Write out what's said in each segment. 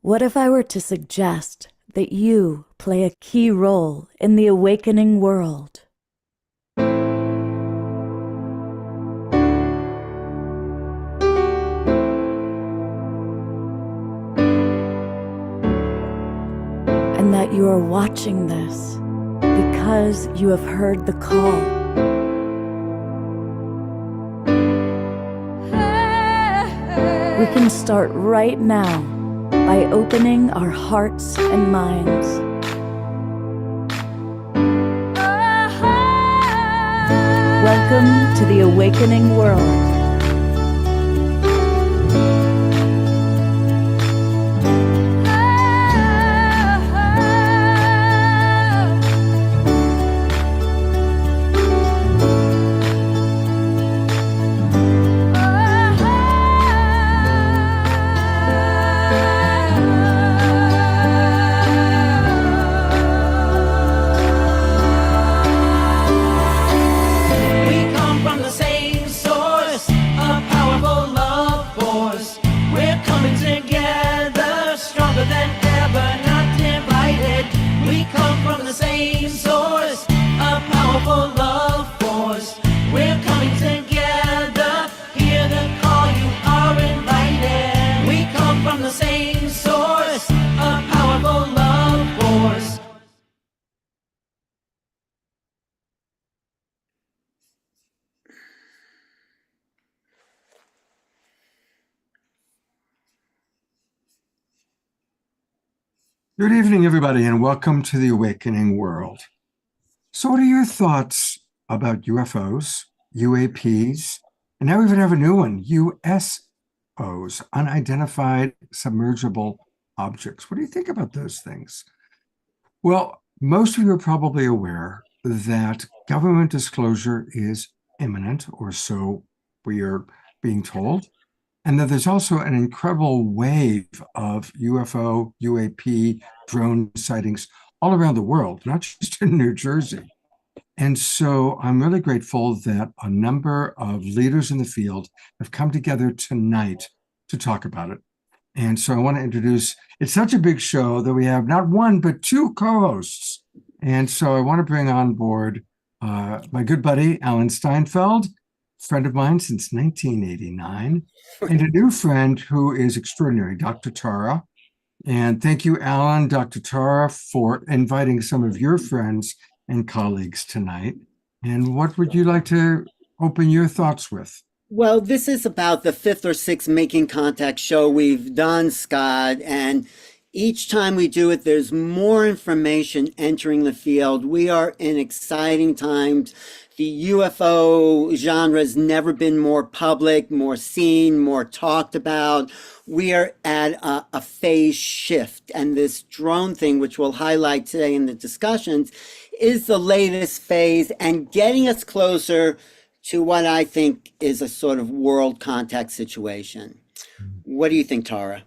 What if I were to suggest that you play a key role in the awakening world? And that you are watching this because you have heard the call. We can start right now by opening our hearts and minds. Welcome to the awakening world. Good evening, everybody, and welcome to the Awakening World. So what are your thoughts about UFOs, UAPs, and now we even have a new one, USOs, unidentified submergible objects? What do you think about those things? Well, most of you are probably aware that government disclosure is imminent, or so we are being told. And that there's also an incredible wave of UFO, UAP, drone sightings all around the world, not just in New Jersey. And so I'm really grateful that a number of leaders in the field have come together tonight to talk about it. And so I want to introduce, it's such a big show that we have not one, but two co-hosts. And so I want to bring on board my good buddy, Alan Steinfeld, friend of mine since 1989, and a new friend who is extraordinary, Dr. Tara. And thank you, Alan, Dr. Tara, for inviting some of your friends and colleagues tonight. And what would you like to open your thoughts with? Well, this is about the fifth or sixth Making Contact show we've done, Scott, and each time we do it, there's more information entering the field. We are in exciting times. The UFO genre has never been more public, more seen, more talked about. We are at a phase shift, and this drone thing, which we'll highlight today in the discussions, is the latest phase and getting us closer to what I think is a sort of world contact situation. What do you think, Tara?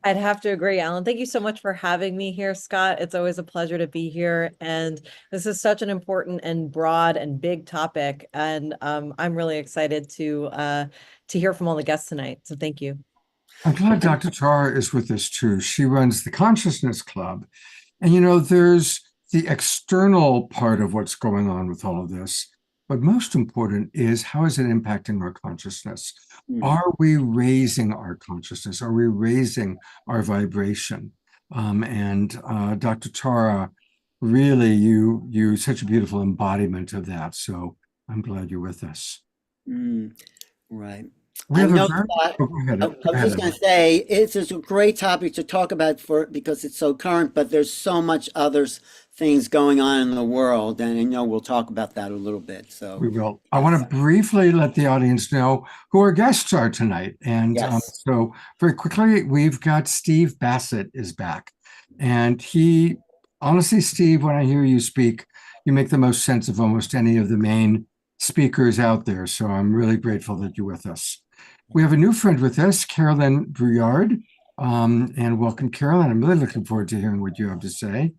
I'd have to agree, Alan. Thank you so much for having me here, Scott. It's always a pleasure to be here. And this is such an important and broad and big topic. And I'm really excited to hear from all the guests tonight. So thank you. I'm glad Dr. Tara is with us too. She runs the Consciousness Club. And you know, there's the external part of what's going on with all of this. But most important is, how is it impacting our consciousness? Are we raising our consciousness? Are we raising our vibration? Dr. Tara, really, you such a beautiful embodiment of that. So I'm glad you're with us. Right. I was just going to say, it's a great topic to talk about because it's so current, but there's so much other things going on in the world, and I know we'll talk about that a little bit. So we will. I want to briefly let the audience know who our guests are tonight. And so very quickly, we've got Steve Bassett is back. And he, honestly, Steve, when I hear you speak, you make the most sense of almost any of the main speakers out there. So I'm really grateful that you're with us. We have a new friend with us, Carolyn Brouillard. And welcome, Carolyn. I'm really looking forward to hearing what you have to say.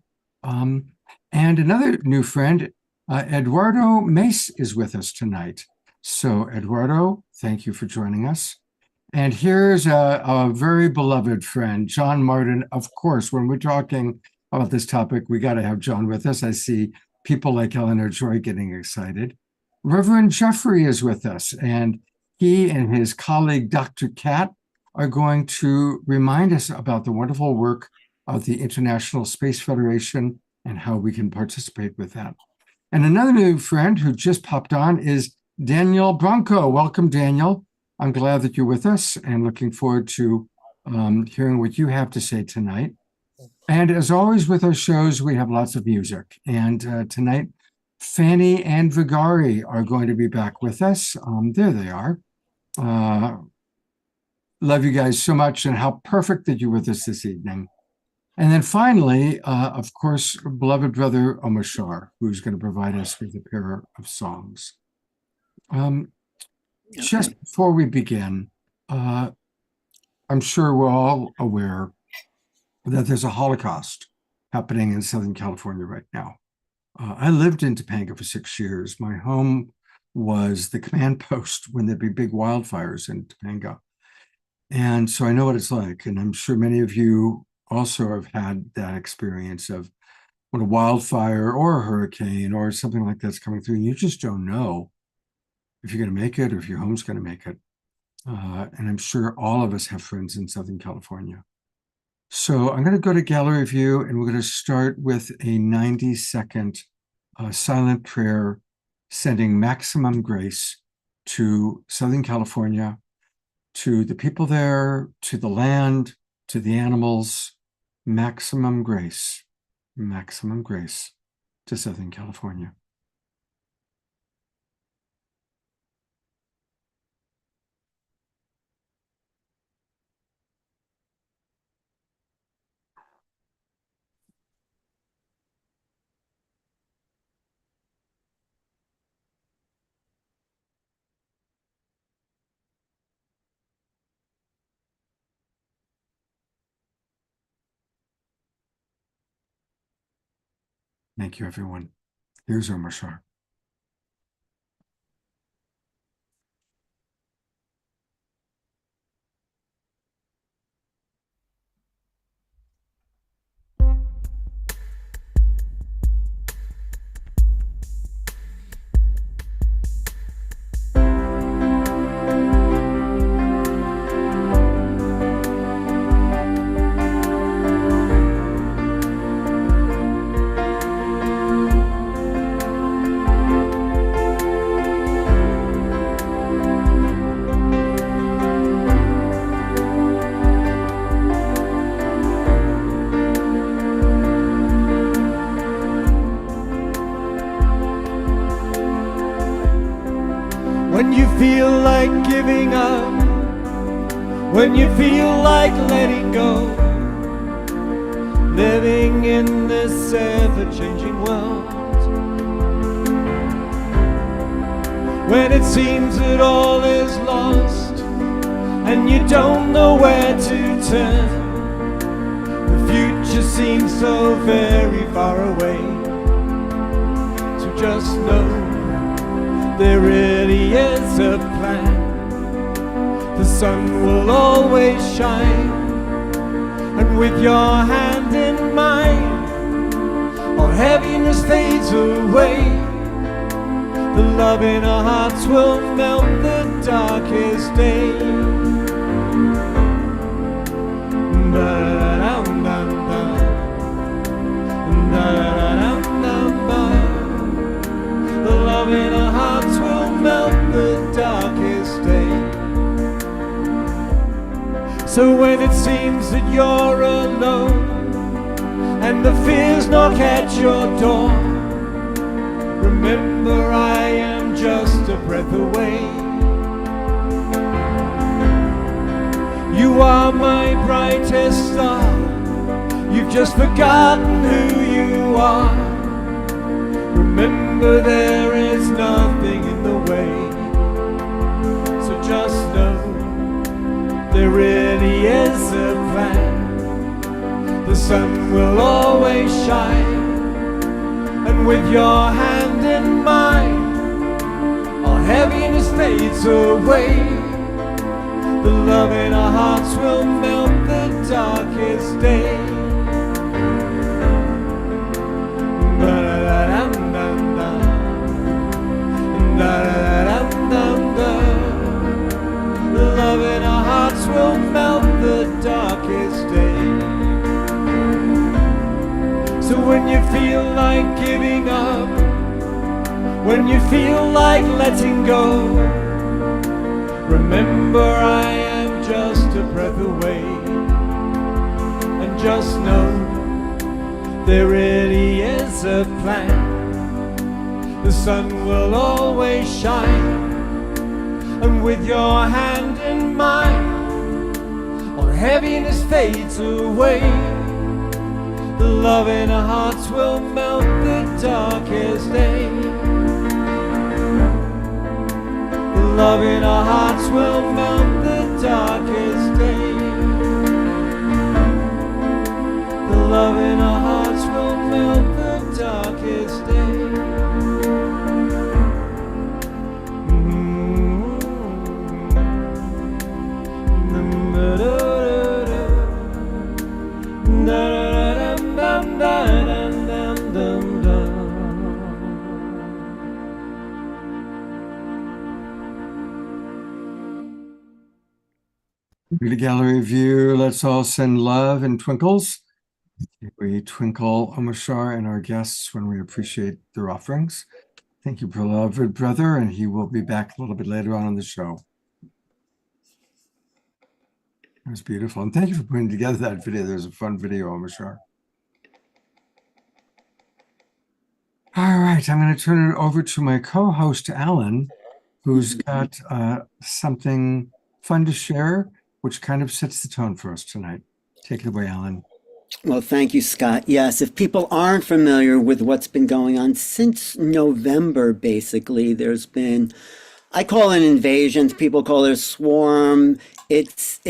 And another new friend, Eduardo Mace, is with us tonight. So, Eduardo, thank you for joining us. And here's a very beloved friend, John Martin. Of course, when we're talking about this topic, we got to have John with us. I see people like Eleanor Joy getting excited. Reverend Jeffrey is with us, and he and his colleague, Dr. Kat, are going to remind us about the wonderful work of the International Space Federation and how we can participate with that. And another new friend who just popped on is Daniel Bronco. Welcome, Daniel. I'm glad that you're with us and looking forward to hearing what you have to say tonight. And as always with our shows, we have lots of music. And tonight, Fanny and Vigari are going to be back with us. There they are. Love you guys so much, and how perfect that you're with us this evening. And then finally, of course, beloved brother Omar Shar, who's going to provide us with a pair of songs. Just before we begin, I'm sure we're all aware that there's a Holocaust happening in Southern California right now. I lived in Topanga for 6 years. My home was the command post when there'd be big wildfires in Topanga. And so I know what it's like. And I'm sure many of you also have had that experience of when a wildfire or a hurricane or something like that's coming through, and you just don't know if you're going to make it or if your home's going to make it. And I'm sure all of us have friends in Southern California. So I'm going to go to gallery view, and we're going to start with a 90-second silent prayer sending maximum grace to Southern California, to the people there, to the land, to the animals. Maximum grace to Southern California. Thank you, everyone. Here's Omar Shar. When you feel like giving up, when you feel like letting go, living in this ever-changing world, when it seems that all is lost and you don't know where to turn, the future seems so very far away. So just know there really is a plan. The sun will always shine, and with your hand in mine, all heaviness fades away. The love in our hearts will melt the darkest day. The love in our hearts will melt the darkest day. So when it seems that you're alone and the fears knock at your door, remember I am just a breath away. You are my brightest star. You've just forgotten who you are. Remember there is nothing in the way. So just know there really is a plan. The sun will always shine, and with your hand in mine, all heaviness fades away. The love in our hearts will melt the darkest day. Ba-da-da-dum-dum-dum. Da-da-da-dum-dum-dum. The love in our hearts will melt the darkest day. So when you feel like giving up, when you feel like letting go, remember I am just a breath away. And just know there really is a plan. The sun will always shine, and with your hand in mine, all heaviness fades away. The love in our hearts will melt the darkest day. The love in our hearts will melt the darkest day. The love in our hearts will melt the darkest day. Beauty gallery view. Let's all send love and twinkles. We twinkle Omashar and our guests when we appreciate their offerings. Thank you, beloved brother, and he will be back a little bit later on in the show. It was beautiful. And thank you for putting together that video. There's a fun video, Omashar. All right, I'm going to turn it over to my co-host, Alan, who's got something fun to share, which kind of sets the tone for us tonight. Take it away, Alan. Well, thank you, Scott. Yes, if people aren't familiar with what's been going on since November, basically, there's been, I call it invasions. People call it a swarm. It's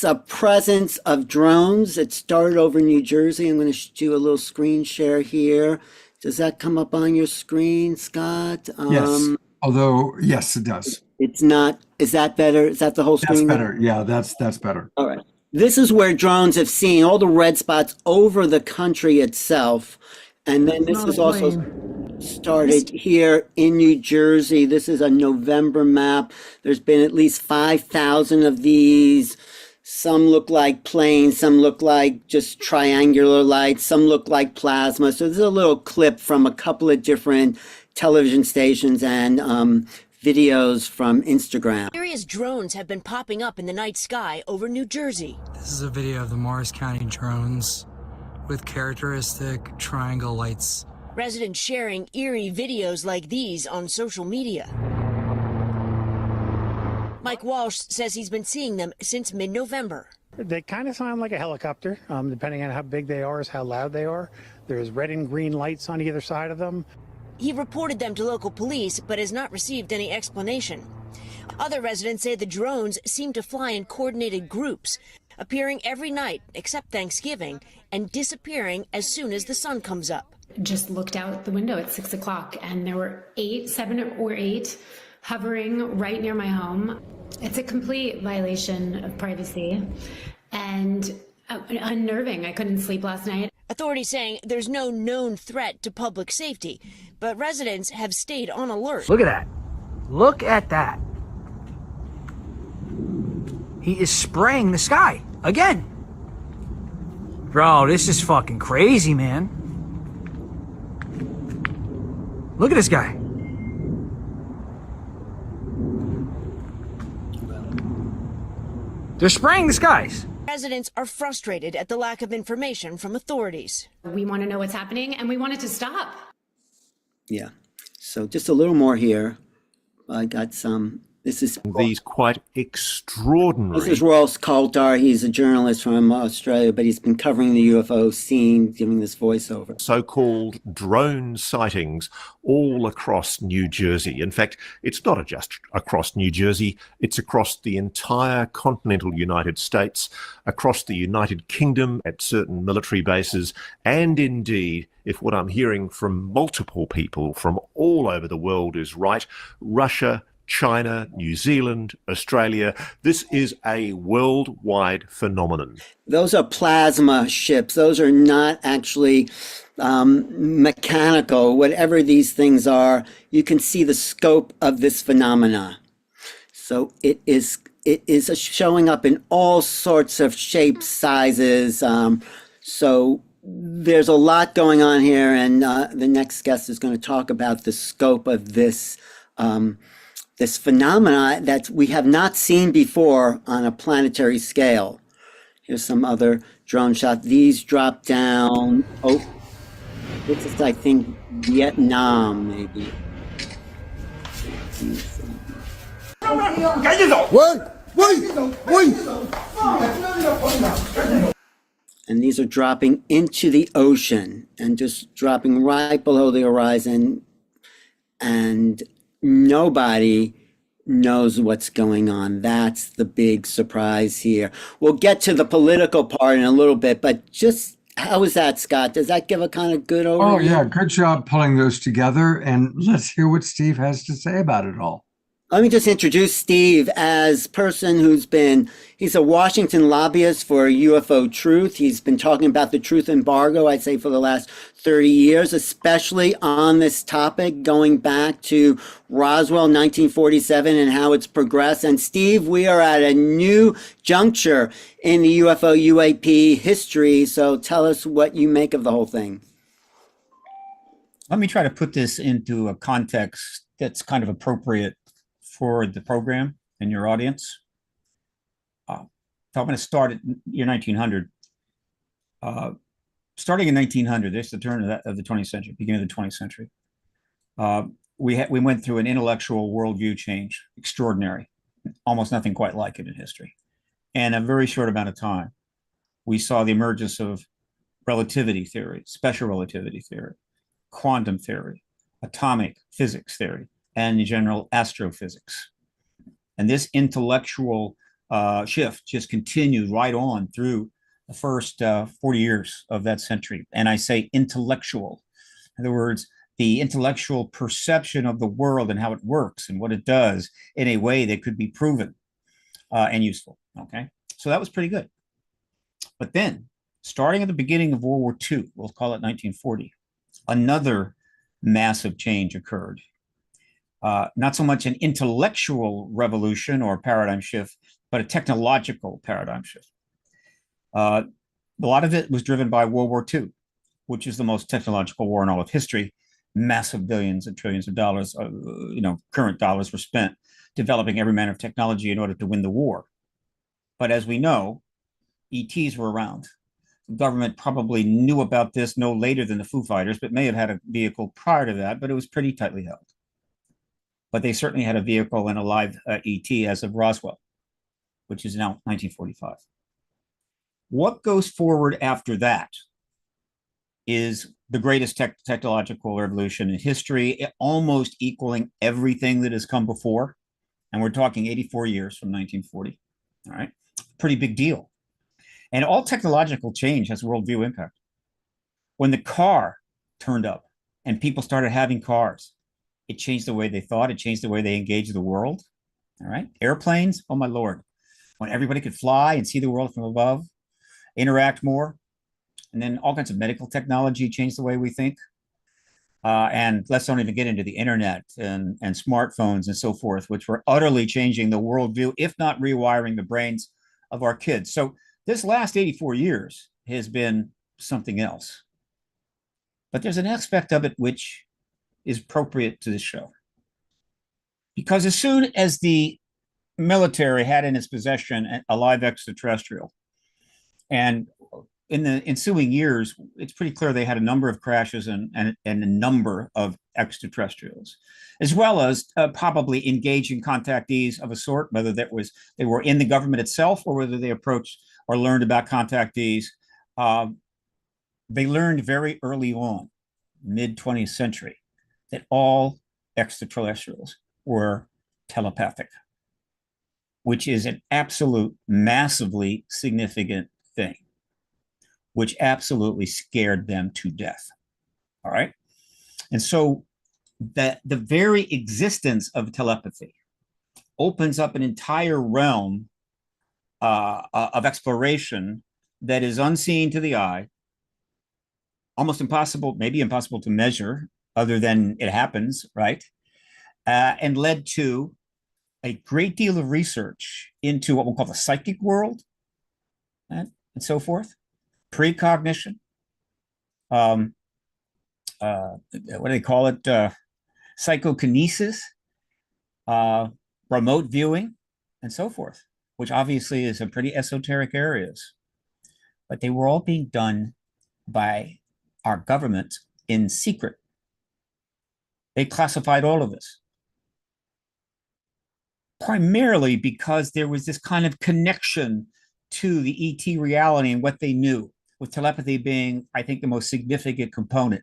a presence of drones. It started over in New Jersey. I'm going to do a little screen share here. Does that come up on your screen, Scott? Yes. Although, yes, it does. It's not. Is that better? Is that the whole screen? That's better. Yeah, that's better. All right. This is where drones have seen all the red spots over the country itself. And then this is also started here in New Jersey. This is a November map. There's been at least 5,000 of these. Some look like planes, some look like just triangular lights, some look like plasma. So this is a little clip from a couple of different television stations and videos from Instagram. Mysterious drones have been popping up in the night sky over New Jersey. This is a video of the Morris County drones with characteristic triangle lights. Residents sharing eerie videos like these on social media. Mike Walsh says he's been seeing them since mid-November. They kind of sound like a helicopter, depending on how big they are, is how loud they are. There's red and green lights on either side of them. He reported them to local police, but has not received any explanation. Other residents say the drones seem to fly in coordinated groups, appearing every night except Thanksgiving, and disappearing as soon as the sun comes up. Just looked out the window at 6 o'clock, and there were 7 or 8 hovering right near my home. It's a complete violation of privacy and unnerving. I couldn't sleep last night. Authorities saying there's no known threat to public safety, but residents have stayed on alert. Look at that. Look at that. He is spraying the sky again. Bro, this is fucking crazy, man. Look at this guy. They're spraying the skies. Residents are frustrated at the lack of information from authorities. We want to know what's happening, and we want it to stop. Yeah. So just a little more here. I got some. This is these quite extraordinary. This is Ross Coulter. He's a journalist from Australia, but he's been covering the UFO scene, giving this voiceover. So-called drone sightings all across New Jersey. In fact, it's not just across New Jersey, it's across the entire continental United States, across the United Kingdom at certain military bases, and indeed, if what I'm hearing from multiple people from all over the world is right, Russia, China, New Zealand, Australia. This is a worldwide phenomenon. Those are plasma ships. Those are not actually mechanical. Whatever these things are, you can see the scope of this phenomena. So it is showing up in all sorts of shapes, sizes. So there's a lot going on here, and the next guest is going to talk about the scope of this this phenomena that we have not seen before on a planetary scale. Here's some other drone shot. These drop down. Oh, this is, I think, Vietnam, maybe. And these are dropping into the ocean and just dropping right below the horizon. And nobody knows what's going on. That's the big surprise here. We'll get to the political part in a little bit, but just how is that, Scott? Does that give a kind of good overview? Oh, yeah. Good job pulling those together. And let's hear what Steve has to say about it all. Let me just introduce Steve as person he's a Washington lobbyist for UFO Truth. He's been talking about the truth embargo, I'd say, for the last 30 years, especially on this topic, going back to Roswell 1947 and how it's progressed. And Steve, we are at a new juncture in the UFO UAP history. So tell us what you make of the whole thing. Let me try to put this into a context that's kind of appropriate for the program and your audience. So I'm going to start at year 1900. Starting in 1900, this is the turn of the 20th century, beginning of the 20th century. We went through an intellectual worldview change, extraordinary, almost nothing quite like it in history. And a very short amount of time, we saw the emergence of relativity theory, special relativity theory, quantum theory, atomic physics theory, and general astrophysics. And this intellectual shift just continued right on through the first 40 years of that century. And I say intellectual. In other words, the intellectual perception of the world and how it works and what it does in a way that could be proven and useful. Okay, so that was pretty good. But then, starting at the beginning of World War II, we'll call it 1940, another massive change occurred. Not so much an intellectual revolution or paradigm shift, but a technological paradigm shift. A lot of it was driven by World War II, which is the most technological war in all of history. Massive billions and trillions of dollars, current dollars were spent developing every manner of technology in order to win the war. But as we know, ETs were around. The government probably knew about this no later than the Foo Fighters, but may have had a vehicle prior to that, but it was pretty tightly held. But they certainly had a vehicle and a live ET as of Roswell, which is now 1945. What goes forward after that is the greatest technological revolution in history, almost equaling everything that has come before. And we're talking 84 years from 1940. All right, pretty big deal. And all technological change has worldview impact. When the car turned up and people started having cars, it changed the way they thought. It changed the way they engaged the world. All right. Airplanes. Oh, my Lord. When everybody could fly and see the world from above, interact more. And then all kinds of medical technology changed the way we think. And let's don't even get into the internet and smartphones and so forth, which were utterly changing the worldview, if not rewiring the brains of our kids. So this last 84 years has been something else. But there's an aspect of it which is appropriate to this show. Because as soon as the military had in its possession a live extraterrestrial, and in the ensuing years, it's pretty clear they had a number of crashes and a number of extraterrestrials, as well as probably engaging contactees of a sort, whether they were in the government itself or whether they approached or learned about contactees. They learned very early on, mid-20th century, that all extraterrestrials were telepathic, which is an absolute massively significant thing, which absolutely scared them to death. All right. And so that the very existence of telepathy opens up an entire realm of exploration that is unseen to the eye, almost impossible, maybe impossible to measure, other than it happens, right? And led to a great deal of research into what we'll call the psychic world, and so forth, precognition, what do they call it? Psychokinesis, remote viewing, and so forth, which obviously is a pretty esoteric areas. But they were all being done by our government in secret. They classified all of this, primarily because there was this kind of connection to the ET reality and what they knew, with telepathy being, I think, the most significant component.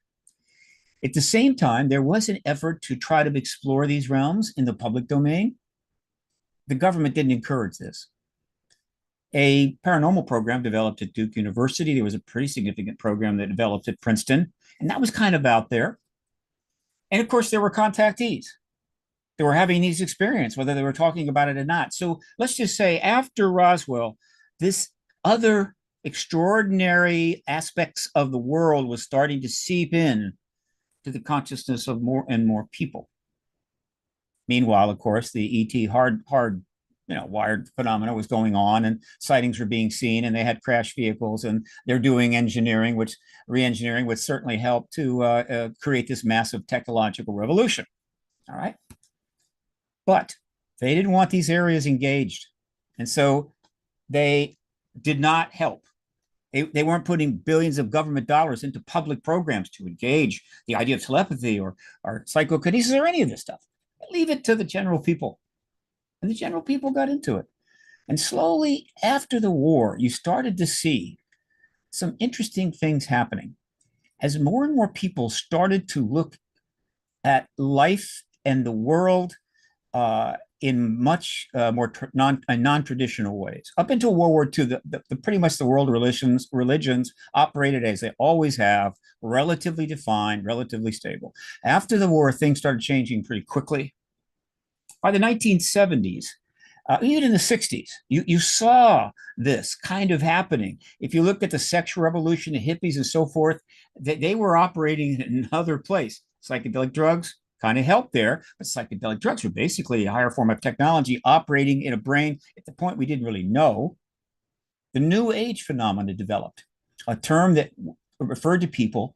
At the same time, there was an effort to try to explore these realms in the public domain. The government didn't encourage this. A paranormal program developed at Duke University. There was a pretty significant program that developed at Princeton, and that was kind of out there. And of course, there were contactees. They were having these experiences, whether they were talking about it or not. So let's just say after Roswell, this other extraordinary aspects of the world was starting to seep in to the consciousness of more and more people. Meanwhile, of course, the ET wired phenomena was going on, and sightings were being seen, and they had crash vehicles, and they're doing engineering, which re-engineering would certainly help to create this massive technological revolution. All right. But they didn't want these areas engaged. And so they did not help. They weren't putting billions of government dollars into public programs to engage the idea of telepathy or psychokinesis or any of this stuff. Leave it to the general people. And the general people got into it. And slowly after the war, you started to see some interesting things happening. As more and more people started to look at life and the world in much more non-traditional ways. Up until World War II, the pretty much the world religions operated as they always have, relatively defined, relatively stable. After the war, things started changing pretty quickly. By the 1970s, even in the 60s, you saw this kind of happening. If you look at the sexual revolution, the hippies and so forth, they were operating in another place. Psychedelic drugs kind of helped there, but psychedelic drugs were basically a higher form of technology operating in a brain at the point we didn't really know. The New Age phenomena developed, a term that referred to people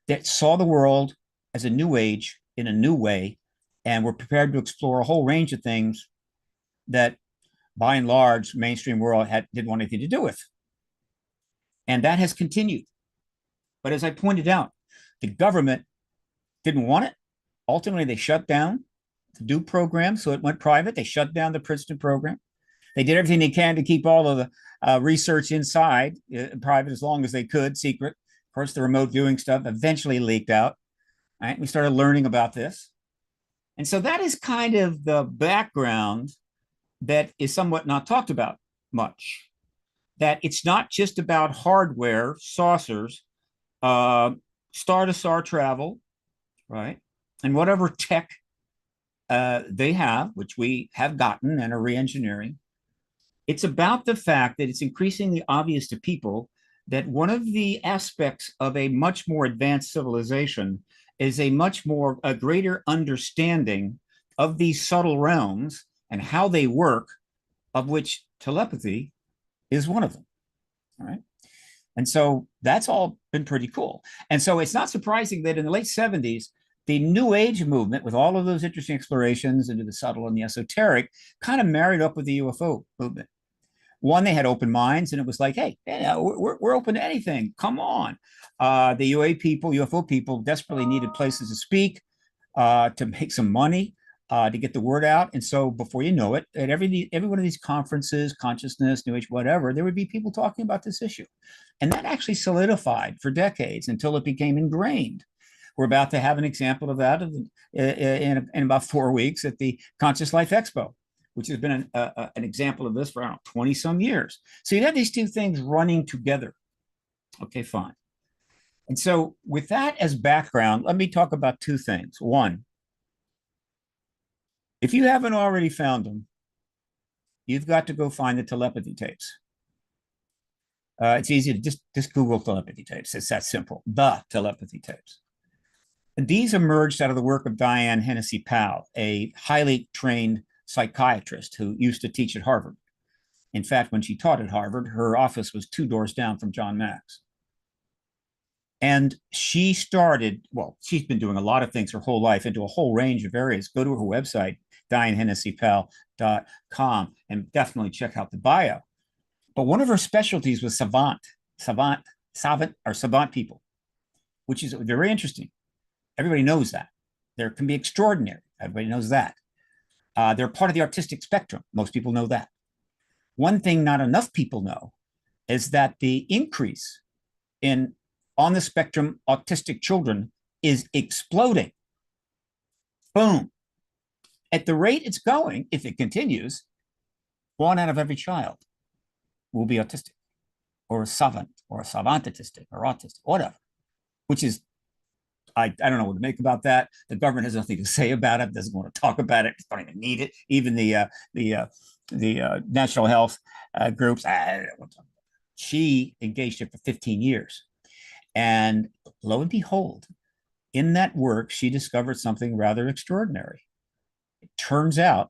that saw the world as a new age in a new way and were prepared to explore a whole range of things that, by and large, mainstream world didn't want anything to do with. And that has continued. But as I pointed out, the government didn't want it. Ultimately, they shut down the Duke program, so it went private. They shut down the Princeton program. They did everything they can to keep all of the research inside, private as long as they could, secret. Of course, the remote viewing stuff eventually leaked out. Right? We started learning about this. And so that is kind of the background that is somewhat not talked about much. That it's not just about hardware, saucers, star-to-star travel, right? And whatever tech they have, which we have gotten and are re-engineering, it's about the fact that it's increasingly obvious to people that one of the aspects of a much more advanced civilization is a greater understanding of these subtle realms and how they work, of which telepathy is one of them. All right. And so that's all been pretty cool. And so it's not surprising that in the late 70s, the New Age movement, with all of those interesting explorations into the subtle and the esoteric, kind of married up with the UFO movement. One, they had open minds, and it was like, hey, we're open to anything. Come on. The UFO people desperately needed places to speak, to make some money, to get the word out. And so before you know it, at every one of these conferences, consciousness, New Age, whatever, there would be people talking about this issue. And that actually solidified for decades until it became ingrained. We're about to have an example of that in about 4 weeks at the Conscious Life Expo, which has been an example of this for, I don't know, 20 some years. So you have these two things running together. Okay, fine. And so with that as background, let me talk about two things. One, if you haven't already found them, you've got to go find the telepathy tapes. It's easy to just Google telepathy tapes. It's that simple. The telepathy tapes. And these emerged out of the work of Diane Hennessy Powell, a highly trained psychiatrist who used to teach at Harvard. In fact, when she taught at Harvard, her office was 2 doors down from John Mack's. And she started, well, she's been doing a lot of things her whole life into a whole range of areas. Go to her website, DianeHennessyPowell.com, and definitely check out the bio. But one of her specialties was savant people, which is very interesting. Everybody knows that. There can be extraordinary. Everybody knows that. They're part of the artistic spectrum. Most people know that. One thing not enough people know is that the increase in on the spectrum autistic children is exploding. Boom. At the rate it's going, if it continues, 1 out of every child will be autistic or a savant or a savant autistic or autistic, whatever, which is, I don't know what to make about that. The government has nothing to say about it, doesn't want to talk about it, don't even need it. Even the national health groups, she engaged it for 15 years. And lo and behold, in that work, she discovered something rather extraordinary. It turns out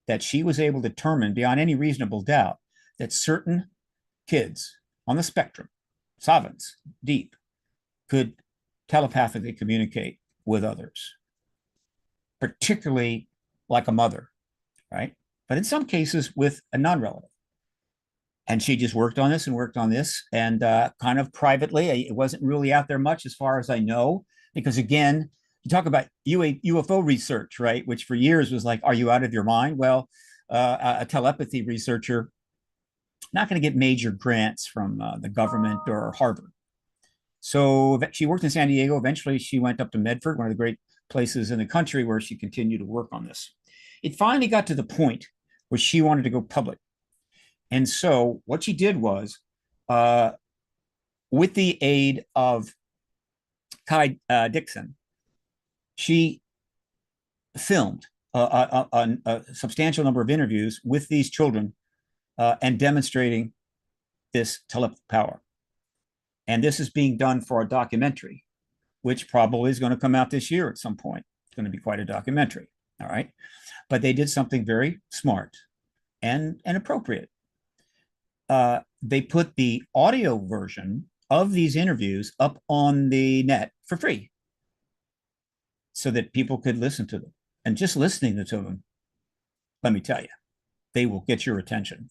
that she was able to determine beyond any reasonable doubt that certain kids on the spectrum, savants, deep, could telepathically communicate with others, particularly like a mother, right? But in some cases with a non-relative. And she just worked on this and kind of privately. It wasn't really out there much as far as I know, because again, you talk about UFO research, right? Which for years was like, are you out of your mind? Well, a telepathy researcher, not going to get major grants from the government or Harvard. So she worked in San Diego. Eventually, she went up to Medford, one of the great places in the country where she continued to work on this. It finally got to the point where she wanted to go public. And so what she did was, with the aid of Kai Dixon, she filmed a substantial number of interviews with these children and demonstrating this telepathic power. And this is being done for a documentary, which probably is going to come out this year at some point. It's going to be quite a documentary, all right? But they did something very smart and appropriate. They put the audio version of these interviews up on the net for free so that people could listen to them. And just listening to them, let me tell you, they will get your attention.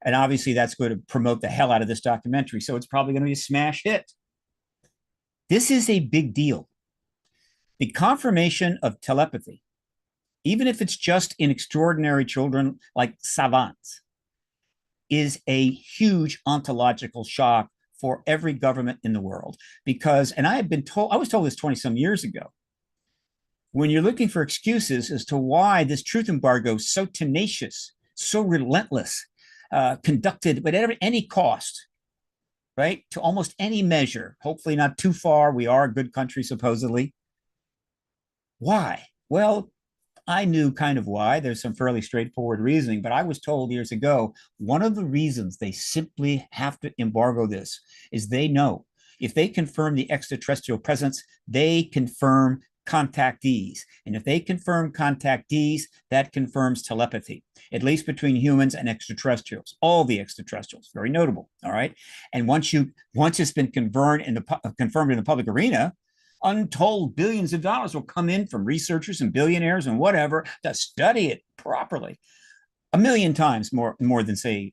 And obviously that's going to promote the hell out of this documentary. So it's probably going to be a smash hit. This is a big deal. The confirmation of telepathy, even if it's just in extraordinary children like savants, is a huge ontological shock for every government in the world. Because, and I was told this 20 some years ago, when you're looking for excuses as to why this truth embargo is so tenacious, so relentless, conducted at any cost, right? To almost any measure, hopefully not too far. We are a good country, supposedly. Why? Well, I knew kind of why. There's some fairly straightforward reasoning, but I was told years ago, one of the reasons they simply have to embargo this is they know if they confirm the extraterrestrial presence, they confirm contactees. And if they confirm contactees, that confirms telepathy, at least between humans and extraterrestrials, all the extraterrestrials, very notable, all right? And once it's been confirmed in the public arena, untold billions of dollars will come in from researchers and billionaires and whatever to study it properly. 1,000,000 times more than, say,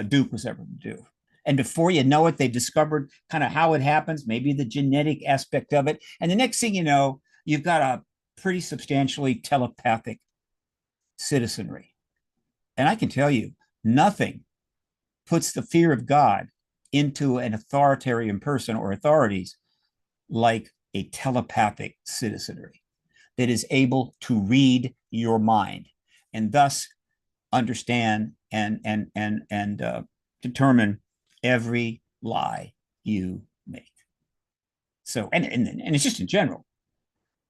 Duke was ever to do. And before you know it, they've discovered kind of how it happens, maybe the genetic aspect of it. And the next thing you know, you've got a pretty substantially telepathic citizenry. And I can tell you, nothing puts the fear of God into an authoritarian person or authorities like a telepathic citizenry that is able to read your mind and thus understand and determine every lie you make. So, and it's just in general.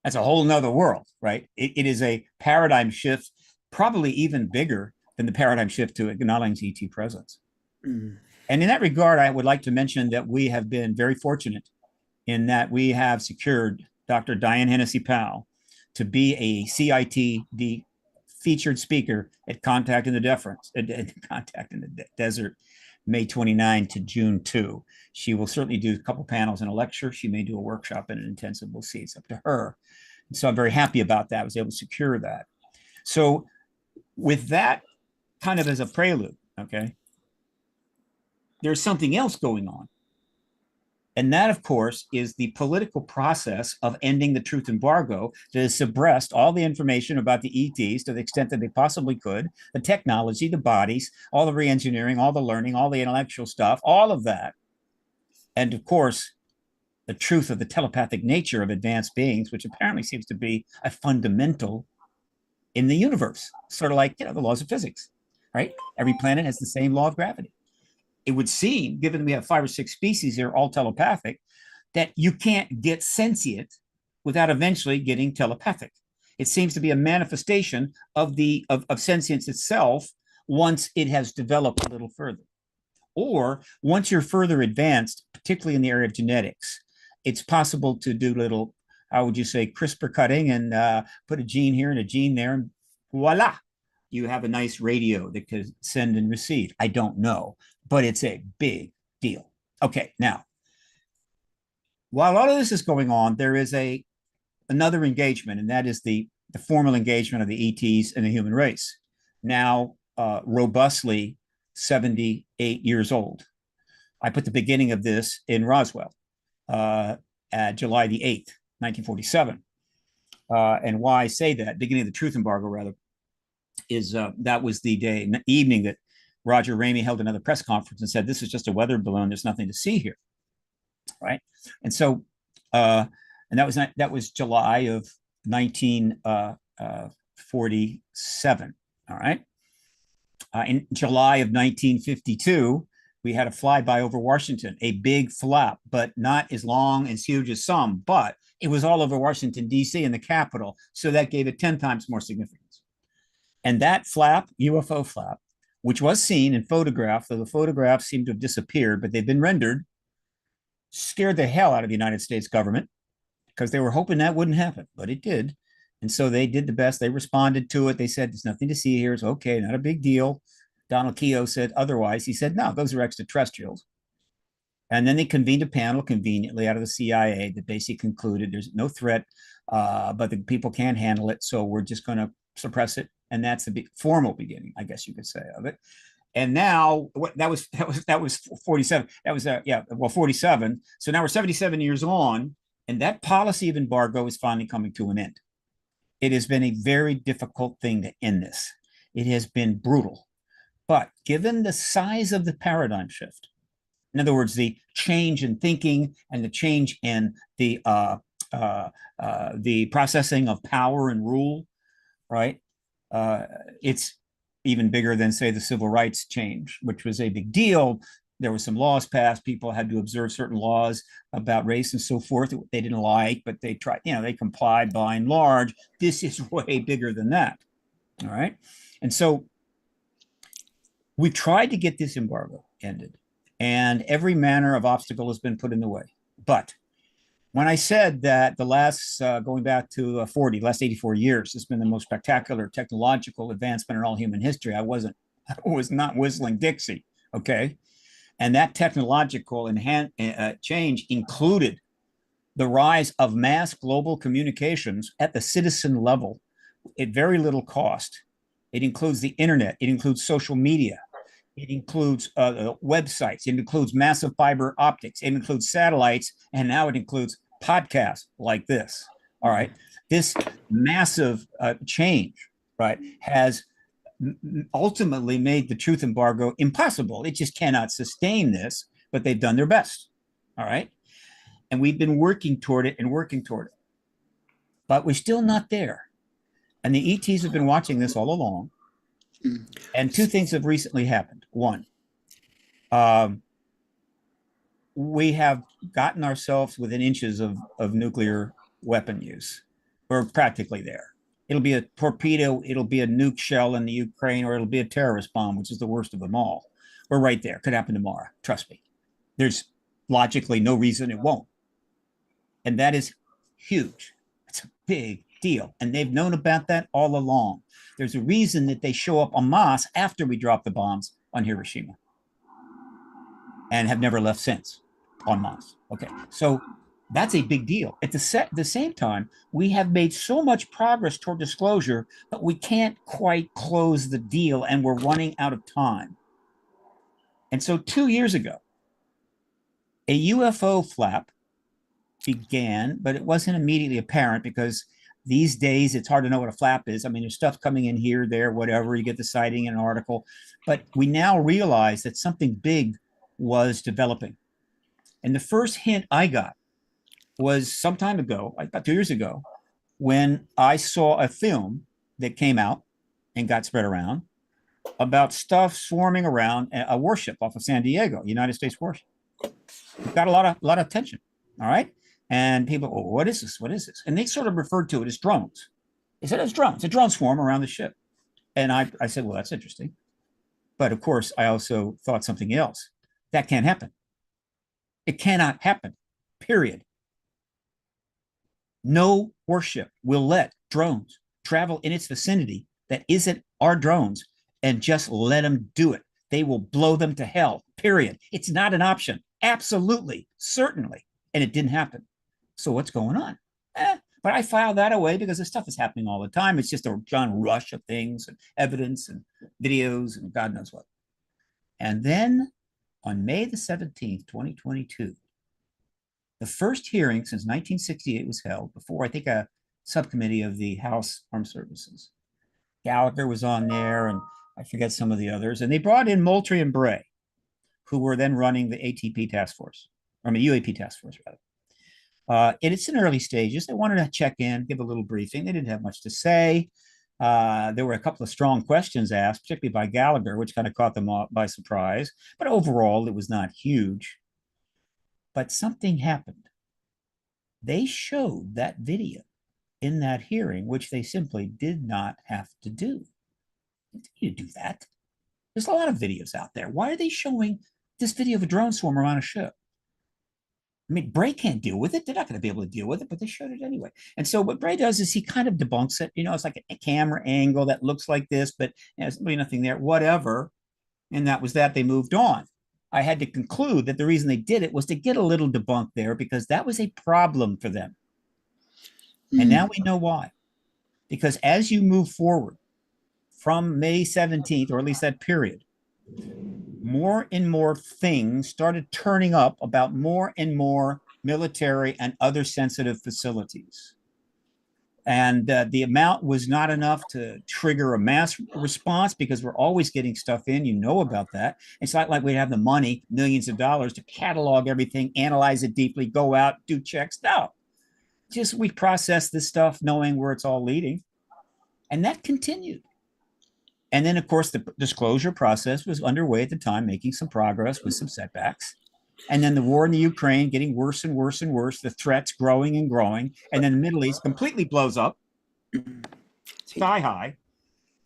That's a whole nother world, right? It is a paradigm shift, probably even bigger than the paradigm shift to acknowledging ET presence. Mm. And in that regard, I would like to mention that we have been very fortunate in that we have secured Dr. Diane Hennessy Powell to be a CITD featured speaker at Contact in the Desert, May 29 to June 2. She will certainly do a couple panels and a lecture. She may do a workshop and an intensive. We'll see. It's up to her. And so I'm very happy about that. I was able to secure that. So with that kind of as a prelude, okay, there's something else going on. And that, of course, is the political process of ending the truth embargo that has suppressed all the information about the ETs to the extent that they possibly could, the technology, the bodies, all the re-engineering, all the learning, all the intellectual stuff, all of that. And of course, the truth of the telepathic nature of advanced beings, which apparently seems to be a fundamental in the universe, sort of like, the laws of physics, right? Every planet has the same law of gravity. It would seem, given we have 5 or 6 species here, all telepathic, that you can't get sentient without eventually getting telepathic. It seems to be a manifestation of sentience itself once it has developed a little further. Or once you're further advanced, particularly in the area of genetics, it's possible to do little, how would you say, CRISPR cutting and put a gene here and a gene there, and voila, you have a nice radio that can send and receive. I don't know, but it's a big deal. Okay, now, while all of this is going on, there is another engagement, and that is the formal engagement of the ETs and the human race, now robustly 78 years old. I put the beginning of this in Roswell, at July the 8th, 1947. And why I say that, beginning of the truth embargo, rather, is that was the evening that Roger Ramey held another press conference and said, this is just a weather balloon. There's nothing to see here, right? And so, and that was July of 1947, all right? In July of 1952, we had a flyby over Washington, a big flap, but not as long, as huge as some, but it was all over Washington, D.C. and the Capitol. So that gave it 10 times more significance. And that flap, UFO flap, which was seen and photographed, though the photographs seem to have disappeared, but they've been rendered, scared the hell out of the United States government because they were hoping that wouldn't happen, but it did. And so they did the best. They responded to it. They said, there's nothing to see here. It's okay, not a big deal. Donald Keogh said otherwise. He said, no, those are extraterrestrials. And then they convened a panel conveniently out of the CIA that basically concluded there's no threat, but the people can't handle it. So we're just going to suppress it. And that's the formal beginning, I guess you could say, of it. And now that was 47. That was 47. So now we're 77 years on, and that policy of embargo is finally coming to an end. It has been a very difficult thing to end this. It has been brutal. But given the size of the paradigm shift, in other words, the change in thinking and the change in the processing of power and rule, right? It's even bigger than, say, the civil rights change, which was a big deal. There were some laws passed. People had to observe certain laws about race and so forth that they didn't like, but they tried, they complied by and large. This is way bigger than that. All right. And so we tried to get this embargo ended, and every manner of obstacle has been put in the way. But when I said that the last, going back to last 84 years has been the most spectacular technological advancement in all human history, I was not whistling Dixie, okay? And that technological change included the rise of mass global communications at the citizen level at very little cost. It includes the internet. It includes social media. It includes websites. It includes massive fiber optics. It includes satellites. And now it includes podcasts like this. All right. This massive change, right, has ultimately made the truth embargo impossible. It just cannot sustain this, but they've done their best. All right. And we've been working toward it and working toward it. But we're still not there. And the ETs have been watching this all along. And two things have recently happened. One, we have gotten ourselves within inches of nuclear weapon use. We're practically there. It'll be a torpedo, it'll be a nuke shell in the Ukraine, or it'll be a terrorist bomb, which is the worst of them all. We're right there. Could happen tomorrow. Trust me. There's logically no reason it won't. And that is huge. It's a big deal. And they've known about that all along. There's a reason that they show up en masse after we drop the bombs on Hiroshima and have never left since en masse. Okay. So that's a big deal. At the same time, we have made so much progress toward disclosure, but we can't quite close the deal, and we're running out of time. And so 2 years ago, a UFO flap began, but it wasn't immediately apparent because these days it's hard to know what a flap is. I mean, there's stuff coming in here, there, whatever. You get the sighting in an article. But we now realize that something big was developing. And the first hint I got was some time ago, about 2 years ago, when I saw a film that came out and got spread around about stuff swarming around a warship off of San Diego, United States warship. It got a lot of attention. All right. And people, oh, what is this? What is this? And they sort of referred to it as drones. They said it's drones, a drone swarm around the ship. And I said, well, that's interesting. But of course, I also thought something else. That can't happen. It cannot happen, period. No warship will let drones travel in its vicinity that isn't our drones and just let them do it. They will blow them to hell, period. It's not an option. Absolutely, certainly. And it didn't happen. So what's going on? But I filed that away because this stuff is happening all the time. It's just a giant rush of things and evidence and videos and God knows what. And then on May the 17th, 2022, the first hearing since 1968 was held before, I think, a subcommittee of the House Armed Services. Gallagher was on there, and I forget some of the others. And they brought in Moultrie and Bray, who were then running the ATP task force, or the UAP task force, rather. And it's in early stages. They wanted to check in, give a little briefing. They didn't have much to say. There were a couple of strong questions asked, particularly by Gallagher, which kind of caught them by surprise. But overall, it was not huge. But something happened. They showed that video in that hearing, which they simply did not have to do. They didn't need to do that. There's a lot of videos out there. Why are they showing this video of a drone swarm around a ship? I mean, Bray can't deal with it. They're not going to be able to deal with it, but they showed it anyway. And so what Bray does is he kind of debunks it. You know, it's like a camera angle that looks like this, but there's really nothing there, whatever. And that was that. They moved on. I had to conclude that the reason they did it was to get a little debunk there because that was a problem for them. And now we know why. Because as you move forward from May 17th, or at least that period, more and more things started turning up about more and more military and other sensitive facilities. And the amount was not enough to trigger a mass response because we're always getting stuff in. You know about that. It's not like we have the money, millions of dollars, to catalog everything, analyze it deeply, go out, do checks. No, just we process this stuff knowing where it's all leading. And that continued. And then, of course, the disclosure process was underway at the time, making some progress with some setbacks. And then the war in the Ukraine getting worse and worse and worse, the threats growing and growing. And then the Middle East completely blows up, sky high.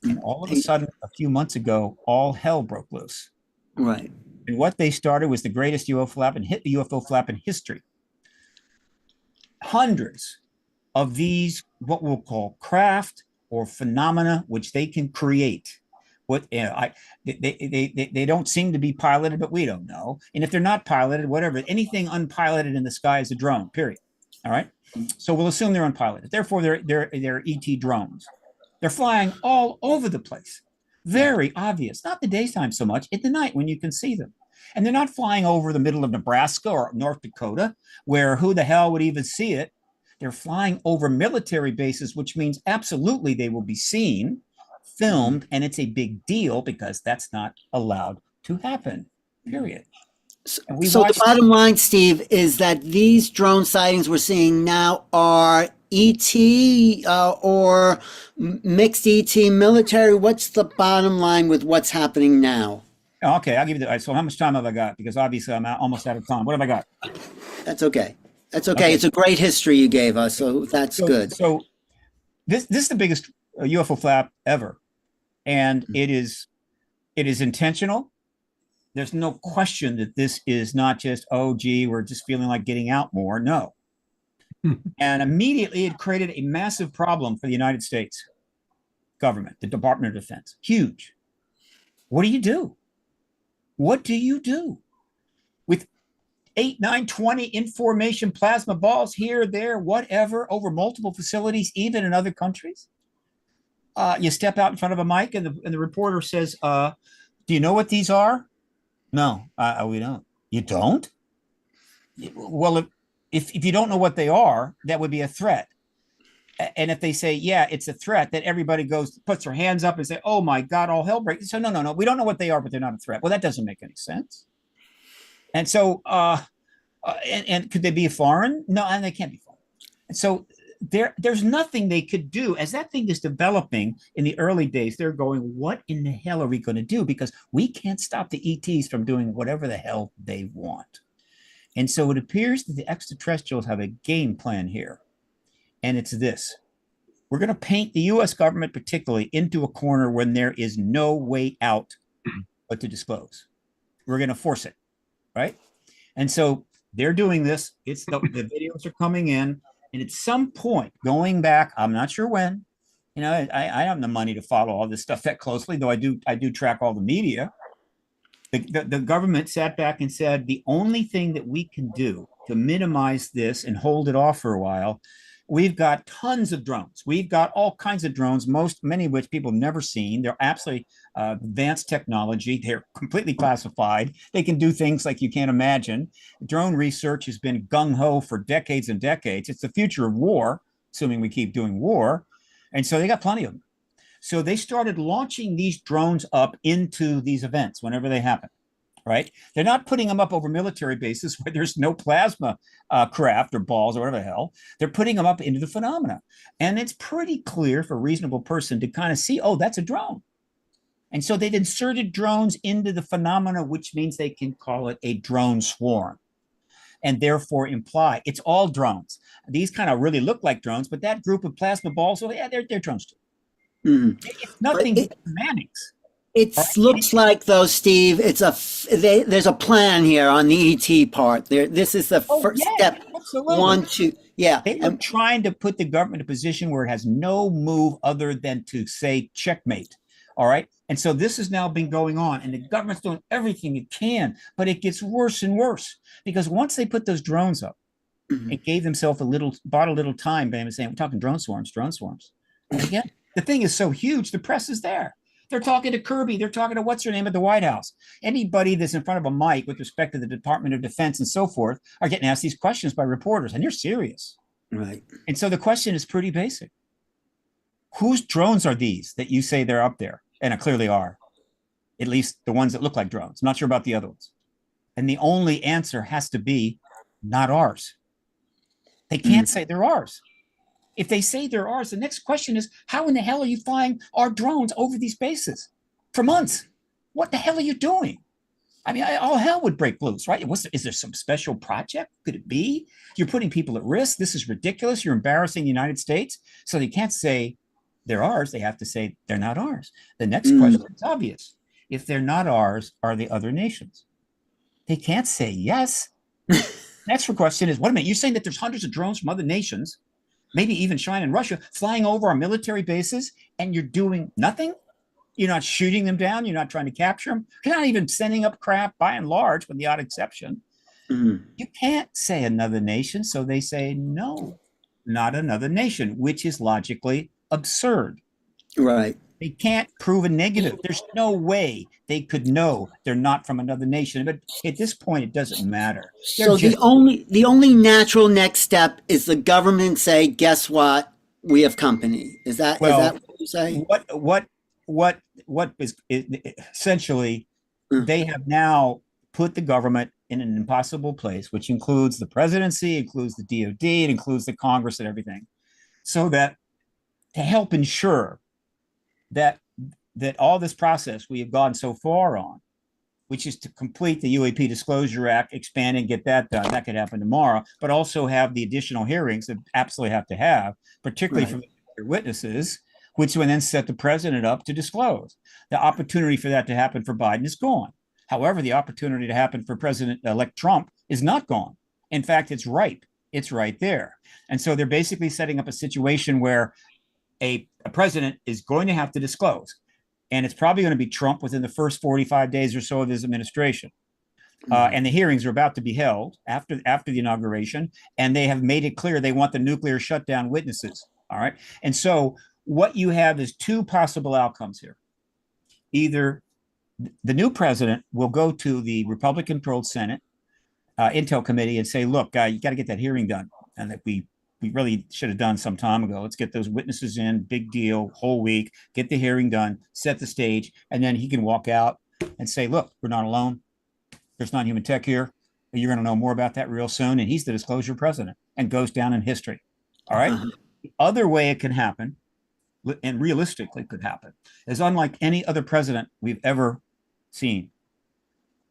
And all of a sudden, a few months ago, all hell broke loose. Right. And what they started was the greatest UFO flap in history. Hundreds of these, what we'll call craft or phenomena, which they can create. What they don't seem to be piloted, but we don't know. And if they're not piloted, whatever, anything unpiloted in the sky is a drone. Period. All right. So we'll assume they're unpiloted. Therefore, they're ET drones. They're flying all over the place. Very obvious. Not the daytime so much. At the night when you can see them. And they're not flying over the middle of Nebraska or North Dakota, where who the hell would even see it? They're flying over military bases, which means absolutely they will be seen, filmed, and it's a big deal because that's not allowed to happen, period. So the bottom line, Steve, is that these drone sightings we're seeing now are ET or mixed ET military. What's the bottom line with what's happening now? Okay, I'll give you so how much time have I got? Because obviously I'm almost out of time. What have I got? That's okay. That's okay. It's a great history you gave us, so that's good. So This is the biggest UFO flap ever, and it is intentional. There's no question that this is not just, oh, gee, we're just feeling like getting out more. No. And immediately it created a massive problem for the United States government, the Department of Defense. Huge. What do you do? What do you do with 8, 9, 20 information plasma balls here, there, whatever, over multiple facilities, even in other countries? You step out in front of a mic and the reporter says, do you know what these are? No, we don't. You don't? Well, if you don't know what they are, that would be a threat. And if they say, yeah, it's a threat, then everybody puts their hands up and say, oh my God, all hell breaks. So no, we don't know what they are, but they're not a threat. Well, that doesn't make any sense. And so, and could they be foreign? No, and they can't be foreign. And so there's nothing they could do. As that thing is developing in the early days, they're going, what in the hell are we going to do? Because we can't stop the ETs from doing whatever the hell they want. And so it appears that the extraterrestrials have a game plan here. And it's this: we're going to paint the US government particularly into a corner when there is no way out but to disclose. We're going to force it, right? And so they're doing this. It's the videos are coming in, and at some point going back, I'm not sure when, you know, I have the money to follow all this stuff that closely, though I do track all the media. The government sat back and said, the only thing that we can do to minimize this and hold it off for a while, we've got tons of drones. We've got all kinds of drones, many of which people have never seen. They're absolutely advanced technology. They're completely classified. They can do things like you can't imagine. Drone research has been gung-ho for decades and decades. It's the future of war, assuming we keep doing war. And so they got plenty of them. So they started launching these drones up into these events whenever they happen. Right? They're not putting them up over military bases where there's no plasma craft or balls or whatever the hell. They're putting them up into the phenomena. And it's pretty clear for a reasonable person to kind of see, oh, that's a drone. And so they've inserted drones into the phenomena, which means they can call it a drone swarm and therefore imply it's all drones. These kind of really look like drones, but that group of plasma balls, well, yeah, they're drones too. Mm-hmm. It's nothing but semantics. It looks like, though, Steve, there's a plan here on the ET part. This is the first step. Absolutely. They are trying to put the government in a position where it has no move other than to say checkmate. All right. And so this has now been going on, and the government's doing everything it can, but it gets worse and worse because once they put those drones up, it gave themselves bought a little time by saying, we're talking drone swarms. And again, the thing is so huge, the press is there. They're talking to Kirby. They're talking to what's her name at the White House. Anybody that's in front of a mic with respect to the Department of Defense and so forth are getting asked these questions by reporters, and they're serious. Right. And so the question is pretty basic. Whose drones are these that you say they're up there? And it clearly are. At least the ones that look like drones. I'm not sure about the other ones. And the only answer has to be not ours. They can't say they're ours. If they say they're ours, the next question is, how in the hell are you flying our drones over these bases for months? What the hell are you doing? I mean, all hell would break loose, right? Is there some special project? Could it be? You're putting people at risk. This is ridiculous. You're embarrassing the United States. So they can't say they're ours. They have to say they're not ours. The next question is obvious. If they're not ours, are they other nations? They can't say yes. Next question is, wait a minute, you're saying that there's hundreds of drones from other nations, maybe even China and Russia, flying over our military bases, and you're doing nothing? You're not shooting them down. You're not trying to capture them. You're not even sending up crap, by and large, with the odd exception. You can't say another nation, so they say no, not another nation, which is logically absurd. Right. They can't prove a negative. There's no way they could know they're not from another nation. But at this point, it doesn't matter. So the only natural next step is the government say, guess what? We have company. Is that what you say? What is essentially they have now put the government in an impossible place, which includes the presidency, includes the DOD, it includes the Congress and everything, so that to help ensure that all this process we have gone so far on, which is to complete the UAP Disclosure Act, expand and get that done. That could happen tomorrow, but also have the additional hearings that absolutely have to have, particularly from their witnesses, which would then set the president up to disclose. The opportunity for that to happen for Biden is gone. However, the opportunity to happen for President-elect Trump is not gone. In fact, it's ripe. It's right there. And so they're basically setting up a situation where a president is going to have to disclose. And it's probably going to be Trump within the first 45 days or so of his administration. And the hearings are about to be held after the inauguration. And they have made it clear they want the nuclear shutdown witnesses. All right. And so what you have is two possible outcomes here. Either the new president will go to the Republican-controlled Senate Intel Committee and say, look, you got to get that hearing done. And that we really should have done some time ago. Let's get those witnesses in, big deal, whole week, get the hearing done, set the stage, and then he can walk out and say, look, we're not alone. There's non-human tech here. You're going to know more about that real soon. And he's the disclosure president and goes down in history. All right. The other way it can happen, and realistically could happen, is unlike any other president we've ever seen.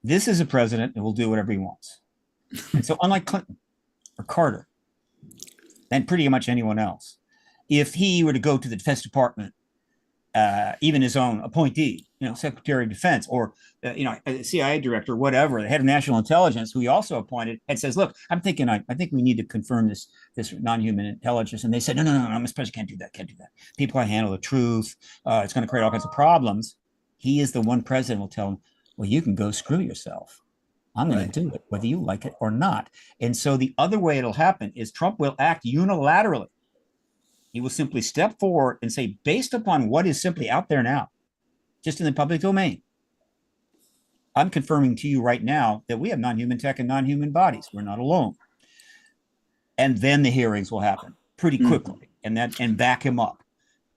This is a president that will do whatever he wants. And so unlike Clinton or Carter, and pretty much anyone else, if he were to go to the Defense Department, even his own appointee, Secretary of Defense, or a CIA director, whatever, the head of national intelligence, who he also appointed, and says, "Look, I think we need to confirm this non-human intelligence," and they said, "No, Mr. President, can't do that. People can't handle the truth. It's going to create all kinds of problems." He is the one president who will tell him, "Well, you can go screw yourself. I'm going to do it, whether you like it or not." And so the other way it'll happen is Trump will act unilaterally. He will simply step forward and say, based upon what is simply out there now, just in the public domain, I'm confirming to you right now that we have non-human tech and non-human bodies. We're not alone. And then the hearings will happen pretty quickly and back him up.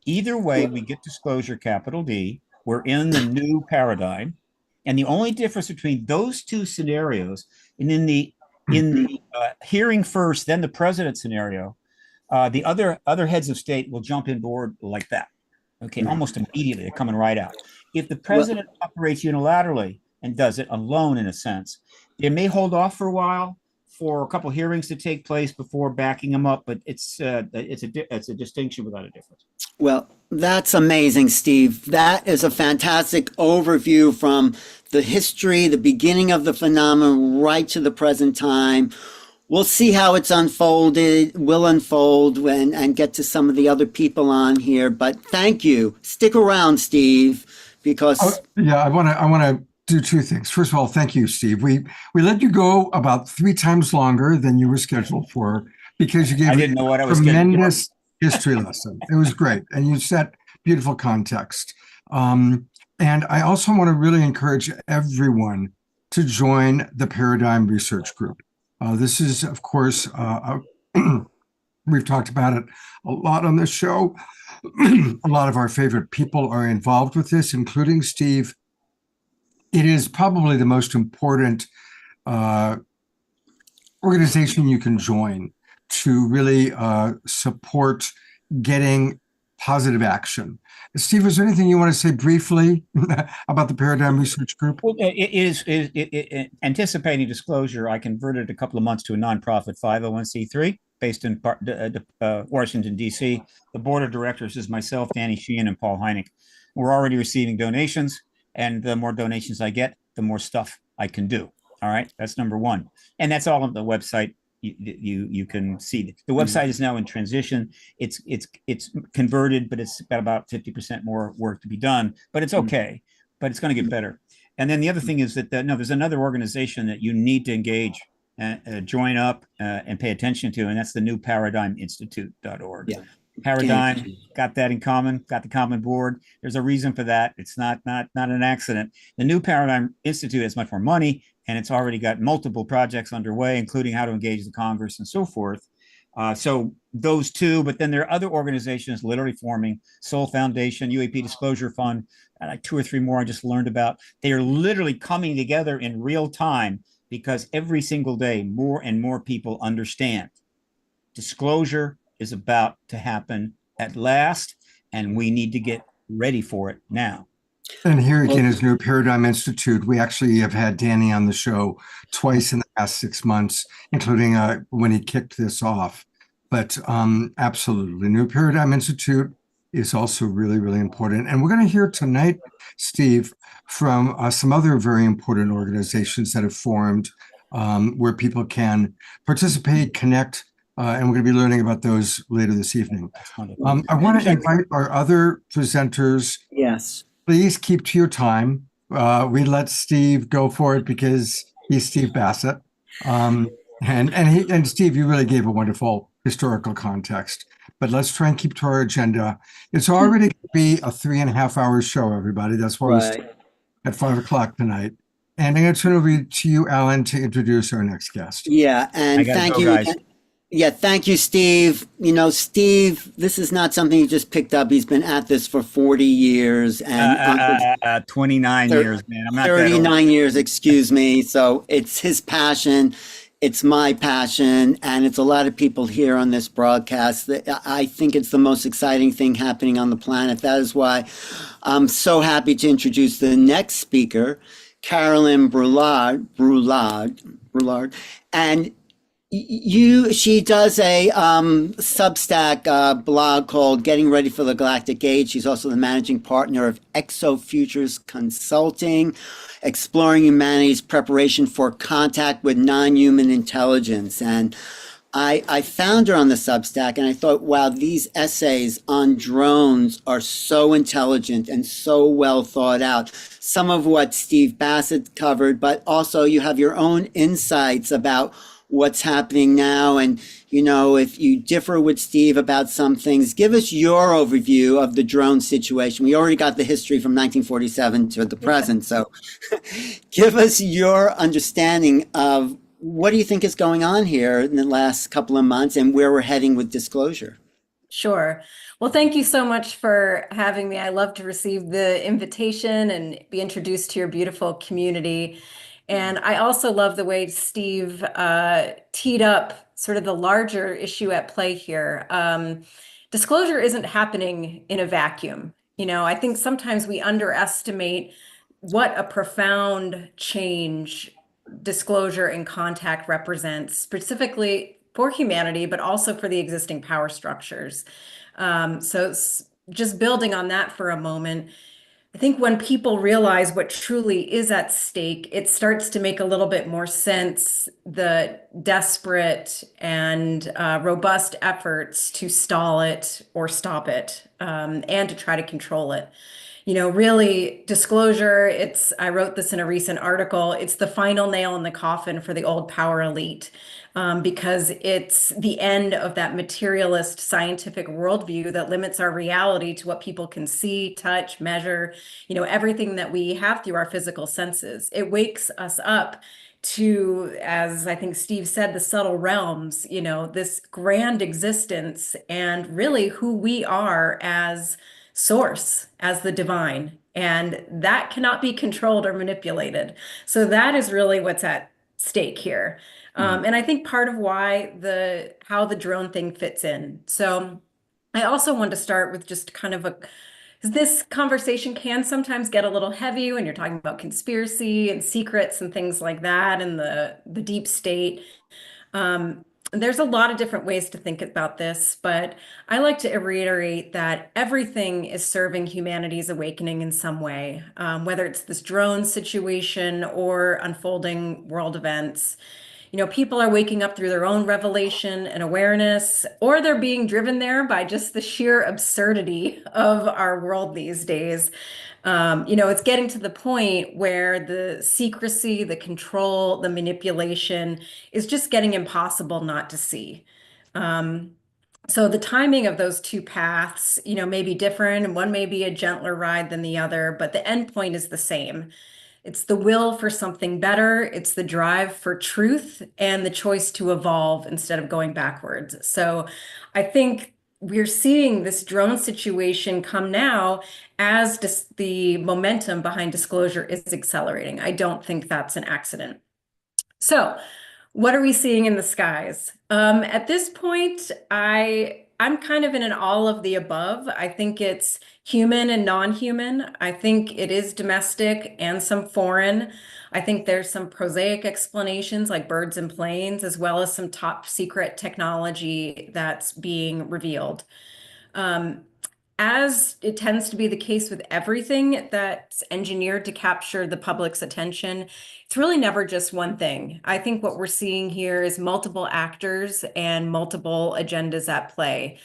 Either way, we get disclosure, capital D. We're in the new paradigm. And the only difference between those two scenarios, and in the hearing first, then the president scenario, the other heads of state will jump in board like that. Okay, almost immediately, they're coming right out. If the president operates unilaterally and does it alone, in a sense, they may hold off for a while for a couple of hearings to take place before backing him up, but it's a distinction without a difference. Well, that's amazing, Steve. That is a fantastic overview from the history, the beginning of the phenomenon, right to the present time. We'll see how it's unfolded, will unfold and get to some of the other people on here. But thank you. Stick around, Steve, because I want to do two things. First of all, thank you, Steve. We let you go about 3 times longer than you were scheduled for because you gave a tremendous history lesson. It was great, and you set beautiful context. And I also want to really encourage everyone to join the Paradigm Research Group. This is, of course, we've talked about it a lot on this show. A lot of our favorite people are involved with this, including Steve. It is probably the most important organization you can join to really support getting positive action. Steve, is there anything you want to say briefly about the Paradigm Research Group? Well, it is anticipating disclosure. I converted a couple of months to a nonprofit 501c3 based in Washington, D.C. The board of directors is myself, Danny Sheehan, and Paul Heineck. We're already receiving donations, and the more donations I get, the more stuff I can do. All right, that's number one. And that's all on the website. You can see the website is now in transition. It's converted, but it's got about 50% more work to be done. But it's okay. But it's going to get better. And then the other thing is that there's another organization that you need to engage, join up, and pay attention to, and that's the New Paradigm Institute.org. Yeah. Paradigm got that in common, got the common board. There's a reason for that. It's not an accident. The New Paradigm Institute has much more money, and it's already got multiple projects underway, including how to engage the Congress and so forth. So those two, but then there are other organizations literally forming, Soul Foundation, UAP Disclosure Fund, and like 2 or 3 more I just learned about. They are literally coming together in real time because every single day, more and more people understand disclosure is about to happen at last, and we need to get ready for it now. And here again is New Paradigm Institute. We actually have had Danny on the show twice in the past 6 months, including when he kicked this off. But absolutely, New Paradigm Institute is also really, really important. And we're going to hear tonight, Steve, from some other very important organizations that have formed where people can participate, connect, and we're going to be learning about those later this evening. I want to invite our other presenters. Yes. Please keep to your time. We let Steve go for it because he's Steve Bassett. And Steve, you really gave a wonderful historical context. But let's try and keep to our agenda. It's already going to be a 3.5 hour show, everybody. That's why we start at 5 o'clock tonight. And I'm going to turn over to you, Alan, to introduce our next guest. Yeah, and thank you. guys. Yeah, thank you, Steve. You know, Steve, this is not something he just picked up. He's been at this for 40 years and 29 years, man. I'm not 39 years, excuse me. So it's his passion. It's my passion, and it's a lot of people here on this broadcast. I think it's the most exciting thing happening on the planet. That is why I'm so happy to introduce the next speaker, Carolyn Brulard, and she does a Substack blog called Getting Ready for the Galactic Age. She's also the managing partner of Exo Futures Consulting, exploring humanity's preparation for contact with non-human intelligence. And I found her on the Substack and I thought, wow, these essays on drones are so intelligent and so well thought out. Some of what Steve Bassett covered, but also you have your own insights about what's happening now. And, you know, if you differ with Steve about some things, give us your overview of the drone situation. We already got the history from 1947 to the present. So give us your understanding of what do you think is going on here in the last couple of months and where we're heading with disclosure. Sure. Well, thank you so much for having me. I love to receive the invitation and be introduced to your beautiful community. And I also love the way Steve teed up sort of the larger issue at play here. Disclosure isn't happening in a vacuum. You know, I think sometimes we underestimate what a profound change disclosure and contact represents, specifically for humanity, but also for the existing power structures. So just building on that for a moment, I think when people realize what truly is at stake, it starts to make a little bit more sense, the desperate and robust efforts to stall it or stop it, and to try to control it. You know, really, disclosure, I wrote this in a recent article, it's the final nail in the coffin for the old power elite. Because it's the end of that materialist scientific worldview that limits our reality to what people can see, touch, measure, you know, everything that we have through our physical senses. It wakes us up to, as I think Steve said, the subtle realms, you know, this grand existence and really who we are as source, as the divine. And that cannot be controlled or manipulated. So that is really what's at stake here. And I think part of why how the drone thing fits in. So I also want to start with just kind of this conversation can sometimes get a little heavy when you're talking about conspiracy and secrets and things like that and the deep state. There's a lot of different ways to think about this, but I like to reiterate that everything is serving humanity's awakening in some way, whether it's this drone situation or unfolding world events. You know, people are waking up through their own revelation and awareness, or they're being driven there by just the sheer absurdity of our world these days. You know, it's getting to the point where the secrecy, the control, the manipulation is just getting impossible not to see. So the timing of those two paths, you know, may be different, and one may be a gentler ride than the other, but the end point is the same. It's the will for something better. It's the drive for truth and the choice to evolve instead of going backwards. So I think we're seeing this drone situation come now as the momentum behind disclosure is accelerating. I don't think that's an accident. So what are we seeing in the skies? At this point, I I'm kind of in an all of the above. I think it's human and non-human. I think it is domestic and some foreign. I think there's some prosaic explanations like birds and planes, as well as some top secret technology that's being revealed. As it tends to be the case with everything that's engineered to capture the public's attention, it's really never just one thing. I think what we're seeing here is multiple actors and multiple agendas at play.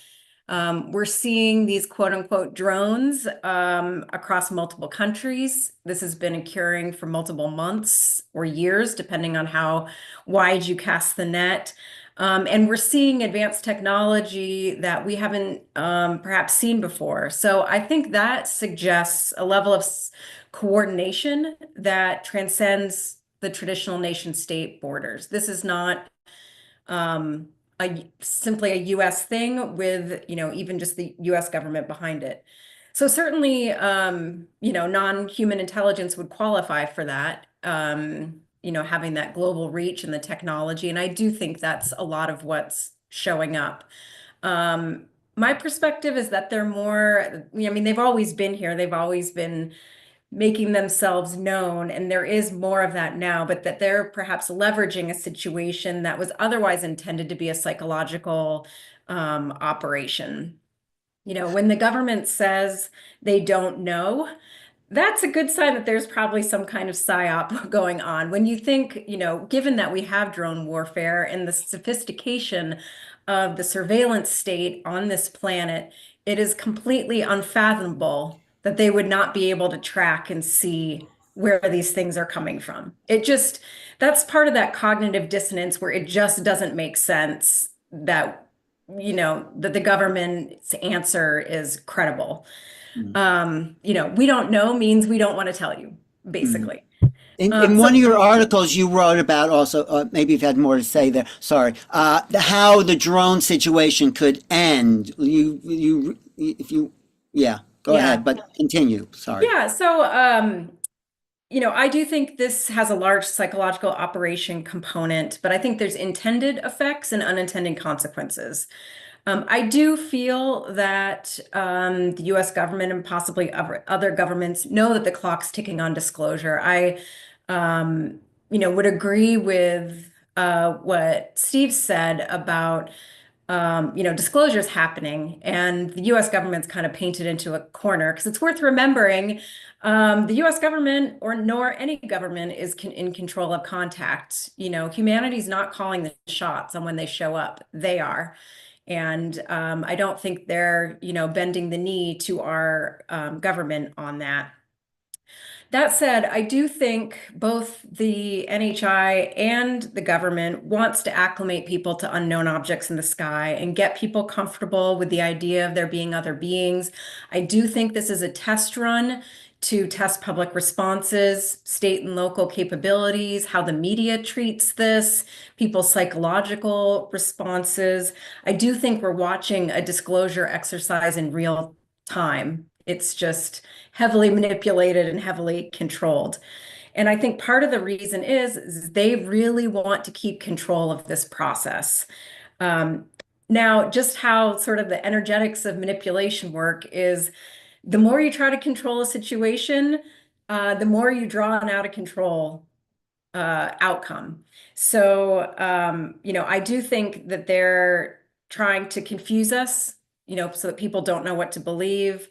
We're seeing these quote unquote drones across multiple countries. This has been occurring for multiple months or years, depending on how wide you cast the net. And we're seeing advanced technology that we haven't perhaps seen before. So I think that suggests a level of coordination that transcends the traditional nation state borders. This is not simply a US thing with, even just the US government behind it. So certainly, non-human intelligence would qualify for that, having that global reach and the technology. And I do think that's a lot of what's showing up. My perspective is that they're more, they've always been here. They've always been making themselves known, and there is more of that now, but that they're perhaps leveraging a situation that was otherwise intended to be a psychological operation. When the government says they don't know, that's a good sign that there's probably some kind of psyop going on. When you think, given that we have drone warfare and the sophistication of the surveillance state on this planet, it is completely unfathomable that they would not be able to track and see where these things are coming from. That's part of that cognitive dissonance where it just doesn't make sense that, that the government's answer is credible. We don't know means we don't want to tell you, basically. In one of your articles, you wrote about also, maybe you've had more to say there, sorry, how the drone situation could end. Go ahead, but continue, sorry. Yeah, so, I do think this has a large psychological operation component, but I think there's intended effects and unintended consequences. I do feel that the US government and possibly other governments know that the clock's ticking on disclosure. I, would agree with what Steve said about, disclosure is happening, and the US government's kind of painted into a corner, because it's worth remembering the US government nor any government is in control of contact. Humanity's not calling the shots on when they show up. They are. And I don't think they're, bending the knee to our government on that. That said, I do think both the NHI and the government wants to acclimate people to unknown objects in the sky and get people comfortable with the idea of there being other beings. I do think this is a test run to test public responses, state and local capabilities, how the media treats this, people's psychological responses. I do think we're watching a disclosure exercise in real time. It's just heavily manipulated and heavily controlled. And I think part of the reason is they really want to keep control of this process. Now, just how sort of the energetics of manipulation work is, the more you try to control a situation, the more you draw an out of control outcome. So, I do think that they're trying to confuse us, so that people don't know what to believe.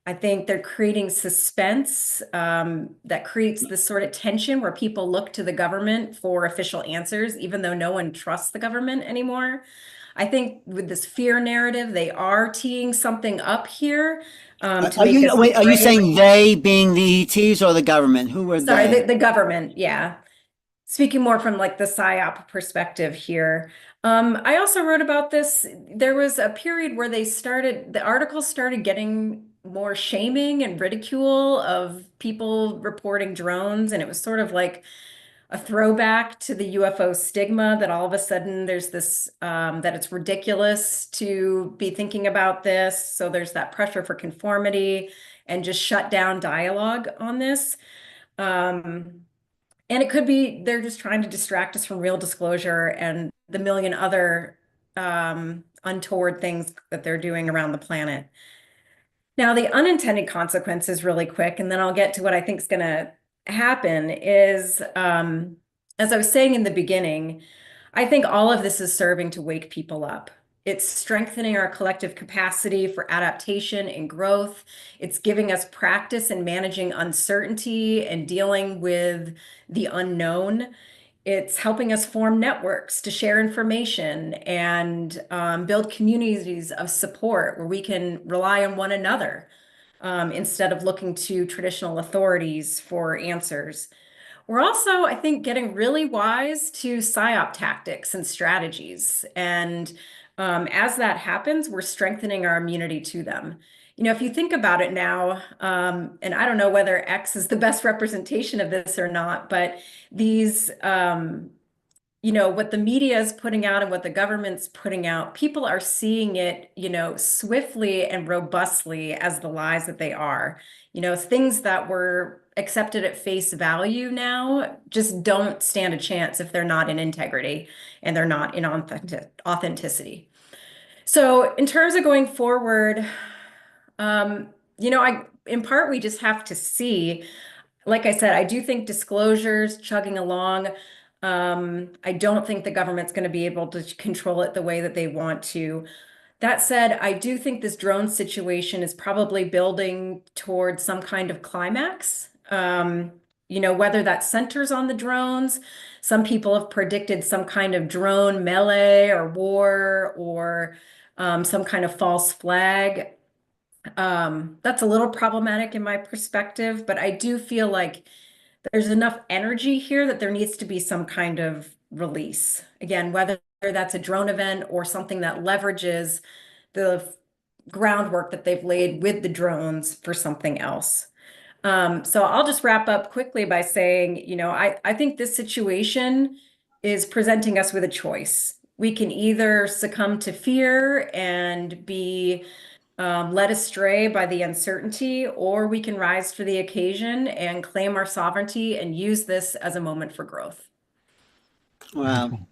I think they're creating suspense that creates this sort of tension where people look to the government for official answers, even though no one trusts the government anymore. I think with this fear narrative, they are teeing something up here. Are you saying they being the ETs or the government? Who were they? Sorry, the government, yeah. Speaking more from like the PSYOP perspective here. I also wrote about this. There was a period where the articles started getting more shaming and ridicule of people reporting drones. And it was sort of like a throwback to the UFO stigma that all of a sudden there's this, that it's ridiculous to be thinking about this. So there's that pressure for conformity and just shut down dialogue on this. And it could be they're just trying to distract us from real disclosure and the million other untoward things that they're doing around the planet. Now, the unintended consequences, really quick, and then I'll get to what I think is going to happen, is as I was saying in the beginning, I think all of this is serving to wake people up. It's strengthening our collective capacity for adaptation and growth. It's giving us practice in managing uncertainty and dealing with the unknown. It's helping us form networks to share information and build communities of support where we can rely on one another instead of looking to traditional authorities for answers. We're also, I think, getting really wise to PSYOP tactics and strategies. And as that happens, we're strengthening our immunity to them. You know, if you think about it now, and I don't know whether X is the best representation of this or not, but these, you know, what the media is putting out and what the government's putting out, people are seeing it, you know, swiftly and robustly as the lies that they are. You know, things that were accepted at face value now just don't stand a chance if they're not in integrity and they're not in authenticity. So in terms of going forward, you know, in part, we just have to see, like I said, I do think disclosure's chugging along. I don't think the government's going to be able to control it the way that they want to. That said, I do think this drone situation is probably building towards some kind of climax. You know, whether that centers on the drones, some people have predicted some kind of drone melee or war or some kind of false flag. That's a little problematic in my perspective, but I do feel like there's enough energy here that there needs to be some kind of release. Again, whether that's a drone event or something that leverages the groundwork that they've laid with the drones for something else. So I'll just wrap up quickly by saying, you know, I think this situation is presenting us with a choice. We can either succumb to fear and be led astray by the uncertainty, or we can rise to the occasion and claim our sovereignty and use this as a moment for growth. Wow.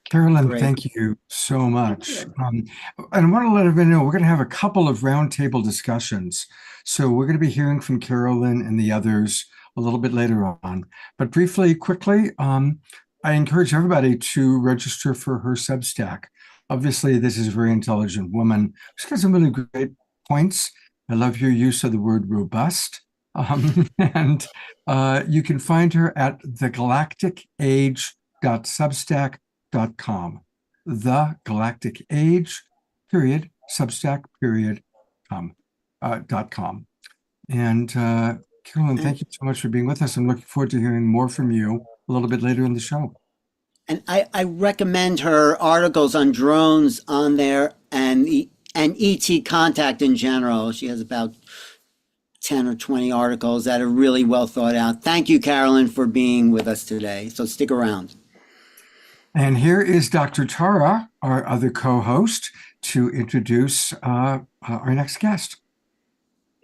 Carolyn, Great. thank you so much. you. And I want to let everybody know we're going to have a couple of roundtable discussions. So we're going to be hearing from Carolyn and the others a little bit later on. But briefly, quickly, I encourage everybody to register for her Substack. Obviously, this is a very intelligent woman. She's got some really great points. I love your use of the word robust. And you can find her at thegalacticage.substack.com. The Galactic Age, period, Substack, period, .com. And Carolyn, thank you so much for being with us. I'm looking forward to hearing more from you a little bit later in the show. And I recommend her articles on drones on there and ET contact in general. She has about 10 or 20 articles that are really well thought out. Thank you, Carolyn, for being with us today. So stick around. And here is Dr. Tara, our other co-host, to introduce our next guest.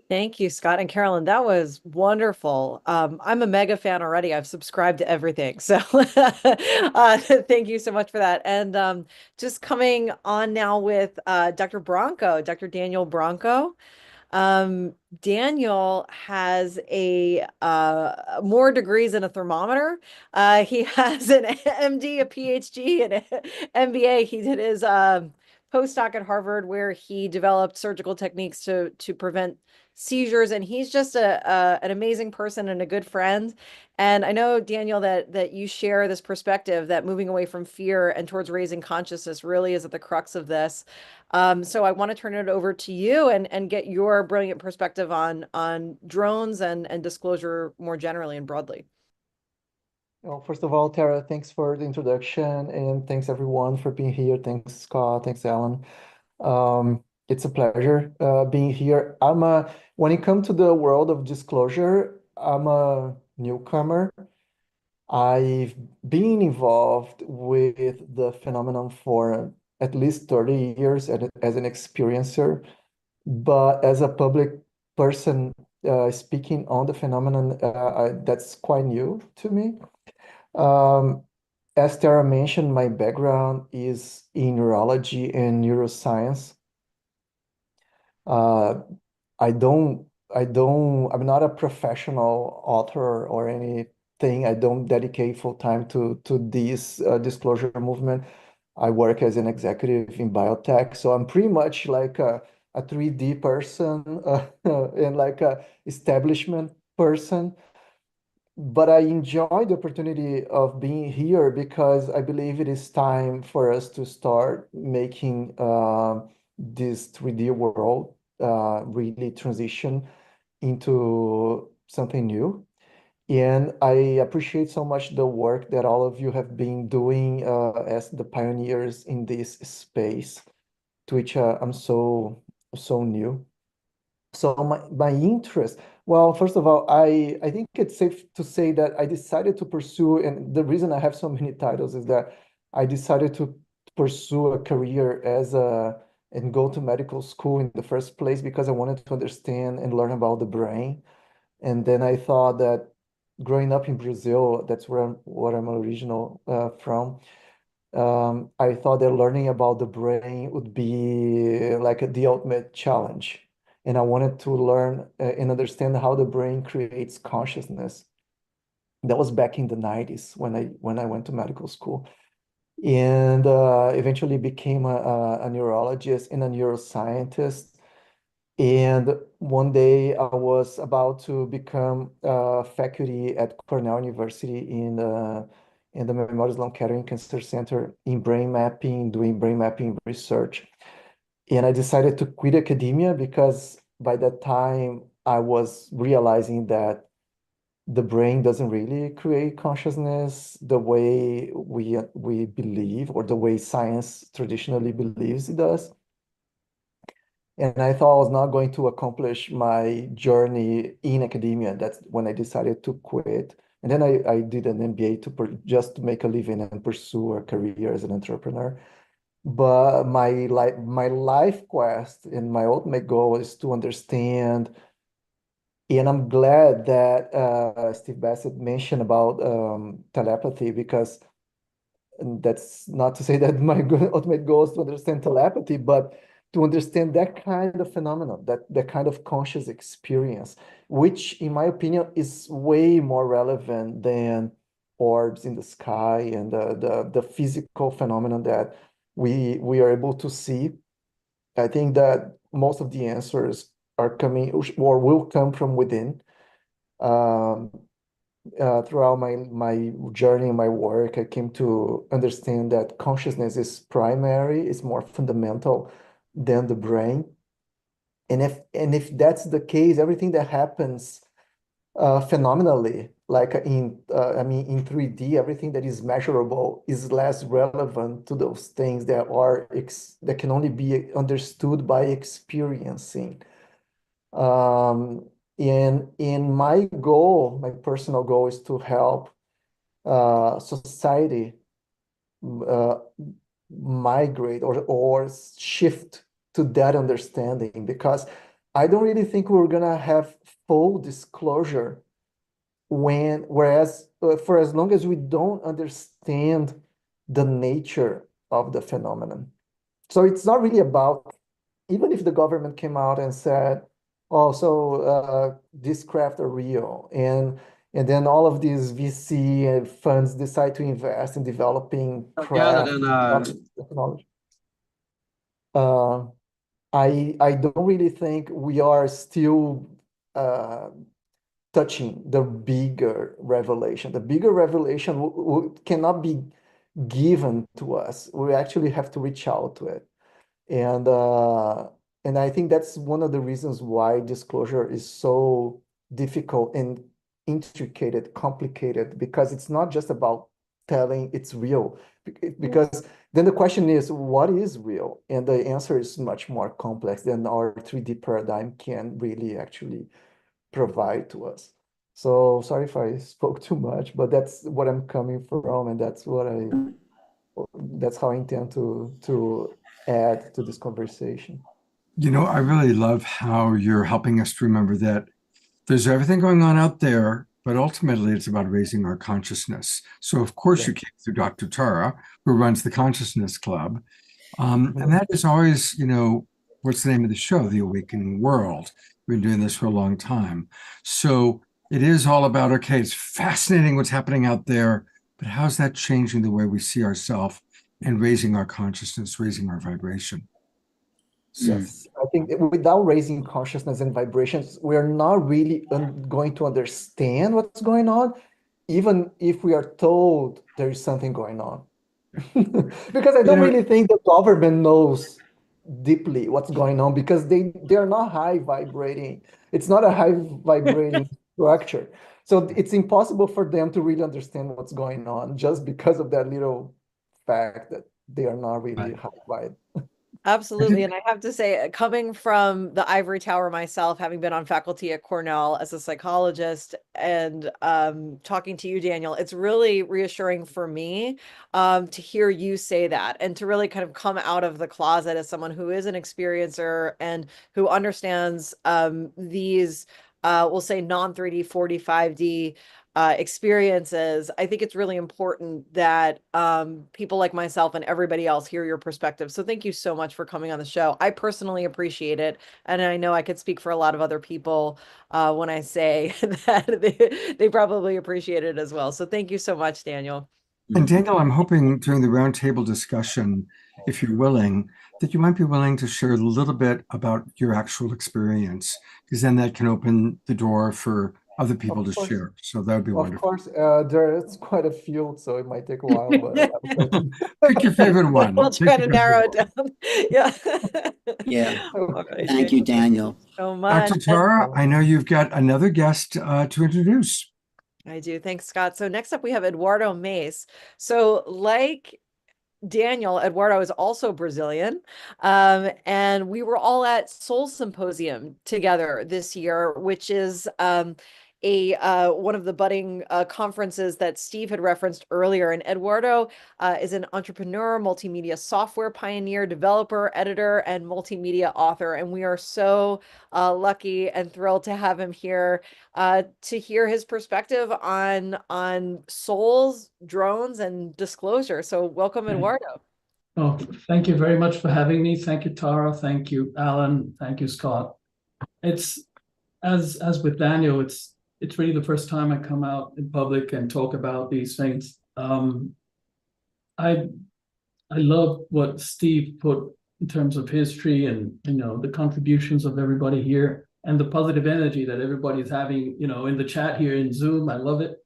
Thank you, Scott and Carolyn. That was wonderful. I'm a mega fan already. I've subscribed to everything. So thank you so much for that. And just coming on now with Dr. Bronco, Dr. Daniel Bronco. Daniel has more degrees than a thermometer. He has an MD, a PhD, and an MBA. He did his postdoc at Harvard, where he developed surgical techniques to prevent seizures, and he's just an amazing person and a good friend. And I know, Daniel, that you share this perspective that moving away from fear and towards raising consciousness really is at the crux of this. So I want to turn it over to you and get your brilliant perspective on drones and disclosure more generally and broadly. Well, first of all, Tara, thanks for the introduction, and thanks everyone for being here. Thanks, Scott. Thanks, Alan. It's a pleasure being here. When it comes to the world of disclosure, I'm a newcomer. I've been involved with the phenomenon for at least 30 years as an experiencer, but as a public person speaking on the phenomenon, that's quite new to me. as Tara mentioned, my background is in neurology and neuroscience. Uh, I'm not a professional author or anything. I don't dedicate full time to this disclosure movement. I work as an executive in biotech, so I'm pretty much like a 3D person and like a establishment person. But I enjoy the opportunity of being here because I believe it is time for us to start making this 3D world really transition into something new. And I appreciate so much the work that all of you have been doing as the pioneers in this space, to which I'm so new. So my interest, well, first of all, I think it's safe to say that I decided to pursue, and the reason I have so many titles is that I decided to pursue a career as a and go to medical school in the first place because I wanted to understand and learn about the brain. And then I thought that growing up in Brazil, that's where I'm original from. I thought that learning about the brain would be like the ultimate challenge. And I wanted to learn and understand how the brain creates consciousness. That was back in the 90s when I went to medical school. And eventually became a neurologist and a neuroscientist. And one day I was about to become faculty at Cornell University in the Memorial Sloan Kettering Cancer Center in brain mapping, doing brain mapping research. And I decided to quit academia because by that time I was realizing that the brain doesn't really create consciousness the way we believe or the way science traditionally believes it does. And I thought I was not going to accomplish my journey in academia. That's when I decided to quit. And then I did an MBA just to make a living and pursue a career as an entrepreneur. But my life quest and my ultimate goal is to understand. And I'm glad that Steve Bassett mentioned about telepathy because and that's not to say that my ultimate goal is to understand telepathy, but to understand that kind of phenomenon, that kind of conscious experience, which in my opinion is way more relevant than orbs in the sky and the physical phenomenon that we are able to see. I think that most of the answers are coming or will come from within. Um, Throughout my journey, my work, I came to understand that consciousness is primary, is more fundamental than the brain. And if that's the case, everything that happens phenomenally, like in 3D, everything that is measurable is less relevant to those things that can only be understood by experiencing. Um, and my goal, my personal goal, is to help society uh, migrate or shift to that understanding because I don't really think we're gonna have full disclosure whereas for as long as we don't understand the nature of the phenomenon. So it's not really about, even if the government came out and said, oh, so these craft are real, and then all of these VC funds decide to invest in developing craft technology. Uh, I don't really think we are still uh, touching the bigger revelation. The bigger revelation cannot be given to us. We actually have to reach out to it. And and I think that's one of the reasons why disclosure is so difficult and intricate, complicated, because it's not just about telling it's real. Because then the question is, what is real? And the answer is much more complex than our 3D paradigm can really actually provide to us. So sorry if I spoke too much, but that's what I'm coming from, and that's how I intend to add to this conversation. You know, I really love how you're helping us to remember that there's everything going on out there, but ultimately it's about raising our consciousness. So of course you came through Dr. Tara, who runs the Consciousness Club. And that is always, what's the name of the show? The Awakening World. We've been doing this for a long time. So it is all about, okay, it's fascinating what's happening out there, but how's that changing the way we see ourselves and raising our consciousness, raising our vibration? So I think without raising consciousness and vibrations, we're not really going to understand what's going on, even if we are told there is something going on. Because I don't really think the government knows deeply what's going on, because they are not high vibrating. It's not a high vibrating structure. So it's impossible for them to really understand what's going on just because of that little fact that they are not really high vibe. Absolutely. And I have to say, coming from the ivory tower myself, having been on faculty at Cornell as a psychologist and talking to you, Daniel, it's really reassuring for me to hear you say that and to really kind of come out of the closet as someone who is an experiencer and who understands these, we'll say non-3D, 4D, 5D experiences. I think it's really important that people like myself and everybody else hear your perspective. So thank you so much for coming on the show. I personally appreciate it. And I know I could speak for a lot of other people when I say that they probably appreciate it as well. So thank you so much, Daniel. And Daniel, I'm hoping during the roundtable discussion, if you're willing, that you might be willing to share a little bit about your actual experience, because then that can open the door for other people to share. So that would be wonderful. Of course, there's quite a few, so it might take a while, but pick your favorite one. We'll try to narrow it down. Yeah. Yeah. Okay. Thank you, Daniel. So much. Dr. Tara, I know you've got another guest to introduce. I do. Thanks, Scott. So next up, we have Eduardo Mace. So like Daniel, Eduardo is also Brazilian. And we were all at Soul Symposium together this year, which is one of the budding conferences that Steve had referenced earlier. And Eduardo is an entrepreneur, multimedia software pioneer, developer, editor, and multimedia author. And we are so lucky and thrilled to have him here to hear his perspective on souls, drones, and disclosure. So welcome, Eduardo. Oh, thank you very much for having me. Thank you, Tara. Thank you, Alan. Thank you, Scott. It's as with Daniel, it's really the first time I come out in public and talk about these things. I love what Steve put in terms of history and the contributions of everybody here and the positive energy that everybody's having in the chat here in Zoom. I love it.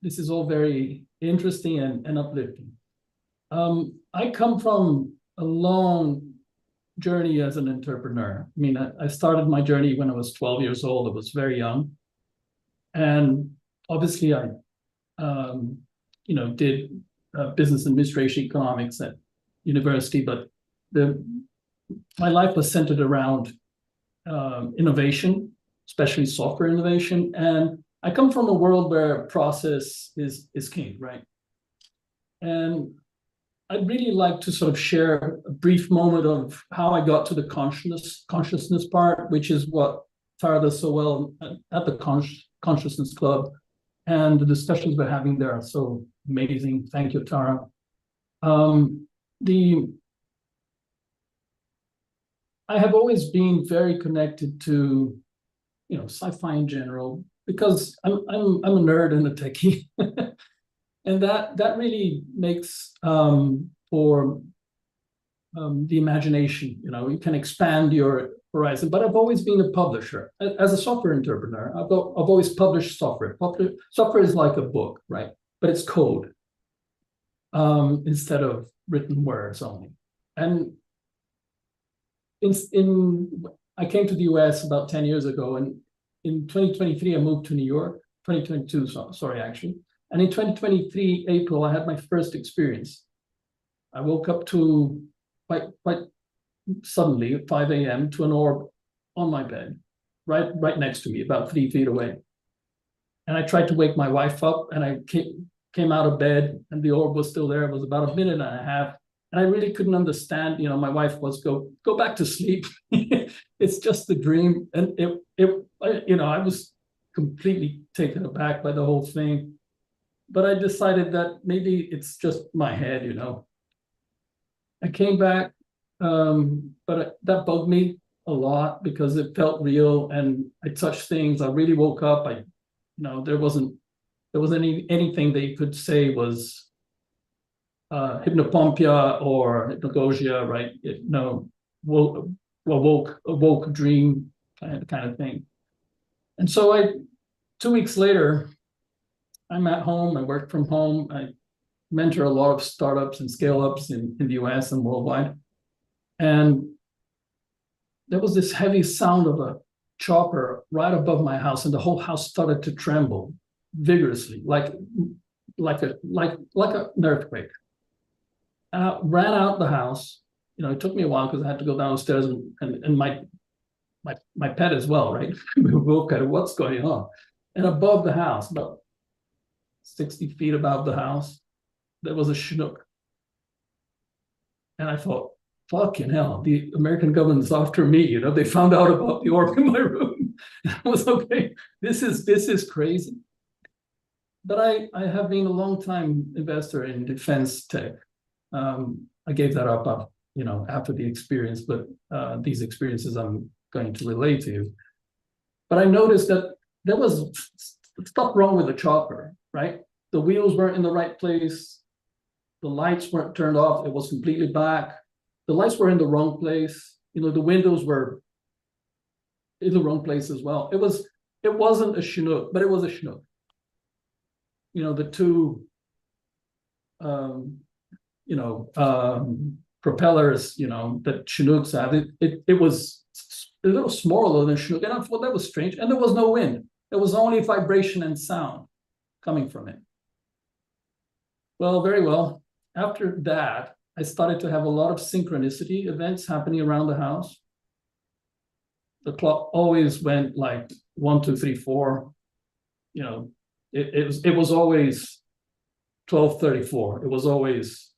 This is all very interesting and uplifting. I come from a long journey as an entrepreneur. I mean, I started my journey when I was 12 years old. I was very young. And obviously I, did business administration economics at university, but my life was centered around innovation, especially software innovation. And I come from a world where process is king, right? And I'd really like to sort of share a brief moment of how I got to the consciousness part, which is what Tara does so well at the Consciousness Club. And the discussions we're having there are so amazing. Thank you, Tara. I have always been very connected to, sci-fi in general, because I'm a nerd and a techie. And that really makes for the imagination. You can expand your horizon. But I've always been a publisher as a software entrepreneur. I've always published software. Software is like a book, right? But it's code instead of written words only. And I came to the US about 10 years ago, and in 2023 I moved to New York. 2022, sorry, actually. And in 2023, April, I had my first experience. I woke up to quite suddenly at 5 a.m. to an orb on my bed, right next to me, about 3 feet away. And I tried to wake my wife up, and I came out of bed, and the orb was still there. It was about a minute and a half, and I really couldn't understand. My wife was go back to sleep. It's just a dream, and I was completely taken aback by the whole thing. But I decided that maybe it's just my head, you know. I came back, but that bugged me a lot because it felt real, and I touched things. I really woke up. There wasn't anything that you could say was hypnopompia or hypnagogia, right? A woke dream kind of thing. And so 2 weeks later, I'm at home. I work from home. I mentor a lot of startups and scale ups in the US and worldwide. And there was this heavy sound of a chopper right above my house, and the whole house started to tremble vigorously, like an earthquake. And I ran out the house. It took me a while because I had to go downstairs and my pet as well, right? We woke at what's going on. And above the house, about 60 feet above the house, there was a Chinook. And I thought, fucking hell, the American government's after me. They found out about the orb in my room. I was okay, this is crazy. But I have been a long time investor in defense tech. I gave that up, after the experience, but these experiences I'm going to relay to you. But I noticed that there was stuff wrong with the chopper, right? The wheels weren't in the right place. The lights weren't turned off. It was completely black. The lights were in the wrong place. The windows were in the wrong place as well. It wasn't a Chinook, but it was a Chinook. The two, propellers, that Chinooks have. It was a little smaller than Chinook, and I thought that was strange. And there was no wind. There was only vibration and sound coming from it. Well, very well. After that, I started to have a lot of synchronicity events happening around the house. The clock always went like 1, 2, 3, 4. It was always 12:34. It was always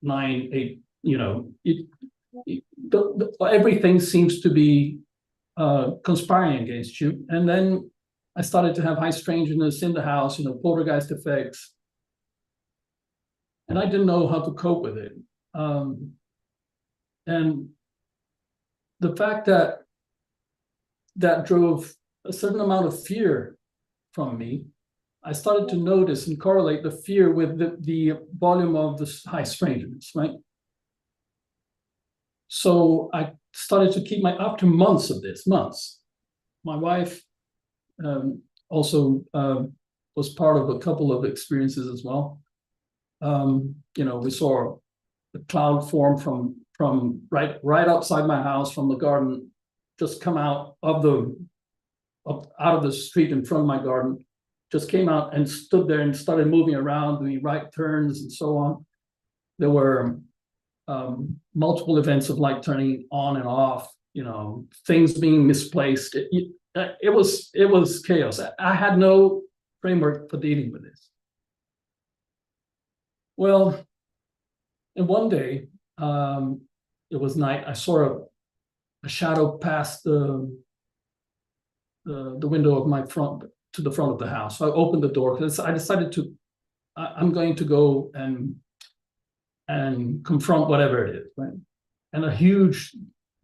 9, 8. Everything seems to be conspiring against you. And then I started to have high strangeness in the house, poltergeist effects. And I didn't know how to cope with it. And the fact that drove a certain amount of fear from me, I started to notice and correlate the fear with the volume of the high strangeness, right? So I started to keep after months of this, my wife also was part of a couple of experiences as well. We saw a cloud form from right outside my house from the garden, just come out of the street in front of my garden, just came out and stood there and started moving around, doing right turns and so on. There were multiple events of light turning on and off, things being misplaced. It was chaos. I had no framework for dealing with this. Well, and one day, it was night. I saw a shadow pass the window of my front to the front of the house. So I opened the door because I decided I'm going to go and confront whatever it is, right? And a huge,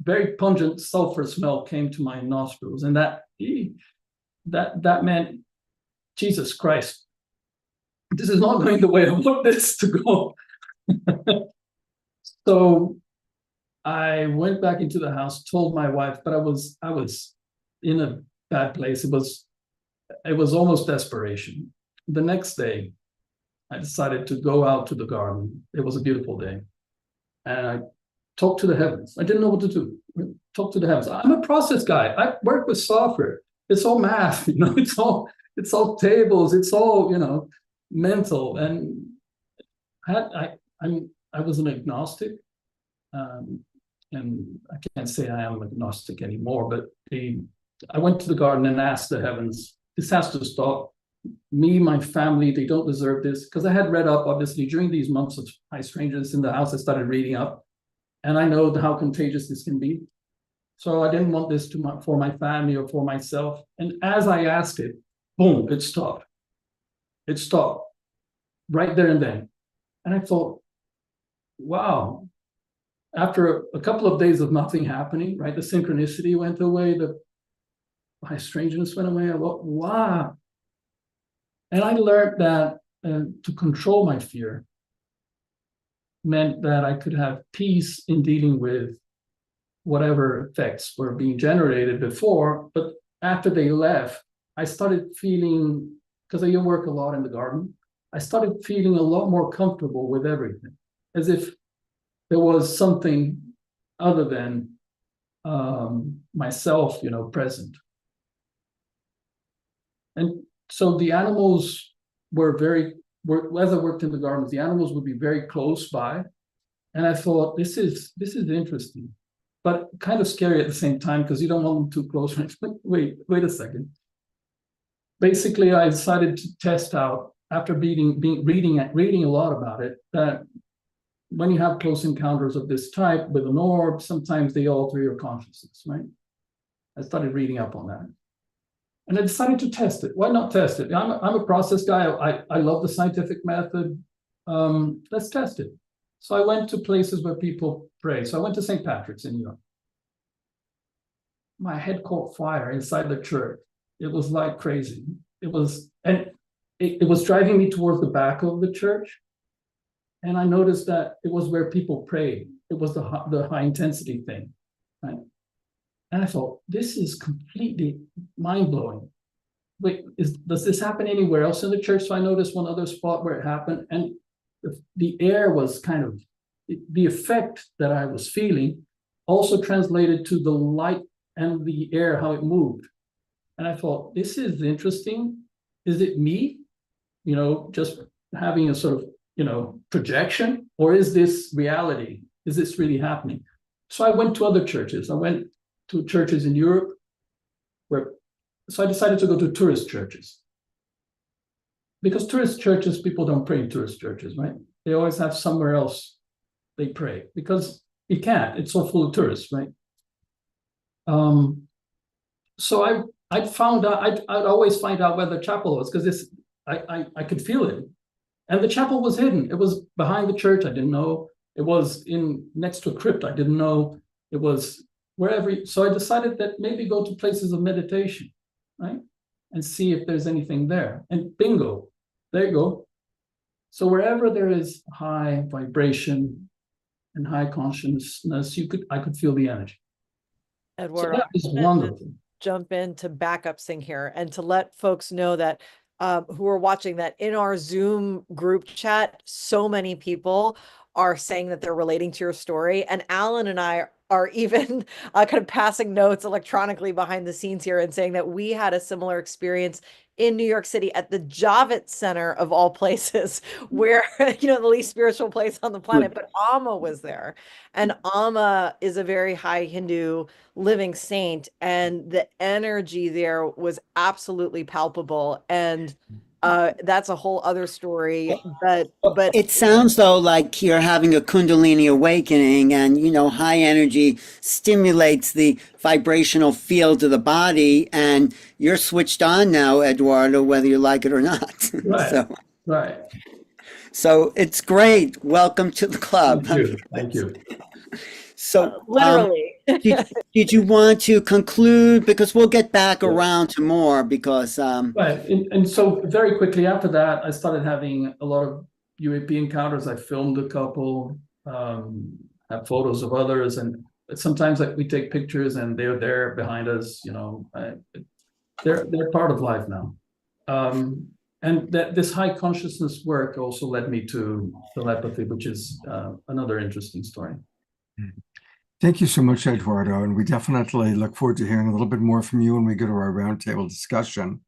very pungent sulfur smell came to my nostrils, and that meant, Jesus Christ, this is not going the way I want this to go. So I went back into the house, told my wife, but I was in a bad place. It was almost desperation. The next day, I decided to go out to the garden. It was a beautiful day. And I talked to the heavens. I didn't know what to do. Talk to the heavens. I'm a process guy. I work with software. It's all math, it's all tables, it's all, mental. And I was an agnostic. And I can't say I am agnostic anymore, but I went to the garden and asked the heavens, this has to stop. Me, my family, they don't deserve this. Because I had read up, obviously, during these months of high strangeness in the house, I started reading up. And I know how contagious this can be. So I didn't want this for my family or for myself. And as I asked it, boom, it stopped. It stopped right there and then. And I thought, wow, after a couple of days of nothing happening, right? The synchronicity went away, my strangeness went away. I thought, wow. And I learned that to control my fear meant that I could have peace in dealing with whatever effects were being generated before. But after they left, I started feeling, because I work a lot in the garden, I started feeling a lot more comfortable with everything, as if there was something other than myself, present. And so the animals as I worked in the gardens, the animals would be very close by. And I thought, this is interesting, but kind of scary at the same time, because you don't want them too close. Wait a second. Basically, I decided to test out, after reading a lot about it, that when you have close encounters of this type with an orb, sometimes they alter your consciousness, right? I started reading up on that. And I decided to test it. Why not test it? I'm a process guy. I love the scientific method. Let's test it. So I went to places where people pray. So I went to St. Patrick's in New York. My head caught fire inside the church. It was like crazy. It was driving me towards the back of the church. And I noticed that it was where people prayed. It was the high intensity thing, right? And I thought, this is completely mind-blowing. Wait, does this happen anywhere else in the church? So I noticed one other spot where it happened, and the air was kind of, the effect that I was feeling also translated to the light and the air, how it moved. And I thought, this is interesting. Is it me, just having a sort of, projection, or is this reality? Is this really happening? So I went to other churches. I went to churches in Europe, so I decided to go to tourist churches. Because tourist churches, people don't pray in tourist churches, right? They always have somewhere else they pray, because you can't, it's so full of tourists, right? So I'd always find out where the chapel was, because I could feel it. And the chapel was hidden. It was behind the church, I didn't know. It was next to a crypt, I didn't know. It was wherever. So I decided that maybe go to places of meditation, right? And see if there's anything there. And bingo, there you go. So wherever there is high vibration and high consciousness, I could feel the energy. Eduardo, so that was wonderful. Jump in to backup sing here and to let folks know that who are watching, that in our Zoom group chat, so many people are saying that they're relating to your story. And Alan and I are even kind of passing notes electronically behind the scenes here and saying that we had a similar experience in New York City at the Javits Center of all places, where, the least spiritual place on the planet, but Amma was there. And Amma is a very high Hindu living saint. And the energy there was absolutely palpable. And that's a whole other story, but it sounds though like you're having a Kundalini awakening, and high energy stimulates the vibrational field of the body, and you're switched on now, Eduardo, whether you like it or not. Right. Right. So it's great. Welcome to the club. Thank you. So literally, did you want to conclude? Because we'll get back around to more, because right. And so very quickly after that, I started having a lot of UAP encounters. I filmed a couple, have photos of others, and sometimes we take pictures and they're there behind us. They're part of life now. And this high consciousness work also led me to telepathy, which is another interesting story. Thank you so much, Eduardo. And we definitely look forward to hearing a little bit more from you when we go to our roundtable discussion.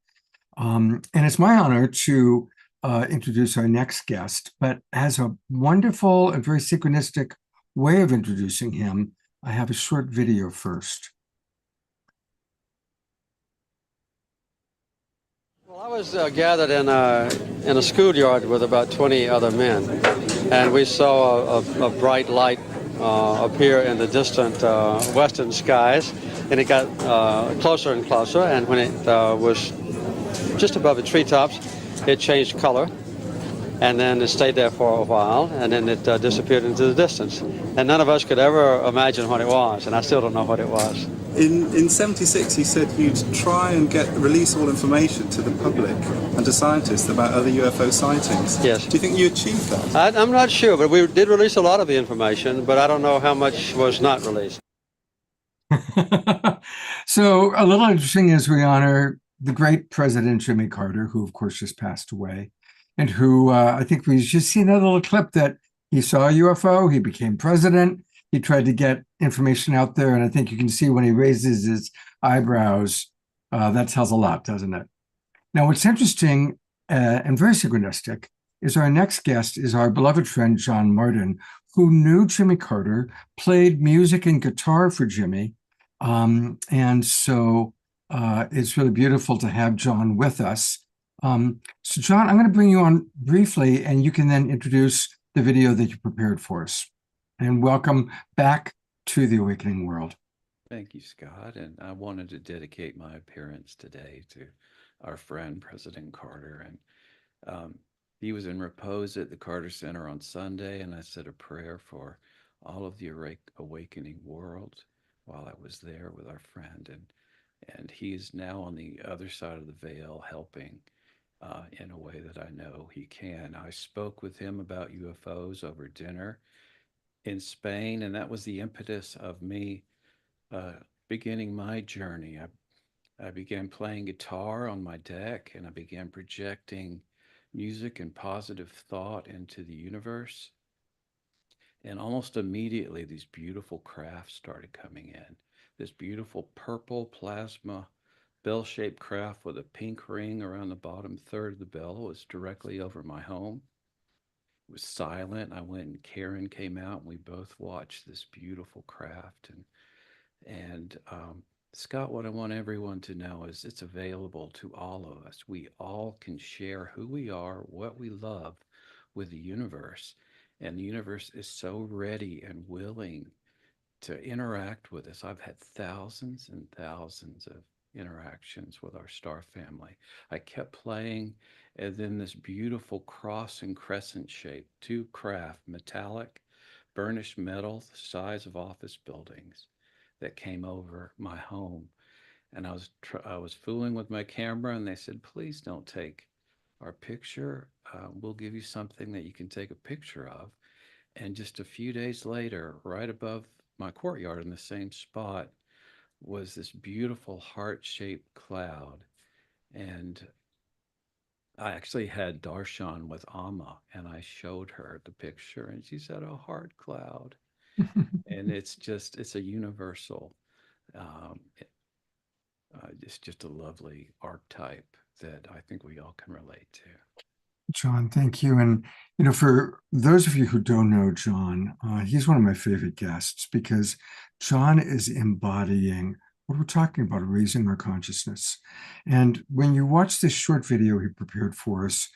And it's my honor to introduce our next guest. But as a wonderful and very synchronistic way of introducing him, I have a short video first. Well, I was gathered in a schoolyard with about 20 other men, and we saw a bright light appear in the distant western skies, and it got closer and closer, and when it was just above the treetops, it changed color, and then it stayed there for a while, and then it disappeared into the distance. And none of us could ever imagine what it was, and I still don't know what it was. In 76, you said you'd try and release all information to the public and to scientists about other UFO sightings. Yes. Do you think you achieved that? I'm not sure, but we did release a lot of the information, but I don't know how much was not released. So a little interesting as we honor the great President Jimmy Carter, who of course just passed away, and who I think we've just seen a little clip that he saw a UFO, he became president, he tried to get information out there, and I think you can see when he raises his eyebrows, that tells a lot, doesn't it? Now, what's interesting and very synchronistic is our next guest is our beloved friend, John Martin, who knew Jimmy Carter, played music and guitar for Jimmy. And so it's really beautiful to have John with us. So John, I'm going to bring you on briefly, and you can then introduce the video that you prepared for us. And welcome back to the Awakening World. Thank you, Scott. And I wanted to dedicate my appearance today to our friend, President Carter. And he was in repose at the Carter Center on Sunday, and I said a prayer for all of the awakening world while I was there with our friend. And he is now on the other side of the veil helping in a way that I know he can. I spoke with him about UFOs over dinner in Spain, and that was the impetus of me beginning my journey. I began playing guitar on my deck, and I began projecting music and positive thought into the universe. And almost immediately, these beautiful crafts started coming in. This beautiful purple plasma bell-shaped craft with a pink ring around the bottom third of the bell was directly over my home. It was silent. I went and Karen came out, and we both watched this beautiful craft. And Scott, what I want everyone to know is it's available to all of us. We all can share who we are, what we love with the universe. And the universe is so ready and willing to interact with us. I've had thousands and thousands of interactions with our star family. I kept playing, and then this beautiful cross and crescent shape, two craft, metallic, burnished metal, the size of office buildings, that came over my home. And I was fooling with my camera, and they said, please don't take our picture. We'll give you something that you can take a picture of. And just a few days later, right above my courtyard in the same spot, was this beautiful heart-shaped cloud. And I actually had Darshan with Amma, and I showed her the picture, and she said, "Oh, heart cloud." And it's a universal, it's just a lovely archetype that I think we all can relate to. John, thank you. And, for those of you who don't know John, he's one of my favorite guests because John is embodying what we're talking about, raising our consciousness. And when you watch this short video he prepared for us,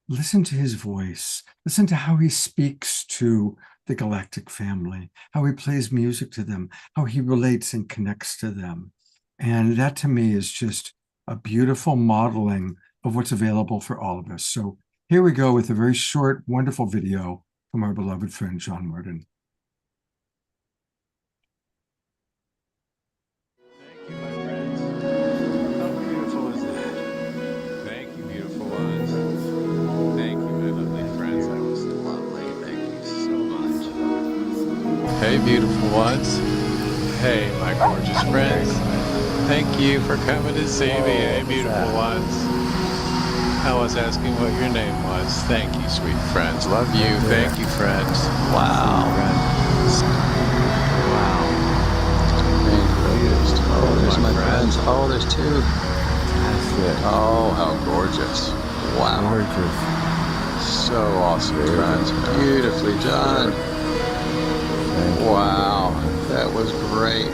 listen to his voice, listen to how he speaks to the galactic family, how he plays music to them, how he relates and connects to them. And that to me is just a beautiful modeling of what's available for all of us. So here we go with a very short, wonderful video from our beloved friend, John Martin. Thank you, my friends. How beautiful is that? Thank you, beautiful ones. Thank you, my lovely friends. That was lovely. Thank you so much. Hey, beautiful ones. Hey, my gorgeous friends. Thank you for coming to see me. Hey, beautiful ones. I was asking what your name was. Thank you, sweet friends. Love you. Thank you, friends. Wow. Wow. Oh, there's my friends. Oh, there's two. Oh, how gorgeous. Wow. Gorgeous. So awesome, friends. Beautifully done. Wow. That was great.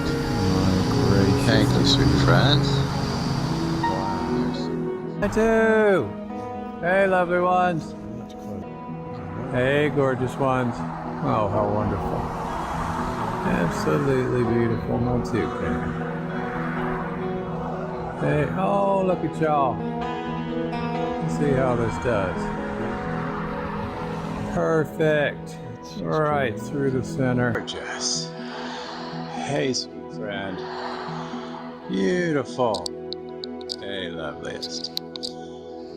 Thank you, sweet friends. I too. Hey, lovely ones. Hey, gorgeous ones. Oh, how wonderful. Absolutely beautiful Montuca. Hey, oh, look at y'all. Let's see how this does. Perfect. Right through the center. Gorgeous. Hey, sweet friend. Beautiful. Hey, loveliest.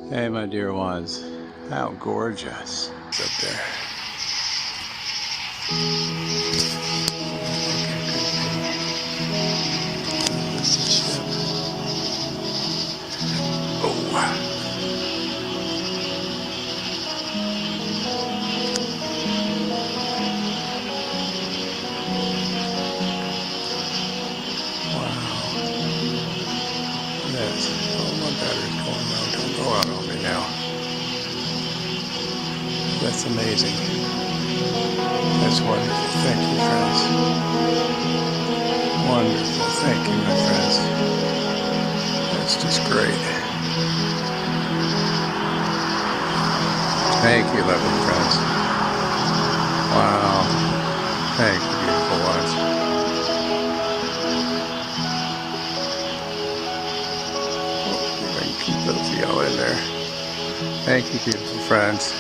Hey, my dear ones. How gorgeous. It's up there. Yes. Oh, my battery's going low. Don't go out on me now. That's amazing. That's wonderful. Thank you, friends. Wonderful. Thank you, my friends. That's just great. Thank you, lovely friends. Wow. Thank you, beautiful ones. I can keep those of y'all in there. Thank you, beautiful friends.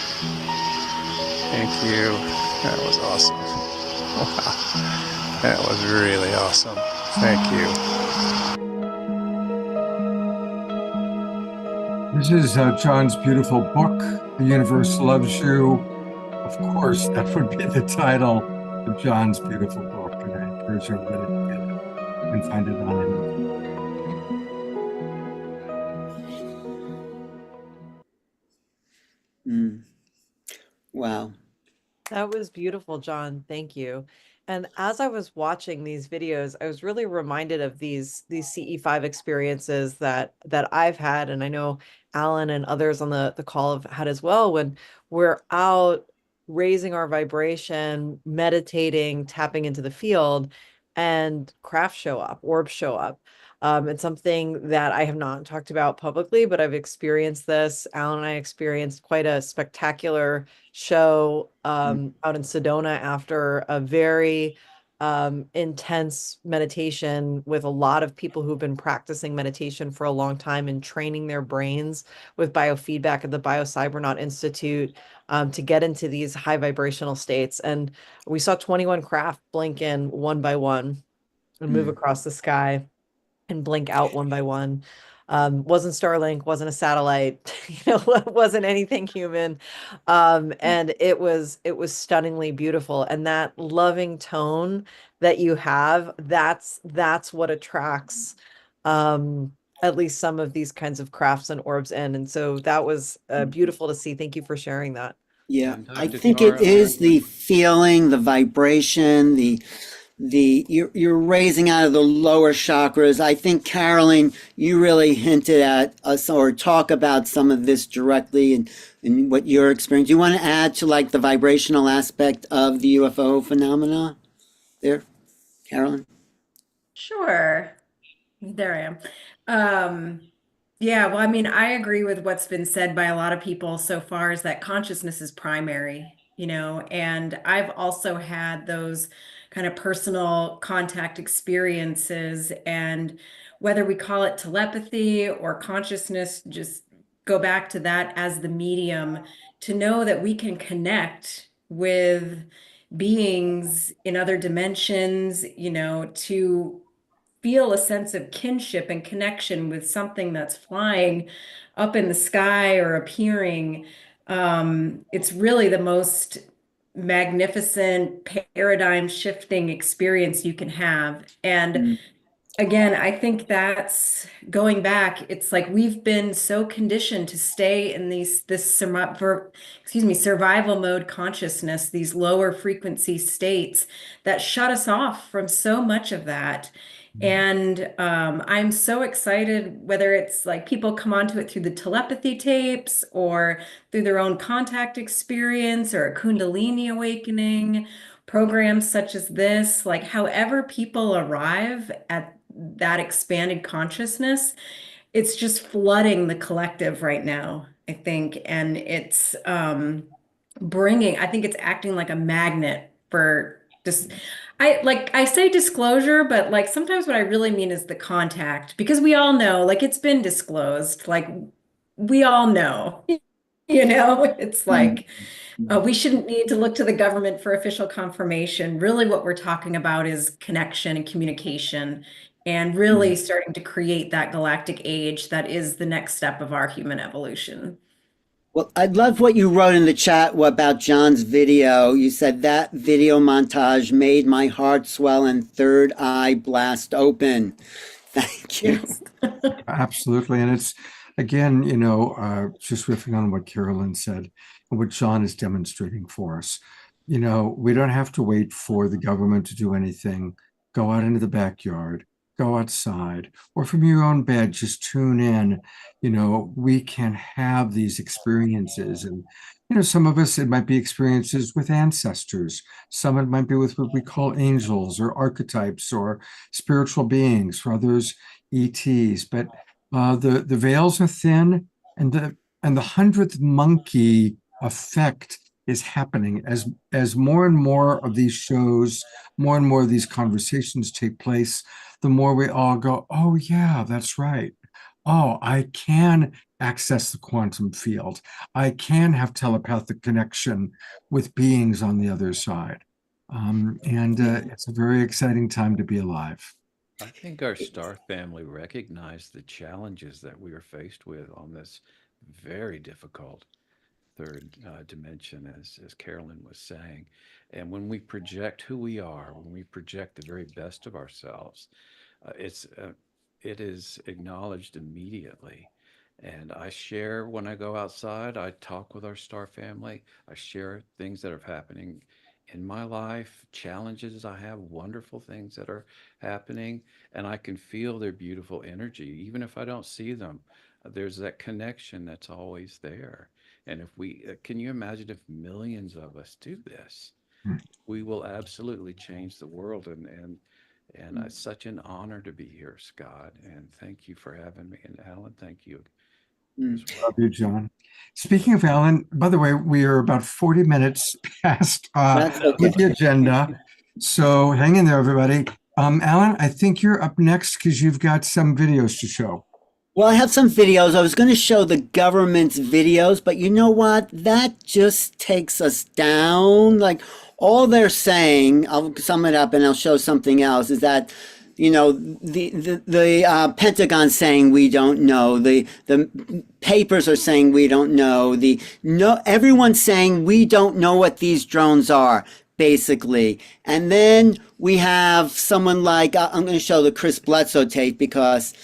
Thank you. That was awesome. Wow. That was really awesome. Thank you. This is John's beautiful book, The Universe Loves You. Of course, that would be the title of John's beautiful book, and I encourage everybody to get it. You can find it on Amazon. Wow. That was beautiful, John. Thank you. And as I was watching these videos, I was really reminded of these CE5 experiences that I've had, and I know Alan and others on the call have had as well, when we're out raising our vibration, meditating, tapping into the field, and crafts show up, orbs show up. It's something that I have not talked about publicly, but I've experienced this. Alan and I experienced quite a spectacular show out in Sedona after a very intense meditation with a lot of people who've been practicing meditation for a long time and training their brains with biofeedback at the Biocybernaut Institute to get into these high vibrational states. And we saw 21 craft blink in one by one and move across the sky and blink out one by one. Wasn't Starlink, wasn't a satellite, wasn't anything human. And it was stunningly beautiful. And that loving tone that you have, that's what attracts at least some of these kinds of crafts and orbs in. And so that was beautiful to see. Thank you for sharing that. Yeah, I think it is the feeling, the vibration, you're raising out of the lower chakras. I think, Carolyn, you really hinted at us or talk about some of this directly and what your experience. You want to add to like the vibrational aspect of the UFO phenomena there, Carolyn? Sure. There I am. Yeah, well, I mean, I agree with what's been said by a lot of people so far is that consciousness is primary, and I've also had those kind of personal contact experiences, and whether we call it telepathy or consciousness, just go back to that as the medium to know that we can connect with beings in other dimensions, to feel a sense of kinship and connection with something that's flying up in the sky or appearing. It's really the most magnificent paradigm shifting experience you can have. And again, I think that's going back. It's like we've been so conditioned to stay in survival mode consciousness, these lower frequency states that shut us off from so much of that. And I'm so excited, whether it's like people come onto it through the telepathy tapes or through their own contact experience or a Kundalini awakening, programs such as this, like however people arrive at that expanded consciousness, it's just flooding the collective right now, I think. And it's I think it's acting like a magnet for I say disclosure, but like sometimes what I really mean is the contact, because we all know, like it's been disclosed, like we all know, it's like we shouldn't need to look to the government for official confirmation. Really, what we're talking about is connection and communication, and really starting to create that galactic age that is the next step of our human evolution. Well, I love what you wrote in the chat about John's video. You said that video montage made my heart swell and third eye blast open. Thank you. Absolutely. And it's, again, just riffing on what Carolyn said and what John is demonstrating for us. We don't have to wait for the government to do anything. Go out into the backyard, go outside, or from your own bed, just tune in. We can have these experiences. And, some of us, it might be experiences with ancestors. Some it might be with what we call angels or archetypes or spiritual beings. For others, ETs. But the veils are thin, and the 100th monkey effect is happening as more and more of these shows, more and more of these conversations take place. The more we all go, oh yeah, that's right. Oh, I can access the quantum field. I can have telepathic connection with beings on the other side. And it's a very exciting time to be alive. I think our star family recognized the challenges that we are faced with on this very difficult third dimension, as Carolyn was saying. And when we project who we are, when we project the very best of ourselves, it is acknowledged immediately. And I share when I go outside, I talk with our star family. I share things that are happening in my life, challenges I have, wonderful things that are happening, and I can feel their beautiful energy. Even if I don't see them, there's that connection that's always there. And if can you imagine if millions of us do this? We will absolutely change the world. And it's such an honor to be here, Scott. And thank you for having me. And Alan, thank you. Love you, John. Speaking of Alan, by the way, we are about 40 minutes past with the agenda. So hang in there, everybody. Alan, I think you're up next because you've got some videos to show. Well, I have some videos. I was going to show the government's videos, but you know what? That just takes us down. Like all they're saying, I'll sum it up and I'll show something else, is that the Pentagon saying we don't know, the papers are saying we don't know, everyone's saying we don't know what these drones are, basically. And then we have someone like, I'm going to show the Chris Bledsoe tape because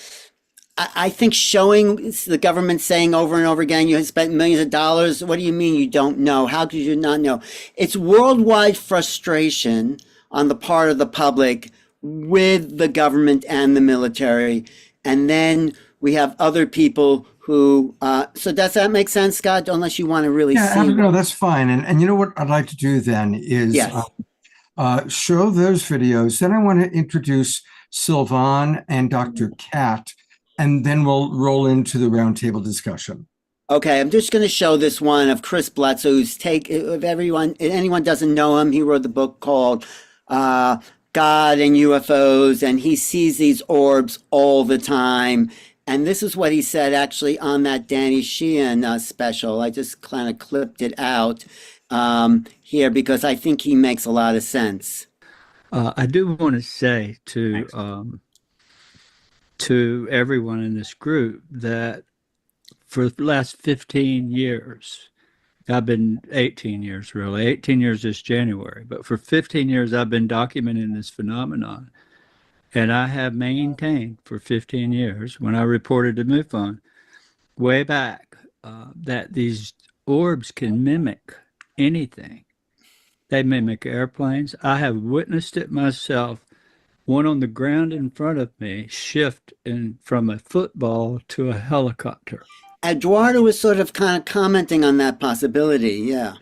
I think showing the government saying over and over again, you spent millions of dollars. What do you mean you don't know? How could you not know? It's worldwide frustration on the part of the public with the government and the military. And then we have other people who, so does that make sense, Scott? Unless you want to really see. No, that's fine. And you know what I'd like to do then is show those videos. Then I want to introduce Sylvan and Dr. Kat, and then we'll roll into the roundtable discussion. Okay, I'm just going to show this one of Chris Bledsoe, who's if anyone doesn't know him, he wrote the book called God and UFOs, and he sees these orbs all the time. And this is what he said actually on that Danny Sheehan special. I just kind of clipped it out here because I think he makes a lot of sense. I do want to say to everyone in this group that for the last 15 years, I've been 18 years really, 18 years this January, but for 15 years I've been documenting this phenomenon. And I have maintained for 15 years, when I reported to MUFON way back, that these orbs can mimic anything. They mimic airplanes. I have witnessed it myself. One on the ground in front of me shift from a football to a helicopter. Eduardo was sort of kind of commenting on that possibility, yeah.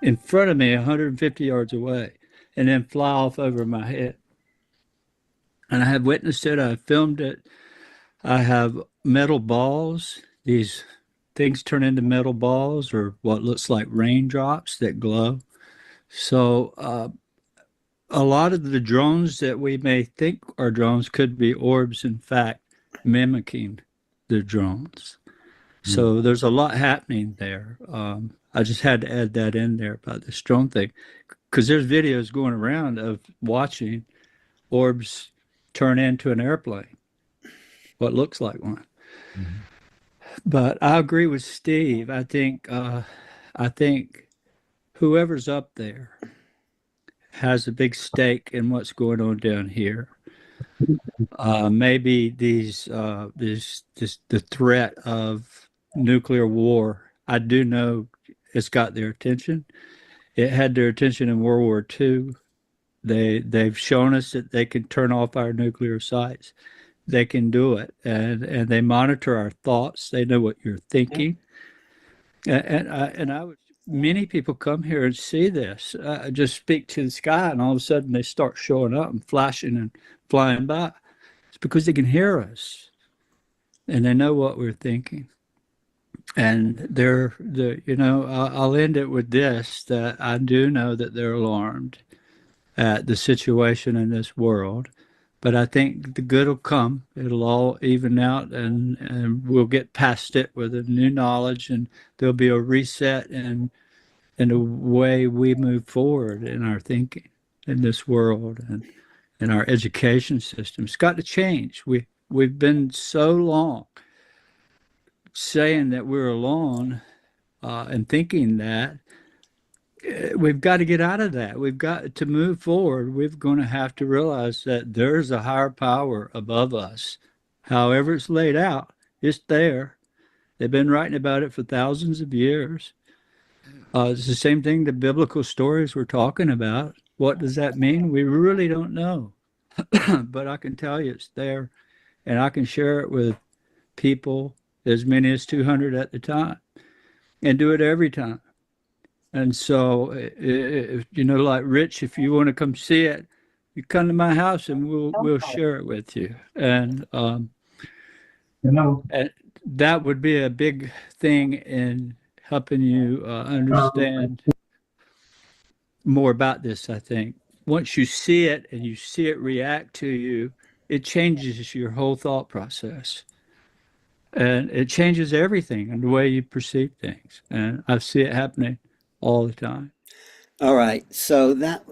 In front of me, 150 yards away, and then fly off over my head. And I have witnessed it. I filmed it. I have metal balls. These things turn into metal balls or what looks like raindrops that glow. So a lot of the drones that we may think are drones could be orbs, in fact, mimicking the drones. So there's a lot happening there. I just had to add that in there about this drone thing, because there's videos going around of watching orbs turn into an airplane, what looks like one. But I agree with Steve. I think whoever's up there has a big stake in what's going on down here. Maybe the threat of nuclear war. I do know it's got their attention. It had their attention in World War II. They've shown us that they can turn off our nuclear sites. They can do it, and they monitor our thoughts. They know what you're thinking. And I would, many people come here and see this. Just speak to the sky, and all of a sudden they start showing up and flashing and flying by. It's because they can hear us, and they know what we're thinking. And I'll end it with this: that I do know that they're alarmed at the situation in this world, but I think the good will come. It'll all even out, and we'll get past it with a new knowledge, and there'll be a reset in the way we move forward in our thinking in this world, and in our education system. It's got to change. We've been so long saying that we're alone and thinking that. We've got to get out of that. We've got to move forward. We're going to have to realize that there's a higher power above us. However it's laid out, it's there. They've been writing about it for thousands of years. It's the same thing the biblical stories we're talking about. What does that mean? We really don't know. But I can tell you it's there, and I can share it with people, as many as 200 at the time, and do it every time. And so, like Rich, if you want to come see it, you come to my house and we'll share it with you. And and that would be a big thing in helping you understand more about this. I think once you see it and you see it react to you, it changes your whole thought process. And it changes everything and the way you perceive things. And I see it happening all the time. All right. So that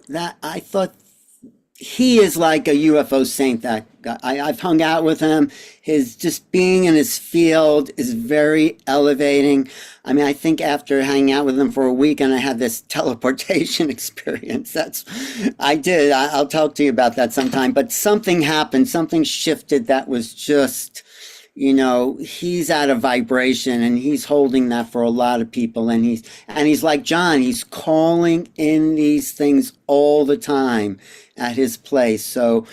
I thought he is like a UFO saint. That guy. I've hung out with him. His just being in his field is very elevating. I mean, I think after hanging out with him for a week and I had this teleportation experience. I did. I'll talk to you about that sometime. But something happened. Something shifted that was just, he's at a vibration, and he's holding that for a lot of people. And he's like John, he's calling in these things all the time at his place. So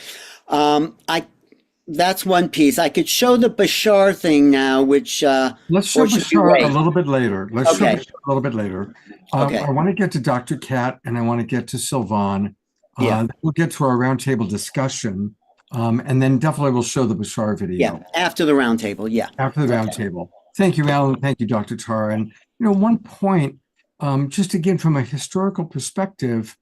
that's one piece. I could show the Bashar thing now, which let's show Bashar a little bit later. Let's show Okay. Bashar a little bit later. Okay. I want to get to Dr. Kat, and I want to get to Sylvan. Yeah. We'll get to our roundtable discussion. And then definitely we'll show the Bashar video. Yeah, after the roundtable. Yeah. After the roundtable. Thank you, Alan. Thank you, Dr. Tara. And, one point, just again, from a historical perspective,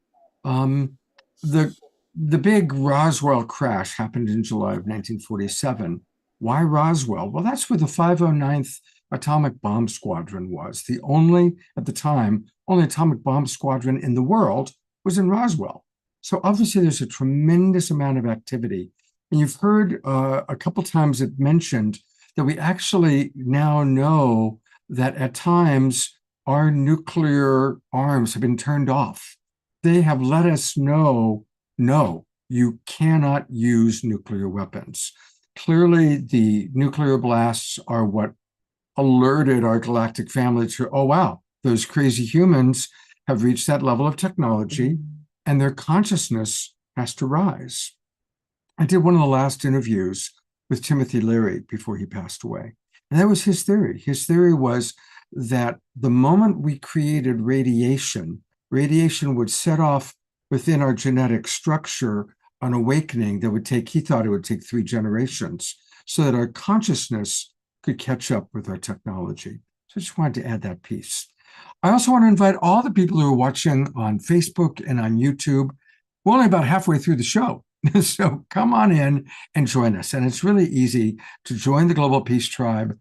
the big Roswell crash happened in July of 1947. Why Roswell? Well, that's where the 509th Atomic Bomb Squadron was. At the time, only atomic bomb squadron in the world was in Roswell. So obviously there's a tremendous amount of activity. And you've heard a couple times it mentioned that we actually now know that at times our nuclear arms have been turned off. They have let us know, no, you cannot use nuclear weapons. Clearly, the nuclear blasts are what alerted our galactic family to, oh, wow, those crazy humans have reached that level of technology, and their consciousness has to rise. I did one of the last interviews with Timothy Leary before he passed away. And that was his theory. His theory was that the moment we created radiation would set off within our genetic structure an awakening that he thought it would take 3 generations so that our consciousness could catch up with our technology. So I just wanted to add that piece. I also want to invite all the people who are watching on Facebook and on YouTube. We're only about halfway through the show. So come on in and join us. And it's really easy to join the Global Peace Tribe,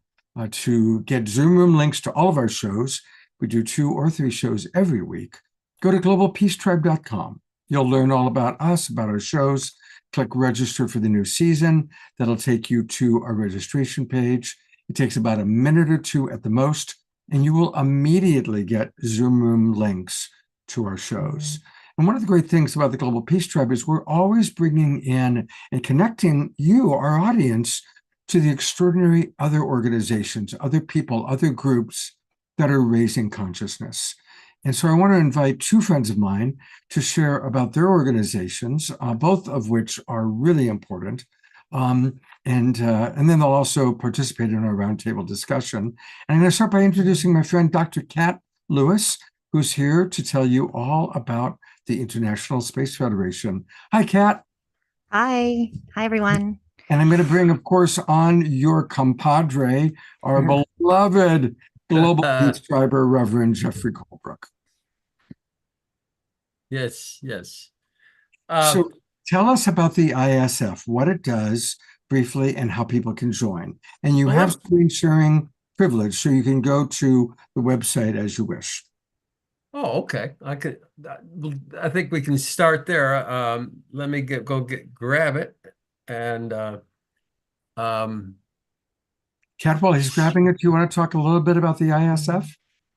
to get Zoom room links to all of our shows. We do 2 or 3 shows every week. Go to globalpeacetribe.com. You'll learn all about us, about our shows. Click register for the new season. That'll take you to our registration page. It takes about a minute or 2 at the most, and you will immediately get Zoom room links to our shows. And one of the great things about the Global Peace Tribe is we're always bringing in and connecting you, our audience, to the extraordinary other organizations, other people, other groups that are raising consciousness. And so I want to invite 2 friends of mine to share about their organizations, both of which are really important. And then they'll also participate in our roundtable discussion. And I'm going to start by introducing my friend, Dr. Kat Lewis, who's here to tell you all about the International Space Federation. Hi, Kat. Hi. Hi, everyone. And I'm going to bring, of course, on your compadre, our beloved Global Peace Triber, Reverend Jeffrey Colebrook. Yes, yes. So tell us about the ISF, what it does briefly, and how people can join. And you have screen sharing privilege, so you can go to the website as you wish. Oh, okay. I think we can start there. Let me grab it. And Kat, while he's grabbing it, do you want to talk a little bit about the ISF?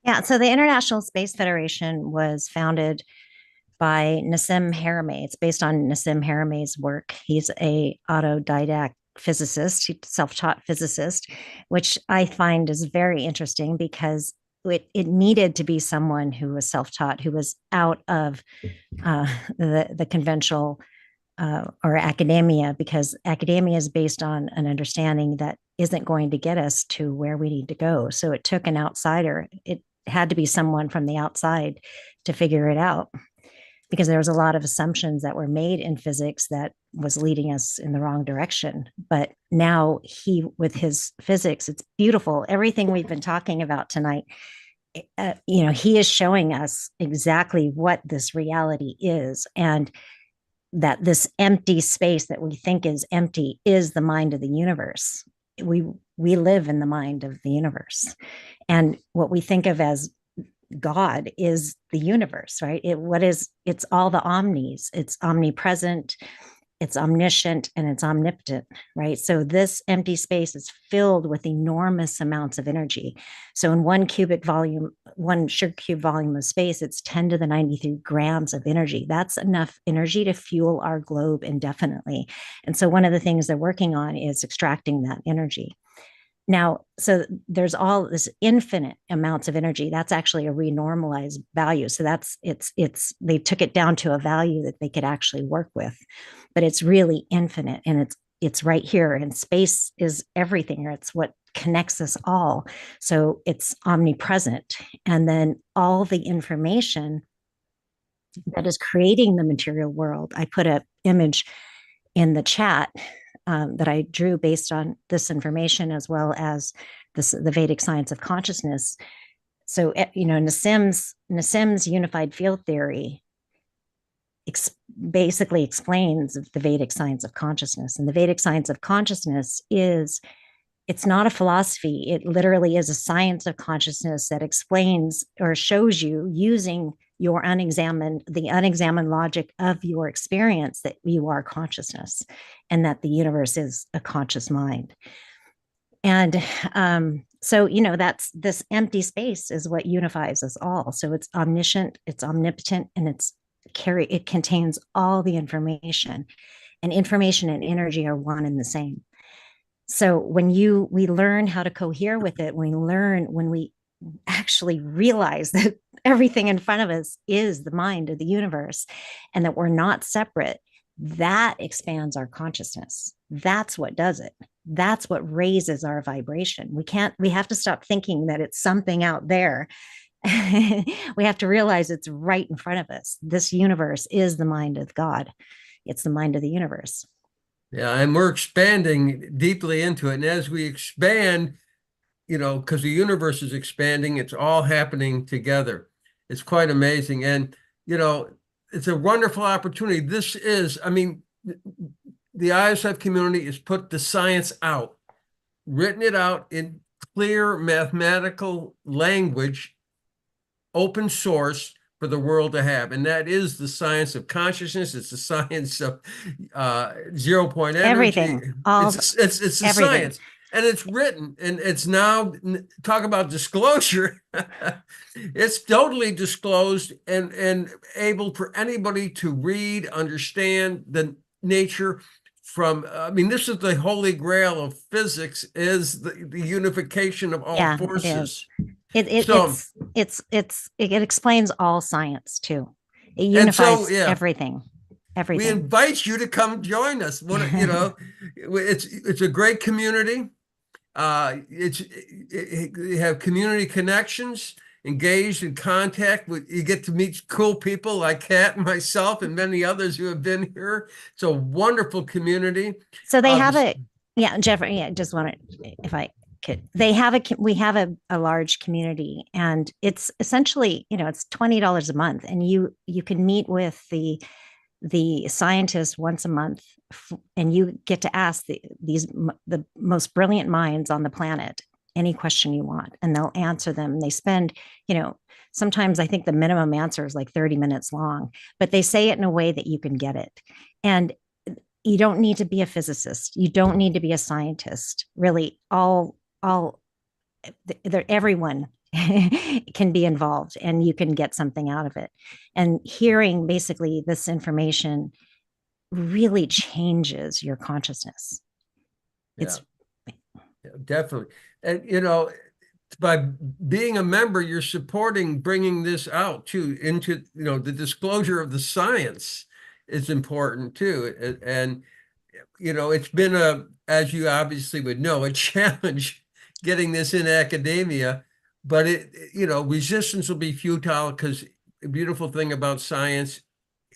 Yeah, so the International Space Federation was founded by Nassim Haramein. It's based on Nassim Haramein's work. He's a autodidact physicist, self-taught physicist, which I find is very interesting because it needed to be someone who was self-taught, who was out of the conventional or academia, because academia is based on an understanding that isn't going to get us to where we need to go. So it took an outsider. It had to be someone from the outside to figure it out, because there was a lot of assumptions that were made in physics that was leading us in the wrong direction. But now with his physics, it's beautiful. Everything we've been talking about tonight, he is showing us exactly what this reality is, and that this empty space that we think is empty is the mind of the universe. We live in the mind of the universe, and what we think of as God is the universe, right? It's all the omnis. It's omnipresent, it's omniscient, and it's omnipotent, right? So this empty space is filled with enormous amounts of energy. So in one sugar cube volume of space, it's 10 to the 93 grams of energy. That's enough energy to fuel our globe indefinitely. And so one of the things they're working on is extracting that energy. Now, so there's all this infinite amounts of energy. That's actually a renormalized value. So they took it down to a value that they could actually work with, but it's really infinite, and it's right here. And space is everything, or it's what connects us all. So it's omnipresent. And then all the information that is creating the material world. I put an image in the chat that I drew based on this information, as well as the Vedic science of consciousness. So, Nassim's unified field theory basically explains the Vedic science of consciousness. And the Vedic science of consciousness it's not a philosophy. It literally is a science of consciousness that explains or shows you, using the unexamined logic of your experience, that you are consciousness, and that the universe is a conscious mind. And so, that's this empty space is what unifies us all. So it's omniscient, it's omnipotent, and it contains all the information, and information and energy are one and the same. So when we learn how to cohere with it, when we actually realize that everything in front of us is the mind of the universe, and that we're not separate, that expands our consciousness. That's what does it. That's what raises our vibration. We have to stop thinking that it's something out there. We have to realize it's right in front of us. This universe is the mind of God. It's the mind of the universe. Yeah, and we're expanding deeply into it. And as we expand, because the universe is expanding, it's all happening together. It's quite amazing. And, it's a wonderful opportunity. This is, I mean, the ISF community has put the science out, written it out in clear mathematical language, open source for the world to have. And that is the science of consciousness. It's the science of 0-point energy. Everything. It's the science. And it's written, and it's now, talk about disclosure. It's totally disclosed and able for anybody to read, understand the nature from, I mean, this is the holy grail of physics, is the unification of all forces. It explains all science too. It unifies everything. We invite you to come join us. You know, it's a great community. You have community connections, engaged in contact with, you get to meet cool people like Kat and myself and many others who have been here. It's a wonderful community. So they have Jeffrey, just wanted, if I could, we have a large community, and it's essentially, you know, it's $20 a month, and you can meet with the scientists once a month, and you get to ask the most brilliant minds on the planet any question you want, and they'll answer them. They spend, you know, sometimes I think the minimum answer is like 30 minutes long, but they say it in a way that you can get it. And you don't need to be a physicist. You don't need to be a scientist. Really, everyone can be involved, and you can get something out of it. And hearing basically this information really changes your consciousness. It's definitely. And, you know, by being a member, you're supporting bringing this out too, into, you know, the disclosure of the science is important too. And, you know, it's been as you obviously would know, a challenge getting this in academia, but you know, resistance will be futile, because the beautiful thing about science,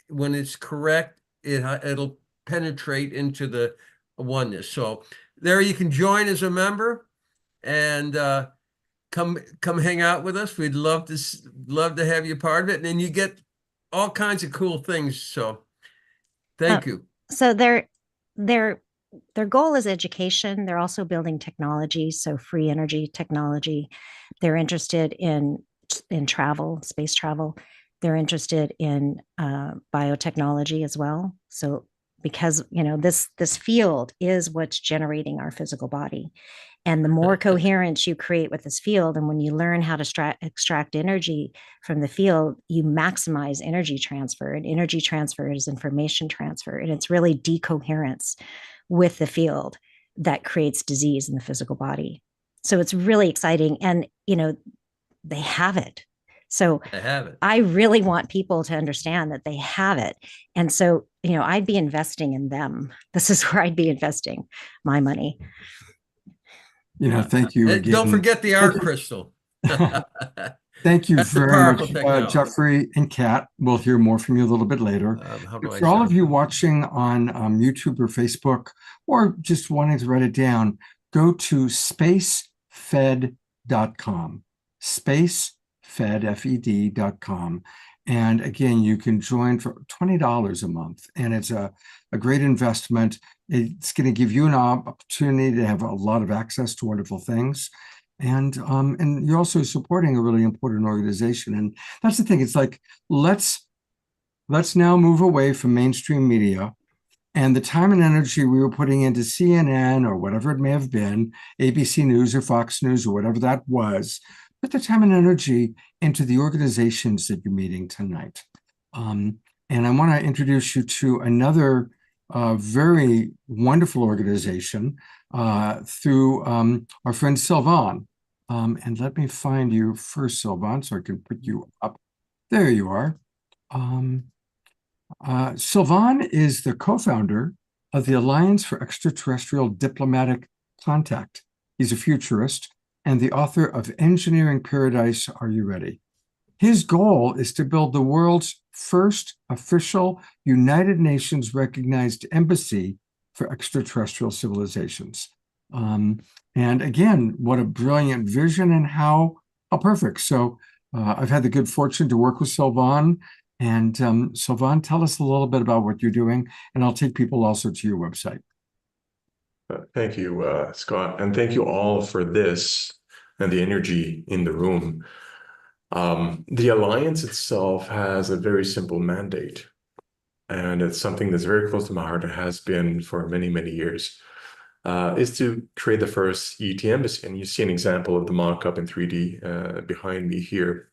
when it's correct, it'll penetrate into the oneness. So there you can join as a member, and come hang out with us. We'd love to have you part of it, and then you get all kinds of cool things. So thank you. So their goal is education. They're also building technology, so free energy technology. They're interested in travel, space travel. They're interested in biotechnology as well. So because, you know, this field is what's generating our physical body. And the more coherence you create with this field, and when you learn how to extract energy from the field, you maximize energy transfer. And energy transfer is information transfer. And it's really decoherence with the field that creates disease in the physical body. So it's really exciting. And, you know, they have it. So I really want people to understand that they have it. And so, you know, I'd be investing in them. This is where I'd be investing my money. You know, thank you again. Don't forget the art crystal. Thank you That's very much, Jeffrey and Kat. We'll hear more from you a little bit later. For all of you watching on YouTube or Facebook, or just wanting to write it down, go to spacefed.com. Spacefed.com. And again, you can join for $20 a month, and it's a great investment. It's going to give you an opportunity to have a lot of access to wonderful things. And you're also supporting a really important organization. And that's the thing. It's like, let's now move away from mainstream media and the time and energy we were putting into CNN or whatever it may have been, ABC News or Fox News or whatever that was. Put the time and energy into the organizations that you're meeting tonight. And I want to introduce you to another very wonderful organization through our friend Sylvan. And let me find you first, Sylvan, so I can put you up. There you are. Sylvan is the co-founder of the Alliance for Extraterrestrial Diplomatic Contact. He's a futurist and the author of Engineering Paradise. Are you ready? His goal is to build the world's first official United Nations recognized embassy for extraterrestrial civilizations. And again, what a brilliant vision, and how perfect. So I've had the good fortune to work with Sylvan And Sylvain, tell us a little bit about what you're doing, and I'll take people also to your website. Thank you, Scott, and thank you all for this and the energy in the room. The Alliance itself has a very simple mandate, and it's something that's very close to my heart and has been for many, many years, is to create the first ET embassy. And you see an example of the mock-up in 3D behind me here.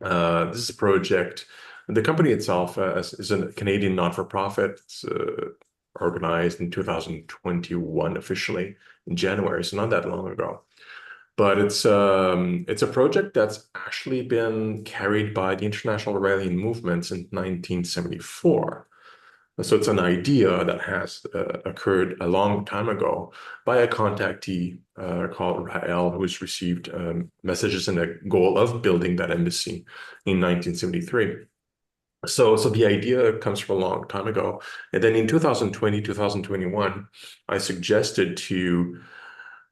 This is a project. The company itself is a Canadian not-for-profit. It's organized in 2021 officially in January, so not that long ago. But it's a project that's actually been carried by the International Rallying Movement since 1974. So it's an idea that has occurred a long time ago by a contactee called Rael, who's received messages and a goal of building that embassy in 1973. So the idea comes from a long time ago. And then in 2020, 2021, I suggested to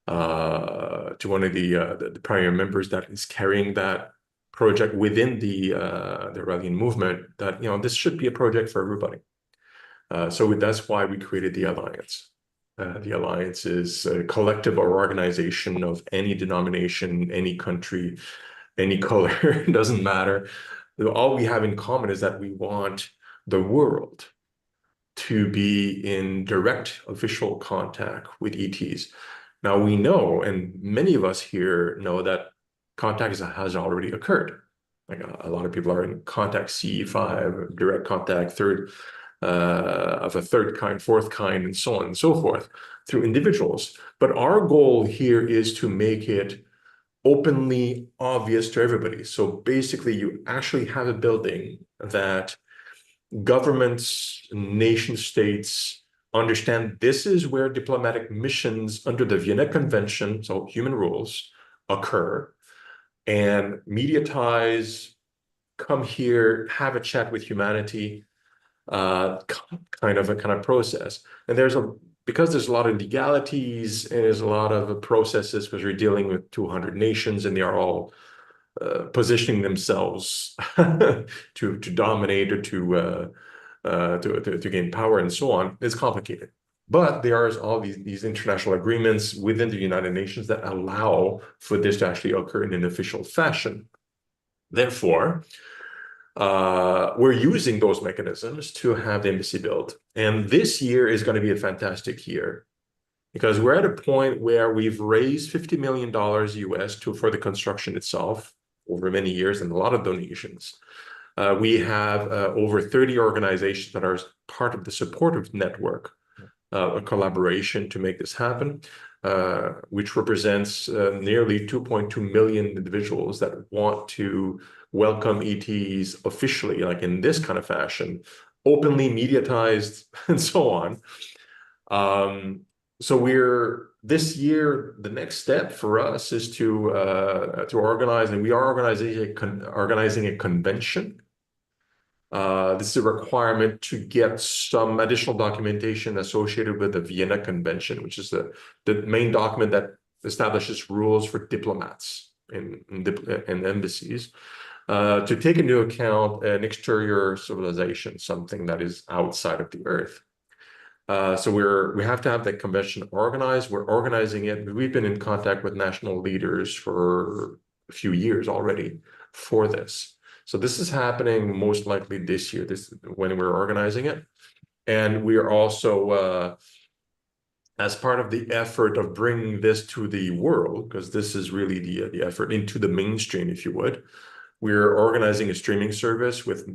one of the primary members that is carrying that project within the rallying movement that, this should be a project for everybody. So that's why we created the Alliance. The Alliance is a collective or organization of any denomination, any country, any color, it doesn't matter. All we have in common is that we want the world to be in direct official contact with ETs. Now we know, and many of us here know, that contact has already occurred. Like a lot of people are in contact CE5, direct contact, of a third kind, fourth kind, and so on and so forth through individuals. But our goal here is to make it openly obvious to everybody. So basically, you actually have a building that governments, nation states understand this is where diplomatic missions under the Vienna Convention, so human rules, occur. And media ties come here, have a chat with humanity, kind of process. And because there's a lot of legalities and there's a lot of processes, because we're dealing with 200 nations and they are all positioning themselves to dominate or to gain power and so on, it's complicated. But there are all these international agreements within the United Nations that allow for this to actually occur in an official fashion. Therefore, we're using those mechanisms to have the embassy built. And this year is going to be a fantastic year because we're at a point where we've raised $50 million US for the construction itself over many years and a lot of donations. We have over 30 organizations that are part of the supportive network, a collaboration to make this happen, which represents nearly 2.2 million individuals that want to welcome ETs officially, like in this kind of fashion, openly mediatized and so on. So this year, the next step for us is to organize, and we are organizing a convention. This is a requirement to get some additional documentation associated with the Vienna Convention, which is the main document that establishes rules for diplomats and embassies, to take into account an exterior civilization, something that is outside of the Earth. So we have to have that convention organized. We're organizing it. We've been in contact with national leaders for a few years already for this. So this is happening most likely this year, when we're organizing it. And we are also, as part of the effort of bringing this to the world, because this is really the effort into the mainstream, if you would, we're organizing a streaming service with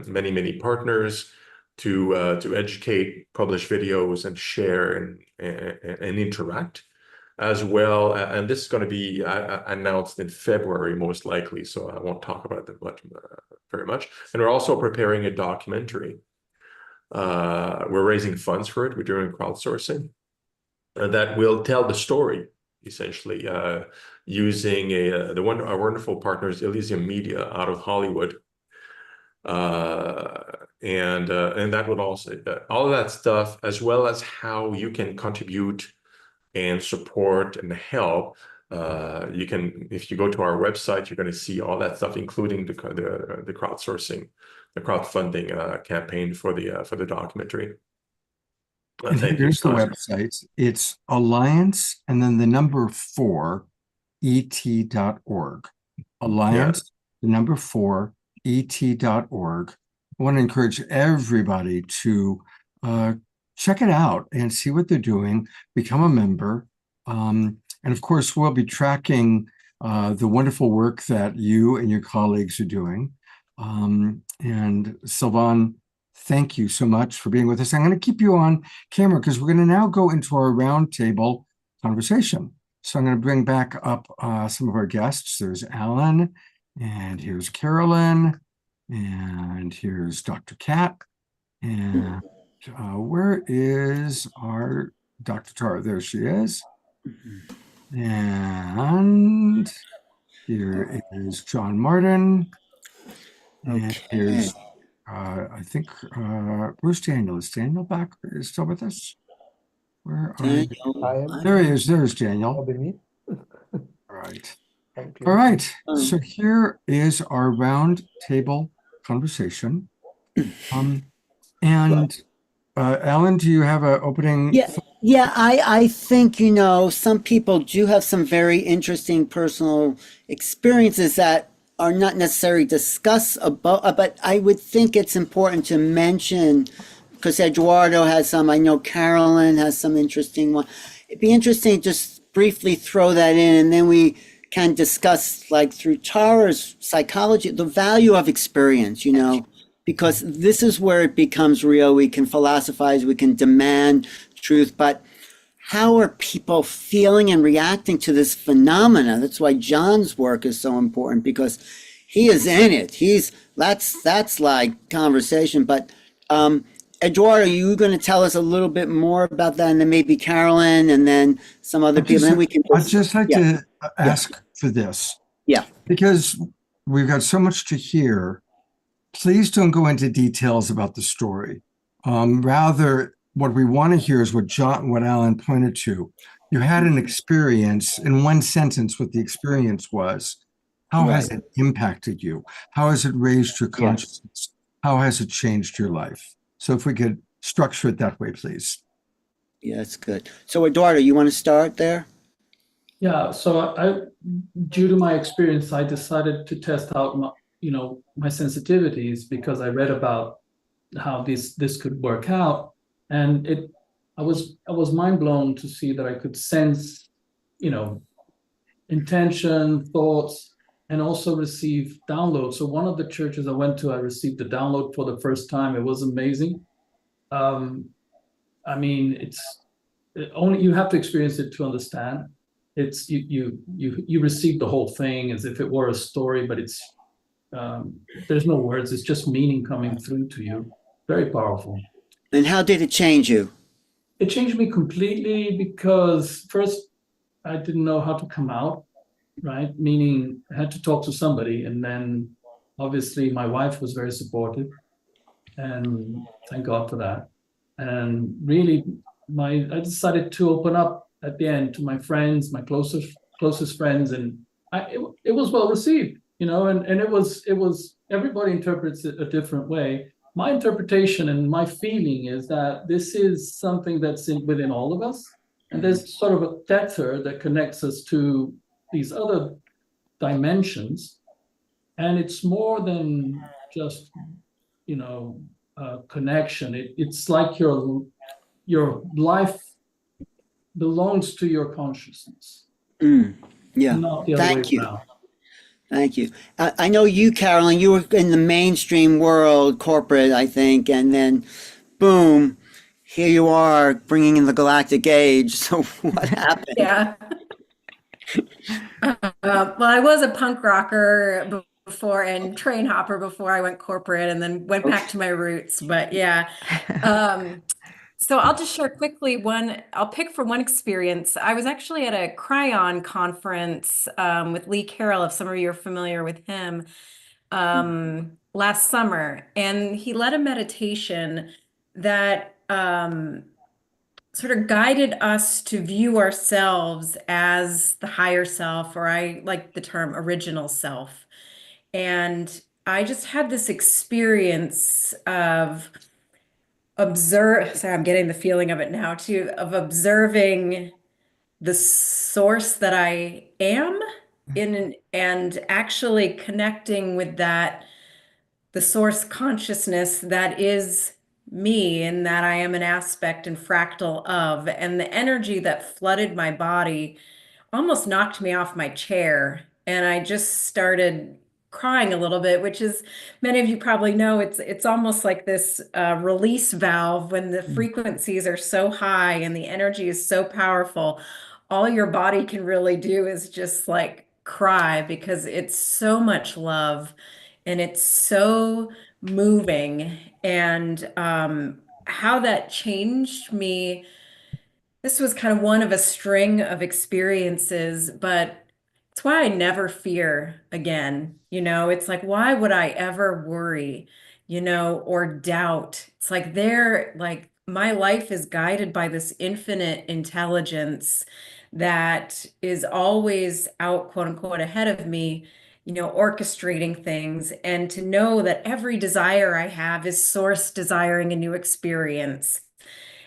many, many partners to educate, publish videos, and share and interact as well. And this is going to be announced in February, most likely, so I won't talk about that very much. And we're also preparing a documentary. We're raising funds for it. We're doing crowdsourcing that will tell the story, essentially, using our wonderful partners, Elysium Media, out of Hollywood. And that would also, all of that stuff, as well as how you can contribute and support and help, You can, if you go to our website, you're going to see all that stuff, including the crowdsourcing, the crowdfunding campaign for the documentary. And Thank you, here's the Scott. website. It's Alliance and then the number 4 et.org. Alliance, the number 4 et.org. I want to encourage everybody to check it out and see what they're doing, become a member. And of course, we'll be tracking the wonderful work that you and your colleagues are doing. And Sylvan, thank you so much for being with us. I'm going to keep you on camera because we're going to now go into our roundtable conversation. So I'm going to bring back up some of our guests. There's Alan, and here's Carolyn, and here's Dr. Kat, and where is our Dr. Tara? There she is. And here is John Martin. And here's, I think, where's Daniel? Is Daniel back? Is still with us? Where are you? There he is. There's Daniel. All right. All right. So here is our round table conversation. And Alan, do you have an opening? Yeah, I think, some people do have some very interesting personal experiences that are not necessarily discussed about, but I would think it's important to mention, because Eduardo has some, I know Carolyn has some interesting one. It'd be interesting to just briefly throw that in, and then we can discuss, like through Tara's psychology, the value of experience, because this is where it becomes real. We can philosophize, we can demand truth, but how are people feeling and reacting to this phenomena? That's why John's work is so important, because he is in it. That's like conversation. But Eduardo, you going to tell us a little bit more about that, and then maybe Carolyn, and then some other people. Then we can. I'd just like to ask for this. Yeah. Because we've got so much to hear. Please don't go into details about the story. Rather, what we want to hear is what Alan pointed to. You had an experience, in one sentence, what the experience was. How has it impacted you? How has it raised your consciousness? How has it changed your life? So if we could structure it that way, please. Yeah, that's good. So Eduardo, you want to start there? Yeah, so due to my experience, I decided to test out my sensitivities, because I read about how this could work out, and I was mind blown to see that I could sense, intention, thoughts, and also receive downloads. So one of the churches I went to, I received the download for the first time. It was amazing. I mean, only you have to experience it to understand. It's you receive the whole thing as if it were a story, but it's there's no words. It's just meaning coming through to you. Very powerful. And how did it change you? It changed me completely, because first I didn't know how to come out, right? Meaning I had to talk to somebody, and then obviously my wife was very supportive, and thank God for that. And really, I decided to open up at the end to my friends, my closest friends, and it was well received, and it was everybody interprets it a different way. My interpretation and my feeling is that this is something that's within all of us, and there's sort of a tether that connects us to these other dimensions, and it's more than just connection. It's like your life belongs to your consciousness. Yeah. Not the other way around. Thank you. I know you, Carolyn, you were in the mainstream world, corporate, I think, and then boom, here you are bringing in the galactic age. So what happened? Yeah. Well, I was a punk rocker before and train hopper before I went corporate, and then went back to my roots. But yeah. So I'll just share quickly I'll pick for one experience. I was actually at a Cryon conference with Lee Carroll, if some of you are familiar with him, last summer. And he led a meditation that sort of guided us to view ourselves as the higher self, or I like the term original self. And I just had this experience of sorry, I'm getting the feeling of it now too, of observing the source that I am and actually connecting with that, the source consciousness that is me and that I am an aspect and fractal of, and the energy that flooded my body almost knocked me off my chair. And I just started crying a little bit, which is, many of you probably know, it's almost like this release valve when the frequencies are so high and the energy is so powerful. All your body can really do is just like cry because it's so much love and it's so moving. And how that changed me, this was kind of one of a string of experiences, but it's why I never fear again. It's like, why would I ever worry, or doubt? It's like my life is guided by this infinite intelligence that is always out, quote unquote, ahead of me, orchestrating things. And to know that every desire I have is source desiring a new experience.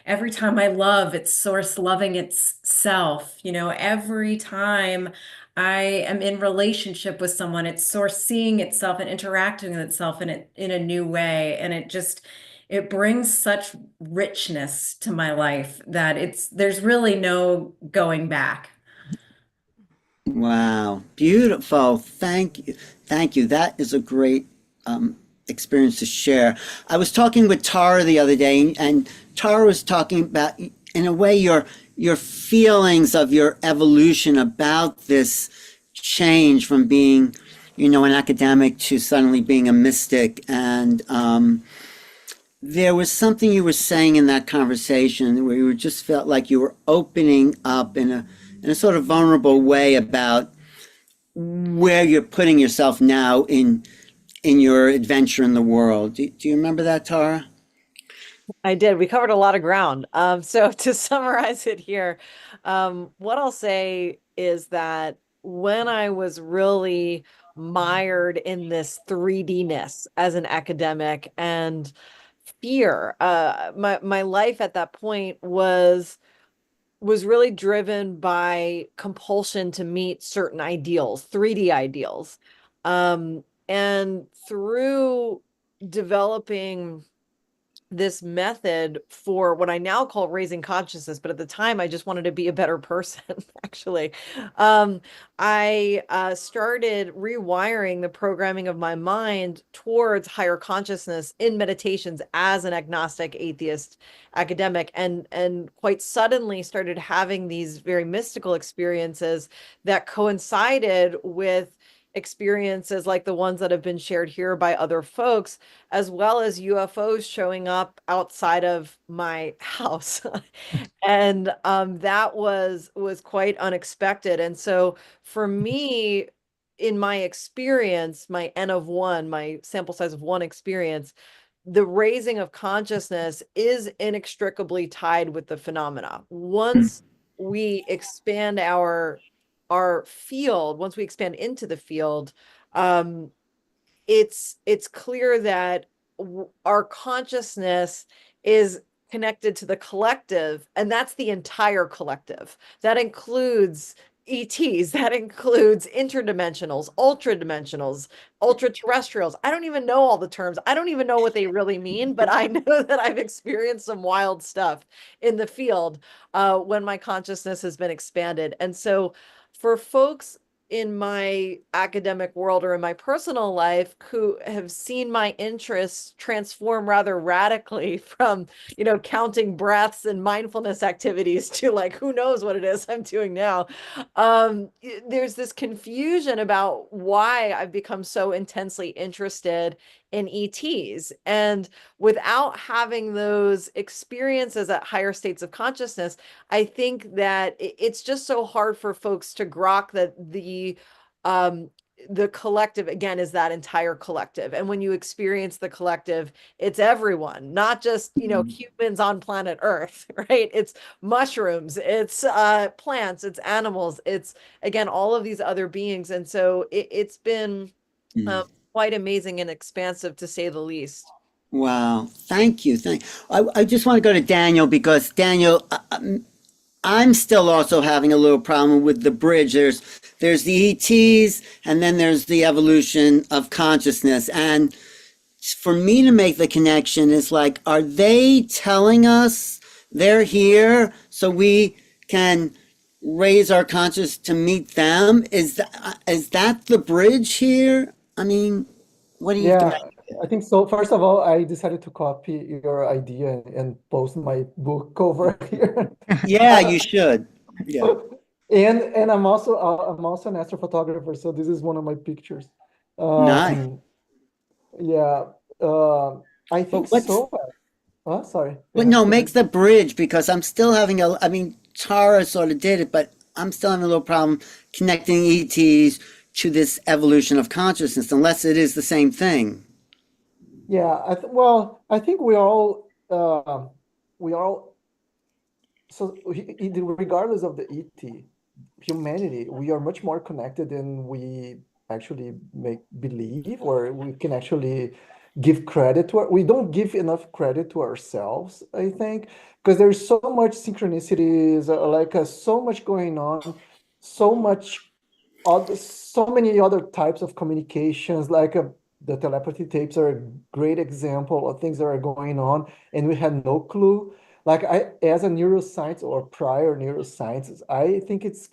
Every time I love, it's source loving itself. Every time I am in relationship with someone, it's source seeing itself and interacting with itself in a new way. And it brings such richness to my life that there's really no going back. Wow, beautiful. Thank you. Thank you. That is a great experience to share. I was talking with Tara the other day, and Tara was talking about, in a way, your feelings of your evolution about this change from being, an academic to suddenly being a mystic. And there was something you were saying in that conversation where you just felt like you were opening up in a sort of vulnerable way about where you're putting yourself now in your adventure in the world. Do you remember that, Tara? I did. We covered a lot of ground. So to summarize it here, what I'll say is that when I was really mired in this 3D-ness as an academic and fear, my life at that point was really driven by compulsion to meet certain ideals, 3D ideals. And through developing this method for what I now call raising consciousness, but at the time I just wanted to be a better person, actually. I started rewiring the programming of my mind towards higher consciousness in meditations as an agnostic atheist academic, and quite suddenly started having these very mystical experiences that coincided with experiences like the ones that have been shared here by other folks, as well as UFOs showing up outside of my house. And that was quite unexpected. And so for me, in my experience, my N of one, my sample size of one experience, the raising of consciousness is inextricably tied with the phenomena. Once we expand our field, once we expand into the field, it's clear that our consciousness is connected to the collective, and that's the entire collective. That includes ETs, that includes interdimensionals, ultradimensionals, ultra-terrestrials. I don't even know all the terms. I don't even know what they really mean, but I know that I've experienced some wild stuff in the field when my consciousness has been expanded. And so for folks in my academic world or in my personal life who have seen my interests transform rather radically from, counting breaths and mindfulness activities to like, who knows what it is I'm doing now. There's this confusion about why I've become so intensely interested in ETs. And without having those experiences at higher states of consciousness, I think that it's just so hard for folks to grok that the collective again is that entire collective. And when you experience the collective, it's everyone, not just, humans on planet Earth, right? It's mushrooms, it's plants, it's animals, it's again, all of these other beings. And so it's been quite amazing and expansive to say the least. Wow. Thank you. I just want to go to Daniel because Daniel, I'm still also having a little problem with the bridge. There's the ETs and then there's the evolution of consciousness. And for me to make the connection is like, are they telling us they're here so we can raise our conscious to meet them? Is that the bridge here? I mean, what do you Yeah, think? I think so. First of all, I decided to copy your idea and post my book over here. Yeah, you should. Yeah. And I'm also an astrophotographer, so this is one of my pictures. Nice. Yeah, I think what's so. Oh, sorry. Well, no, make the bridge because I'm still having I mean, Tara sort of did it, but I'm still having a little problem connecting ETs to this evolution of consciousness, unless it is the same thing. Yeah, I think we all, so regardless of the ET, humanity, we are much more connected than we actually make believe, or we can actually give credit to. We don't give enough credit to ourselves, I think, because there's so much synchronicities, so much going on, so many other types of communications, the telepathy tapes are a great example of things that are going on, and we had no clue. Like as a neuroscience or prior neuroscience, I think it's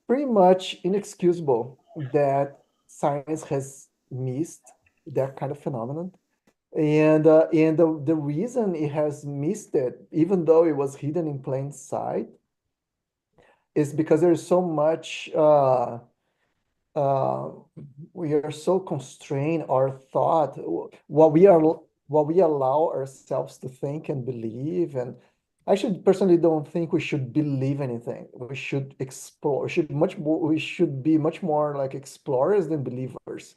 pretty much inexcusable that science has missed that kind of phenomenon. And the reason it has missed it, even though it was hidden in plain sight, is because there's so much uh, we are so constrained our thought, what we allow ourselves to think and believe. And I should personally don't think we should believe anything. We should explore. We should be much more like explorers than believers.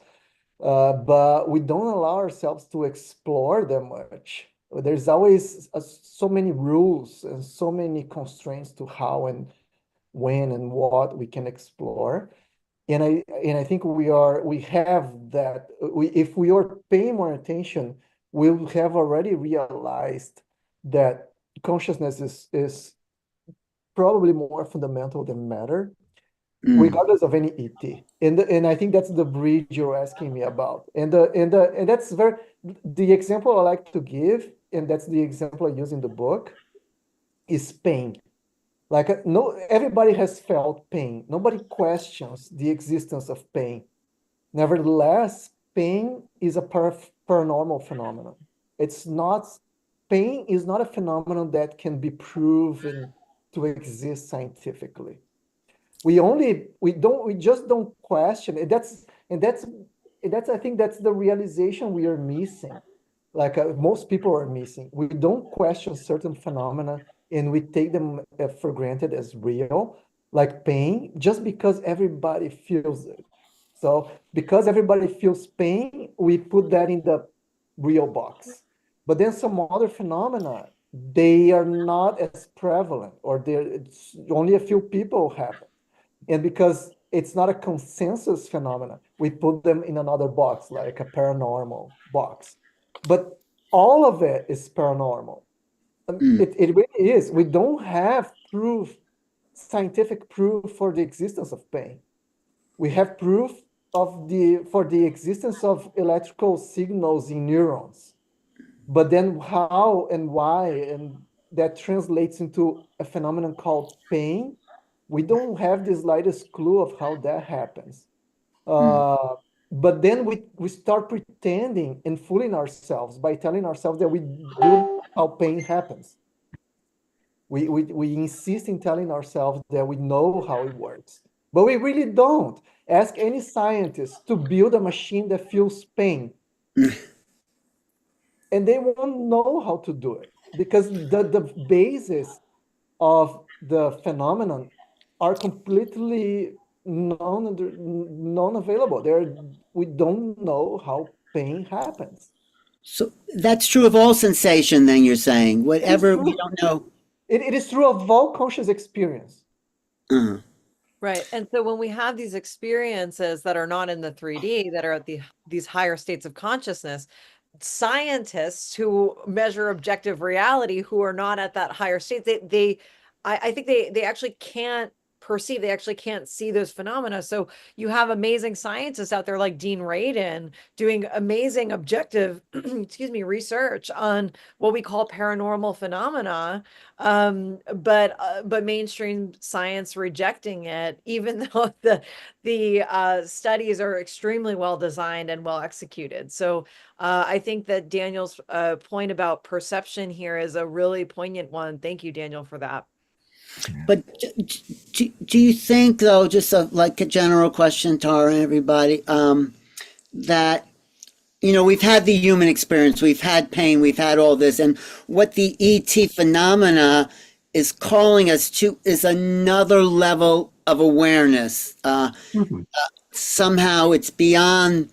But we don't allow ourselves to explore that much. There's always so many rules and so many constraints to how and when and what we can explore. And I think we have that. If we are paying more attention, we'll have already realized that consciousness is probably more fundamental than matter, regardless of any ET. And I think that's the bridge you're asking me about. And that's the example I like to give, and that's the example I use in the book, is pain. Like no, everybody has felt pain. Nobody questions the existence of pain. Nevertheless, pain is a paranormal phenomenon. Pain is not a phenomenon that can be proven to exist scientifically. We just don't question it. That's I think that's the realization we are missing. Like most people are missing. We don't question certain phenomena and we take them for granted as real, like pain, just because everybody feels it. So because everybody feels pain, we put that in the real box. But then some other phenomena, they are not as prevalent, or it's only a few people have it. And because it's not a consensus phenomena, we put them in another box, like a paranormal box. But all of it is paranormal. It really is. We don't have scientific proof for the existence of pain. We have proof for the existence of electrical signals in neurons. But then how and why, and that translates into a phenomenon called pain, we don't have the slightest clue of how that happens. But then we start pretending and fooling ourselves by telling ourselves that we do how pain happens. We insist in telling ourselves that we know how it works, but we really don't. Ask any scientist to build a machine that feels pain, and they won't know how to do it because the basis of the phenomenon are completely non-available. We don't know how pain happens. So that's true of all sensation, then you're saying, It is whatever we true. don't know. It is true of all conscious experience. Right. And so when we have these experiences that are not in the 3D, that are at these higher states of consciousness, scientists who measure objective reality, who are not at that higher state, I think they actually can't perceive, they actually can't see those phenomena. So you have amazing scientists out there like Dean Radin doing amazing objective excuse me, research on what we call paranormal phenomena, but mainstream science rejecting it, even though the studies are extremely well designed and well executed. So I think that Daniel's point about perception here is a really poignant one. Thank you, Daniel, for that. But do you think, though, just like a general question, Tara and everybody, that, we've had the human experience, we've had pain, we've had all this, and what the ET phenomena is calling us to is another level of awareness. Somehow it's beyond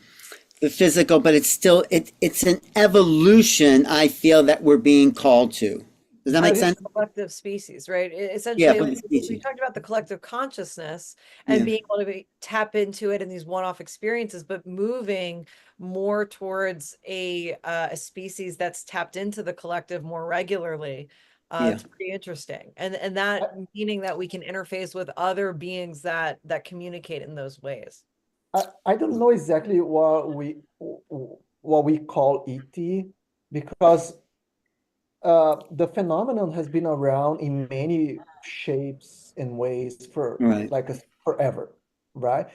the physical, but it's still, it's an evolution, I feel, that we're being called to. Does that make sense? Collective species, right? Essentially, Yeah, for the we species. talked about the collective consciousness and being able to tap into it in these one-off experiences, but moving more towards a species that's tapped into the collective more regularly. It's pretty interesting, and that meaning that we can interface with other beings that communicate in those ways. I don't know exactly what we call ET, because the phenomenon has been around in many shapes and ways for forever, right?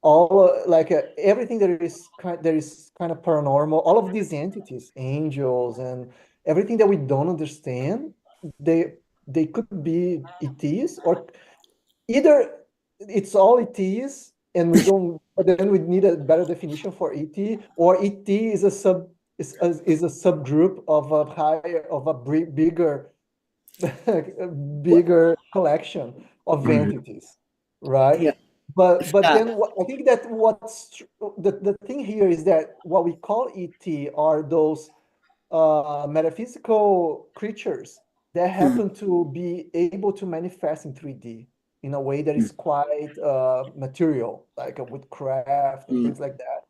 All everything that is kind of paranormal, all of these entities, angels, and everything that we don't understand, they could be ETs, or either it's all ETs and we don't, but then we need a better definition for ET, or ET is a subgroup of a bigger bigger collection of entities, right? Yeah. But then I think that the thing here is that what we call ET are those metaphysical creatures that happen to be able to manifest in 3D in a way that is quite material, like with craft and things like that.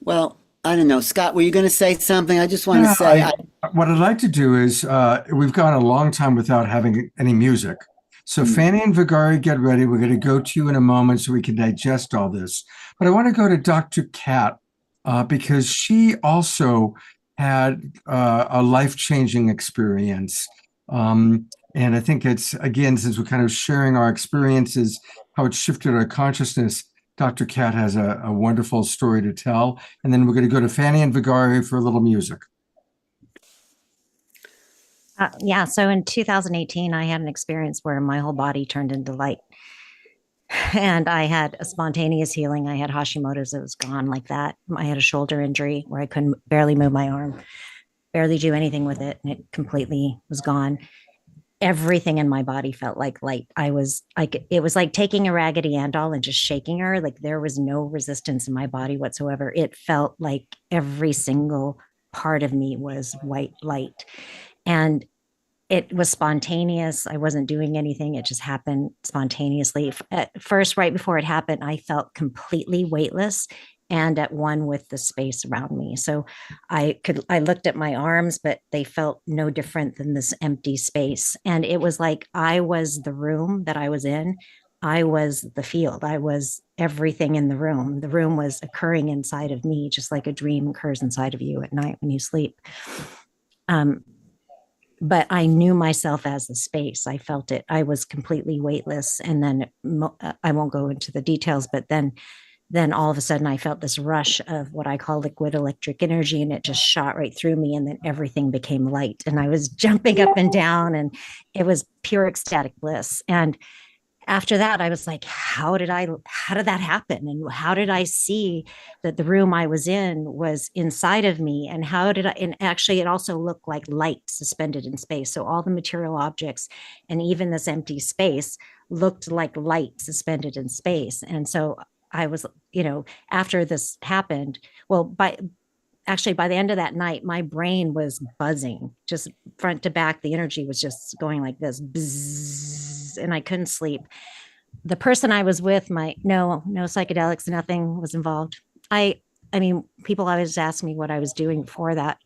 Well, I don't know. Scott, were you going to say something? I just want to say, what I'd like to do is, we've gone a long time without having any music. So Fanny and Vigari, get ready. We're going to go to you in a moment so we can digest all this. But I want to go to Dr. Kat, because she also had a life-changing experience. And I think it's, again, since we're kind of sharing our experiences, how it shifted our consciousness, Dr. Kat has a wonderful story to tell. And then we're going to go to Fanny and Vigari for a little music. Yeah, so in 2018, I had an experience where my whole body turned into light. And I had a spontaneous healing. I had Hashimoto's, it was gone like that. I had a shoulder injury where I couldn't barely move my arm, barely do anything with it, and it completely was gone. Everything in my body felt like light. I was like, it was like taking a Raggedy Ann doll and just shaking her. Like there was no resistance in my body whatsoever. It felt like every single part of me was white light. And it was spontaneous. I wasn't doing anything. It just happened spontaneously. At first, right before it happened, I felt completely weightless and at one with the space around me. So I looked at my arms, but they felt no different than this empty space. And it was like I was the room that I was in. I was the field. I was everything in the room. The room was occurring inside of me, just like a dream occurs inside of you at night when you sleep. But I knew myself as a space. I felt it. I was completely weightless. And then I won't go into the details, but then all of a sudden I felt this rush of what I call liquid electric energy, and it just shot right through me. And then everything became light, and I was jumping up and down, and it was pure ecstatic bliss. And after that, I was like, how did that happen? And how did I see that the room I was in was inside of me? And and actually it also looked like light suspended in space. So all the material objects and even this empty space looked like light suspended in space. And so I was, after this happened, well, by the end of that night, my brain was buzzing, just front to back. The energy was just going like this, bzzz, and I couldn't sleep. The person I was with, no psychedelics, nothing was involved. I mean, people always ask me what I was doing before that.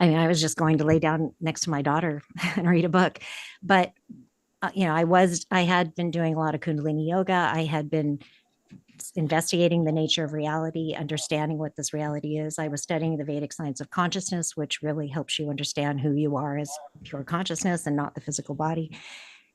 I mean, I was just going to lay down next to my daughter and read a book. But, I had been doing a lot of Kundalini yoga. I had been investigating the nature of reality, understanding what this reality is. I was studying the Vedic science of consciousness, which really helps you understand who you are as pure consciousness and not the physical body.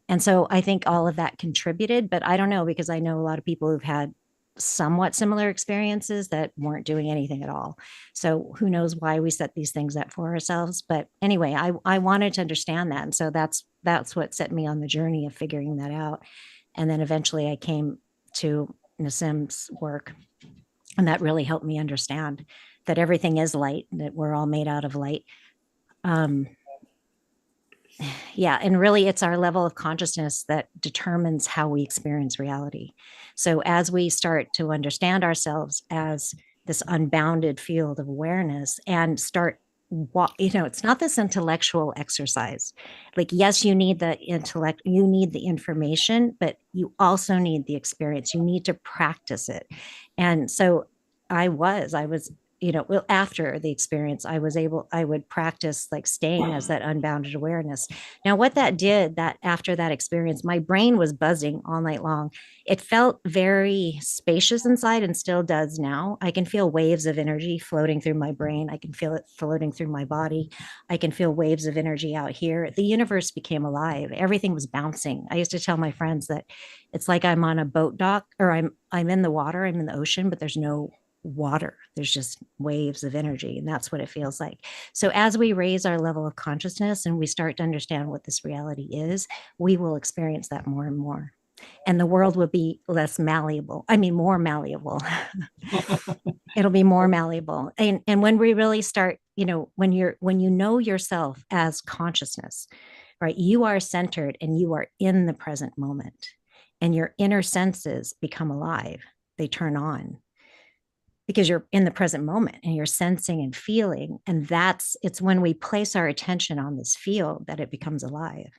And so I think all of that contributed, but I don't know, because I know a lot of people who've had somewhat similar experiences that weren't doing anything at all. So who knows why we set these things up for ourselves. But anyway, I wanted to understand that. And so that's what set me on the journey of figuring that out. And then eventually I came to Nassim's work, and that really helped me understand that everything is light, that we're all made out of light. Yeah, and really it's our level of consciousness that determines how we experience reality. So as we start to understand ourselves as this unbounded field of awareness and start, it's not this intellectual exercise. Like, yes, you need the intellect, you need the information, but you also need the experience. You need to practice it. And so I was, after the experience, I would practice like staying as that unbounded awareness. Now, what that did, that after that experience, my brain was buzzing all night long. It felt very spacious inside, and still does now. I can feel waves of energy floating through my brain. I can feel it floating through my body. I can feel waves of energy out here. The universe became alive. Everything was bouncing. I used to tell my friends that it's like I'm on a boat dock, or I'm in the water, I'm in the ocean, but there's no water. There's just waves of energy, and that's what it feels like. So as we raise our level of consciousness and we start to understand what this reality is, we will experience that more and more. And the world will be more malleable. It'll be more malleable. And when we really start, when you know yourself as consciousness, right, you are centered and you are in the present moment, and your inner senses become alive. They turn on, because you're in the present moment and you're sensing and feeling. And it's when we place our attention on this field that it becomes alive.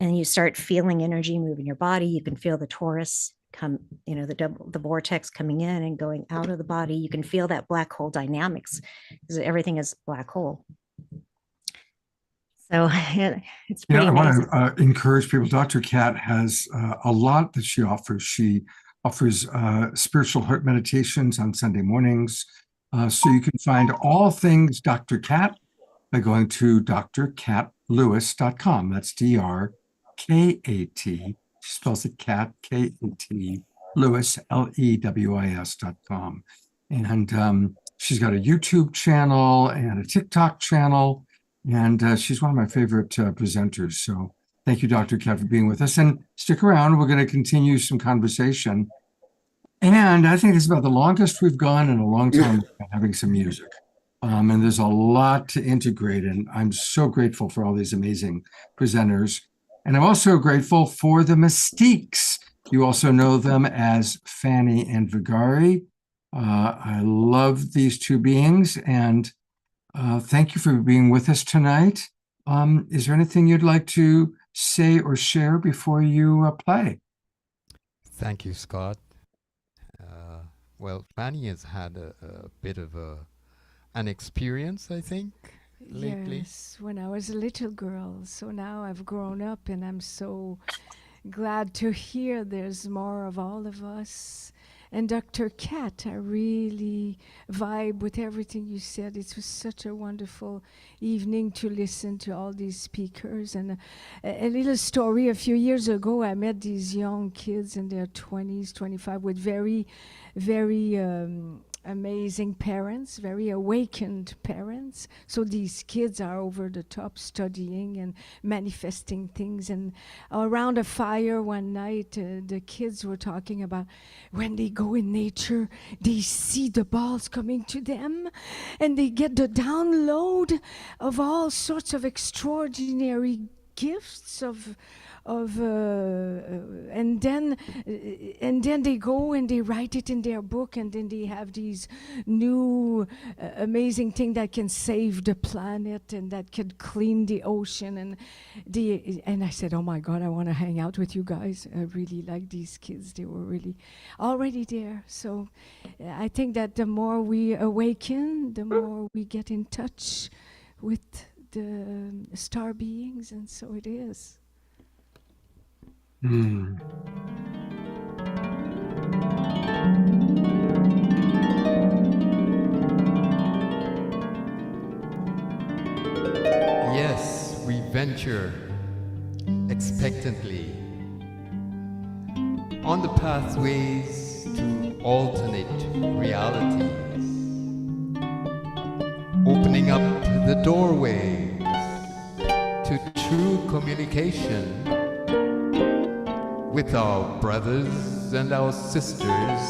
And you start feeling energy move in your body. You can feel the torus come, the vortex coming in and going out of the body. You can feel that black hole dynamics, because everything is black hole. So it's pretty amazing. I want to encourage people. Dr. Kat has a lot that she offers. She offers spiritual heart meditations on Sunday mornings. So you can find all things Dr. Kat by going to drkatlewis.com. That's DRKAT. She spells it Kat, K-A-T, Lewis, LEWIS.com. And she's got a YouTube channel and a TikTok channel. And she's one of my favorite presenters. So thank you, Dr. Kat, for being with us. And stick around. We're going to continue some conversation. And I think it's about the longest we've gone in a long time having some music. And there's a lot to integrate. And I'm so grateful for all these amazing presenters. And I'm also grateful for the Mystiques. You also know them as Fanny and Vigari. I love these two beings. And thank you for being with us tonight. Is there anything you'd like to say or share before you play? Thank you, Scott. Well, Fanny has had a bit of an experience, I think, lately. Yes, when I was a little girl. So now I've grown up, and I'm so glad to hear there's more of all of us. And Dr. Kat, I really vibe with everything you said. It was such a wonderful evening to listen to all these speakers. And a little story, a few years ago, I met these young kids in their 20s, 25, with very, very amazing parents, very awakened parents. So these kids are over the top studying and manifesting things. And around a fire one night, the kids were talking about when they go in nature, they see the balls coming to them, and they get the download of all sorts of extraordinary gifts of and then they go and they write it in their book, and then they have these new amazing thing that can save the planet and that can clean the ocean, and I said, oh my God, I want to hang out with you guys. I really like these kids. They were really already there. So I think that the more we awaken, the more we get in touch with the star beings, and so it is. Yes, we venture expectantly on the pathways to alternate realities, opening up the doorways to true communication with our brothers and our sisters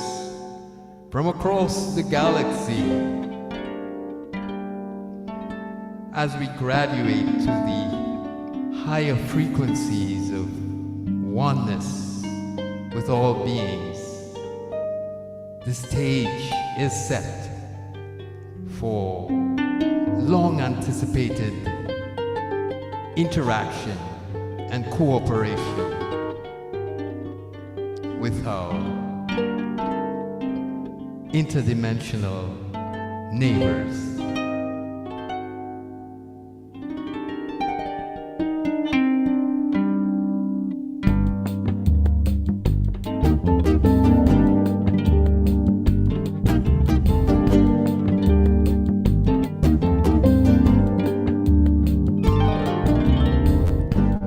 from across the galaxy. As we graduate to the higher frequencies of oneness with all beings, the stage is set for long anticipated interaction and cooperation with our interdimensional neighbors.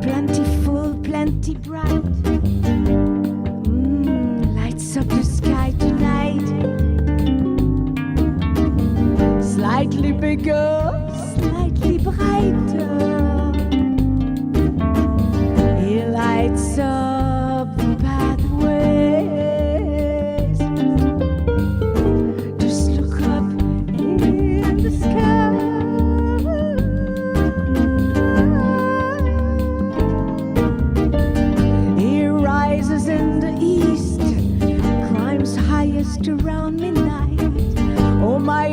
Plentiful, plenty bright, lights up the sky tonight. Slightly bigger, slightly brighter. He lights up the pathways. Just look up in the sky. He rises in the east, climbs highest around midnight. Oh my,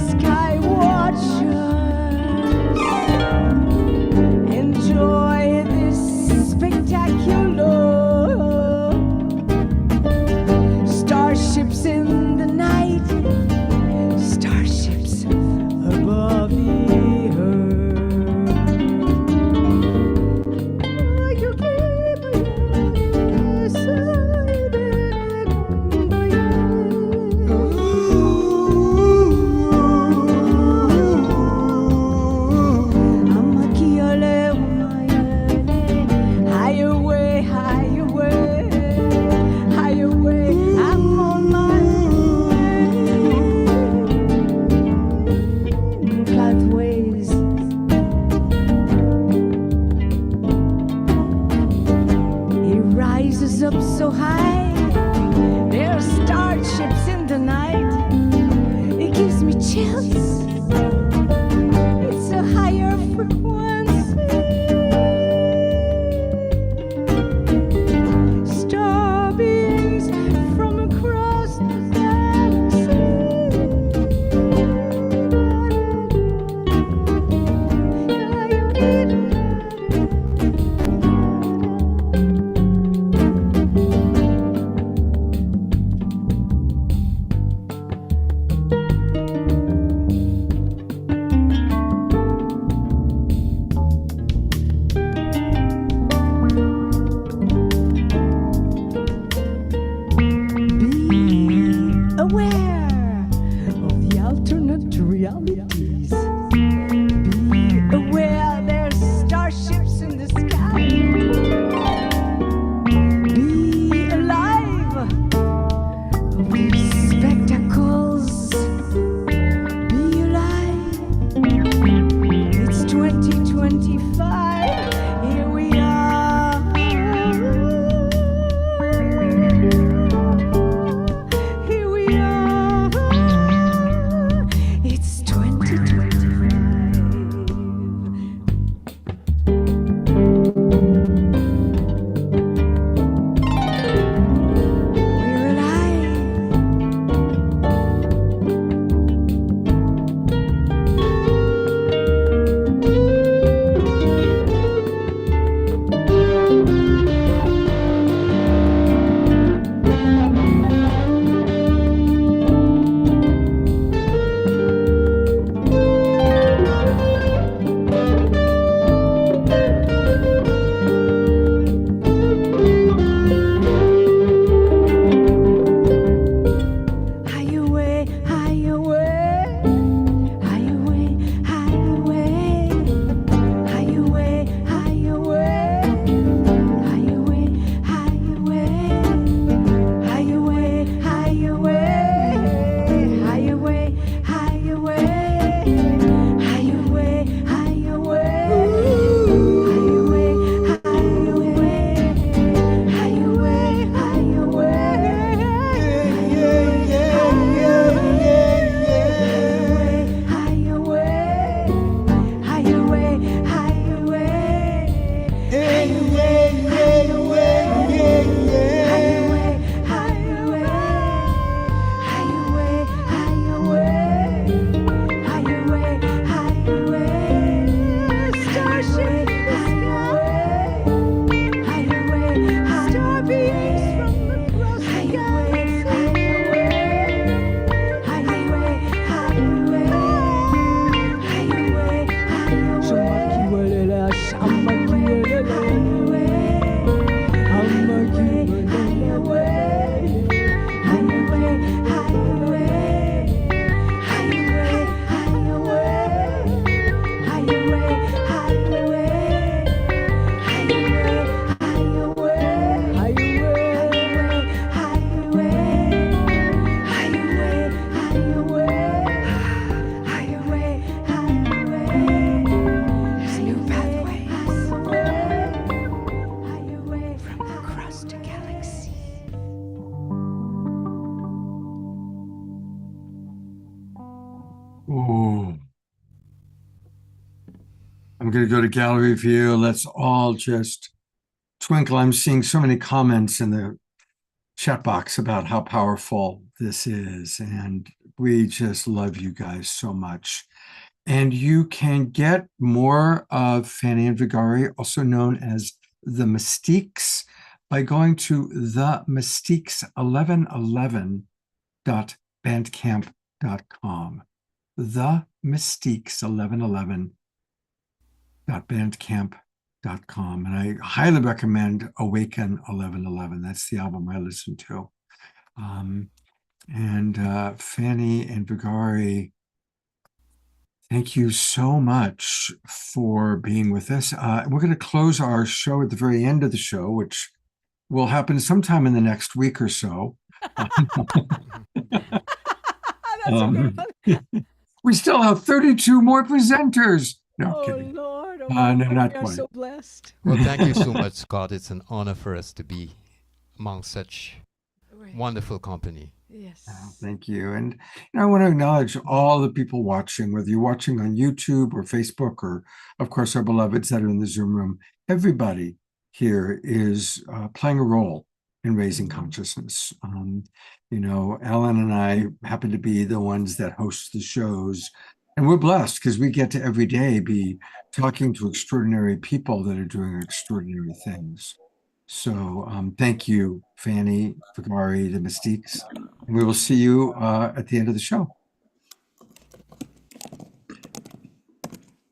sky watchers, enjoy this spectacular. Starships in the night, starships above the earth. You keep your side. Oh, I'm going to go to gallery view. Let's all just twinkle. I'm seeing so many comments in the chat box about how powerful this is. And we just love you guys so much. And you can get more of Fanny and Vigari, also known as the Mystiques, by going to themystiques1111.bandcamp.com. themystiques1111.bandcamp.com. And I highly recommend Awaken 1111. That's the album I listen to. Fanny and Vigari, thank you so much for being with us. We're going to close our show at the very end of the show, which will happen sometime in the next week or so. We still have 32 more presenters. No, I'm kidding. Lord, no, not we are quite. so blessed. Well, thank you so much, Scott. It's an honor for us to be among such wonderful company. Yes. Thank you. And I want to acknowledge all the people watching, whether you're watching on YouTube or Facebook, or of course, our beloveds that are in the Zoom room. Everybody here is playing a role in raising consciousness. Ellen and I happen to be the ones that host the shows, and we're blessed because we get to every day be talking to extraordinary people that are doing extraordinary things. So thank you, Fanny, Vigari, the Mystiques. And we will see you at the end of the show.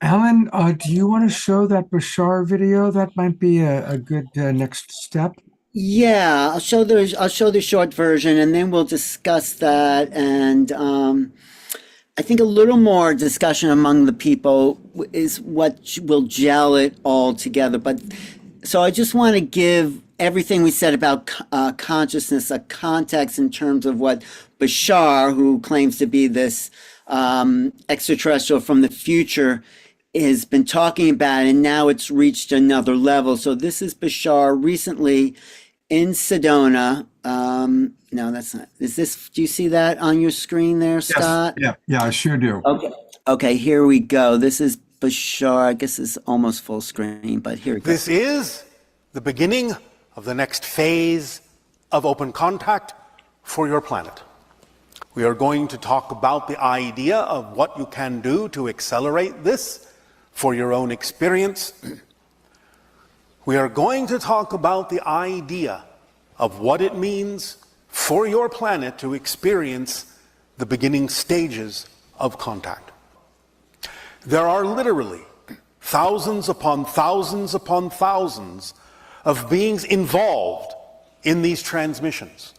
Alan, do you want to show that Bashar video? That might be a good next step. Yeah, I'll show the short version, and then we'll discuss that. And I think a little more discussion among the people is what will gel it all together. But so I just want to give everything we said about consciousness a context in terms of what Bashar, who claims to be this extraterrestrial from the future, has been talking about, and now it's reached another level. So this is Bashar recently in Sedona. No, that's not. Is this? Do you see that on your screen there, Scott? Yes. Yeah, I sure do. Okay, here we go. This is Bashar. I guess it's almost full screen, but here we go. This is the beginning of the next phase of open contact for your planet. We are going to talk about the idea of what you can do to accelerate this for your own experience. We are going to talk about the idea of what it means for your planet to experience the beginning stages of contact. There are literally thousands upon thousands upon thousands of beings involved in these transmissions.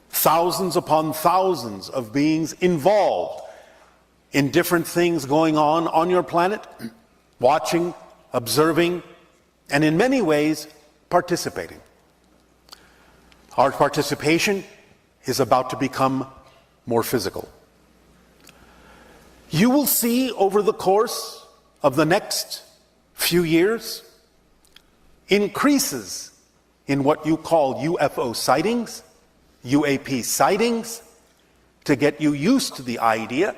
Thousands upon thousands of beings involved in different things going on your planet, watching, observing, and in many ways, participating. Our participation is about to become more physical. You will see over the course of the next few years increases in what you call UFO sightings, UAP sightings, to get you used to the idea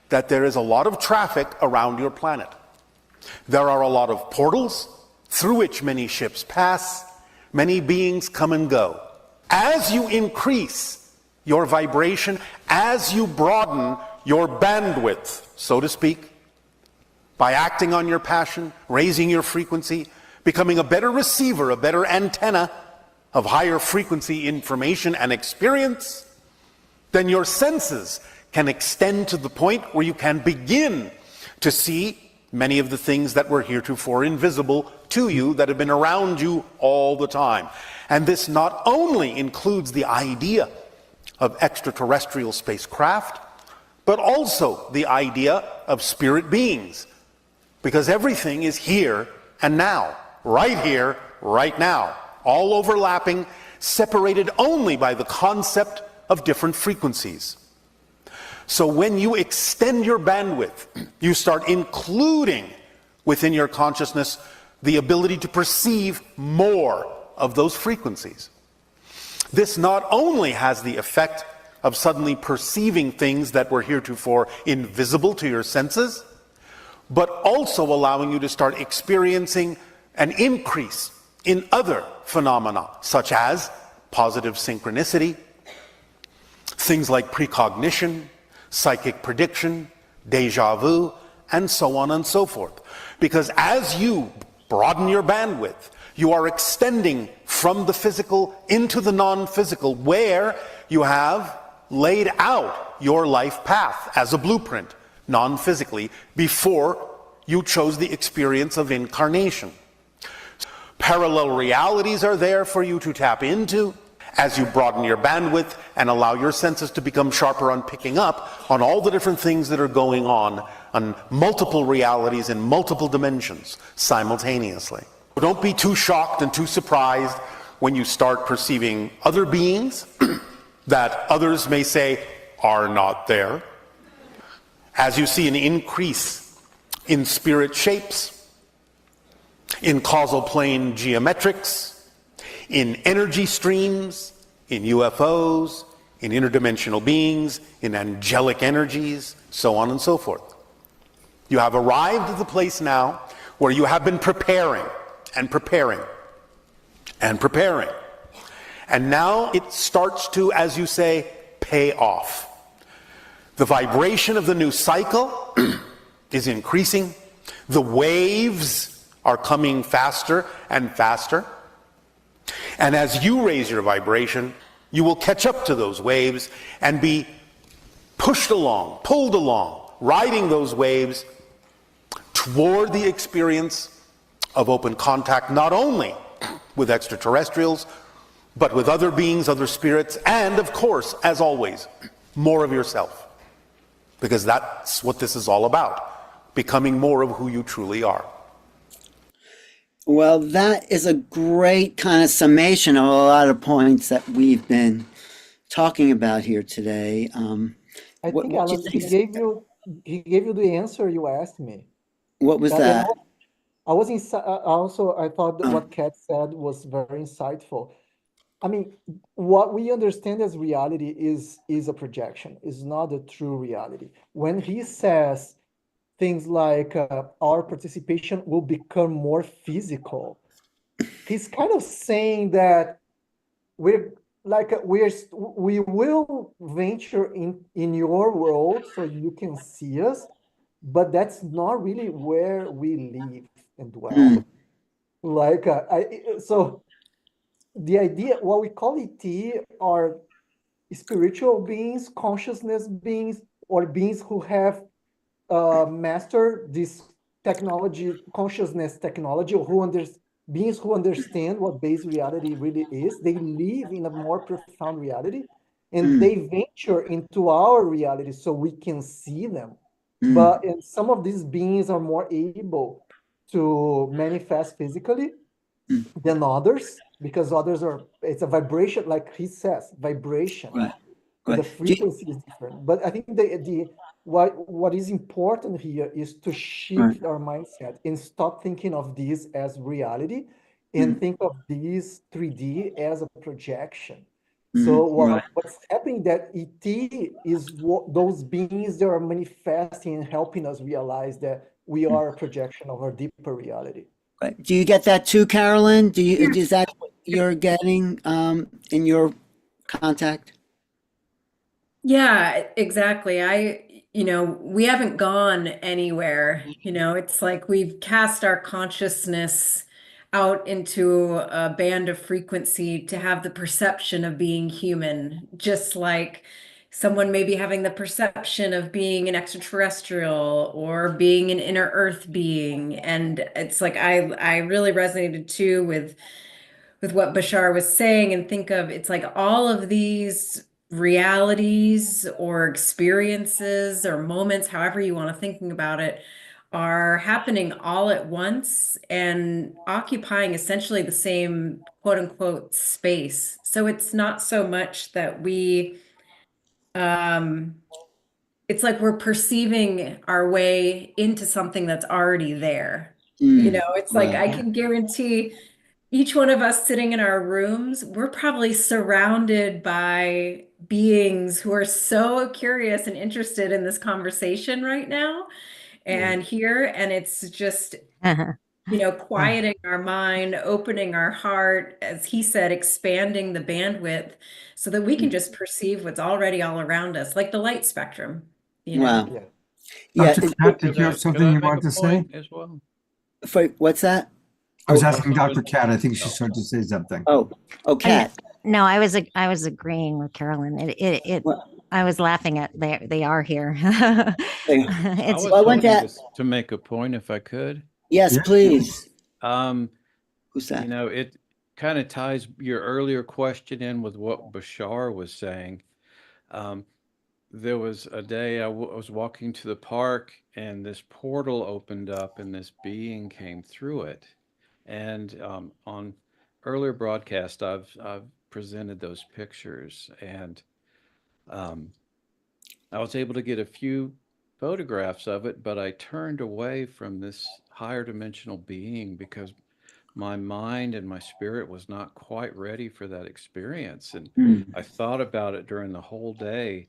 that there is a lot of traffic around your planet. There are a lot of portals through which many ships pass, many beings come and go. As you increase your vibration, as you broaden your bandwidth, so to speak, by acting on your passion, raising your frequency, becoming a better receiver, a better antenna of higher frequency information and experience, then your senses can extend to the point where you can begin to see many of the things that were heretofore invisible to you, that have been around you all the time. And this not only includes the idea of extraterrestrial spacecraft, but also the idea of spirit beings. Because everything is here and now, right here, right now, all overlapping, separated only by the concept of different frequencies. So when you extend your bandwidth, you start including within your consciousness the ability to perceive more of those frequencies. This not only has the effect of suddenly perceiving things that were heretofore invisible to your senses, but also allowing you to start experiencing an increase in other phenomena, such as positive synchronicity, things like precognition, psychic prediction, deja vu, and so on and so forth. Because as you broaden your bandwidth, you are extending from the physical into the non-physical, where you have laid out your life path as a blueprint, non-physically, before you chose the experience of incarnation. Parallel realities are there for you to tap into as you broaden your bandwidth and allow your senses to become sharper on picking up on all the different things that are going on multiple realities in multiple dimensions simultaneously. Don't be too shocked and too surprised when you start perceiving other beings that others may say are not there. As you see an increase in spirit shapes, in causal plane geometrics, in energy streams, in UFOs, in interdimensional beings, in angelic energies, so on and so forth. You have arrived at the place now where you have been preparing and preparing and preparing. And now it starts to, as you say, pay off. The vibration of the new cycle is increasing. The waves are coming faster and faster. And as you raise your vibration, you will catch up to those waves and be pushed along, pulled along, riding those waves toward the experience of open contact, not only with extraterrestrials, but with other beings, other spirits, and of course, as always, more of yourself. Because that's what this is all about, becoming more of who you truly are. Well, that is a great kind of summation of a lot of points that we've been talking about here today. I think, Alan, he gave you the answer you asked me. What was that? I was also, I thought that what Kat said was very insightful. I mean, what we understand as reality is a projection, is not a true reality. When he says things like our participation will become more physical, he's kind of saying that we will venture in your world so you can see us, but that's not really where we live and dwell. So the idea, what we call ET, are spiritual beings, consciousness beings, or beings who have mastered this technology, consciousness technology, or beings who understand what base reality really is. They live in a more profound reality, and they venture into our reality so we can see them. But some of these beings are more able to manifest physically than others, because others it's a vibration, like he says, vibration. Right. The frequency is different. But I think what is important here is to shift our mindset and stop thinking of this as reality and think of these 3D as a projection. So what's happening, that ET is those beings that are manifesting and helping us realize that we are a projection of our deeper reality. Right. Do you get that too, Carolyn? Is that what you're getting in your contact? Yeah, exactly. We haven't gone anywhere. It's like we've cast our consciousness out into a band of frequency to have the perception of being human, just like someone maybe having the perception of being an extraterrestrial or being an inner earth being. And it's like I really resonated too with what Bashar was saying, and think of, it's like all of these realities or experiences or moments, however you want to thinking about it, are happening all at once and occupying essentially the same quote unquote space. So it's not so much that it's like we're perceiving our way into something that's already there. It's like I can guarantee each one of us sitting in our rooms, we're probably surrounded by beings who are so curious and interested in this conversation right now and here. And it's just, you know, quieting our mind, opening our heart, as he said, expanding the bandwidth so that we can just perceive what's already all around us, like the light spectrum, you know. Wow. Yeah. Dr. Cat, did you have something you wanted to say? As well. What's that? I was asking Dr. Cat. I think she started to say something. Oh, Cat. No, I was agreeing with Carolyn. I was laughing at they are here. I It's was hoping to make a point if I could. Yes, please. Who's that? You know, it kind of ties your earlier question in with what Bashar was saying. There was a day I was walking to the park and this portal opened up and this being came through it. And on earlier broadcast, I've presented those pictures, and I was able to get a few photographs of it, but I turned away from this higher dimensional being because my mind and my spirit was not quite ready for that experience. And I thought about it during the whole day.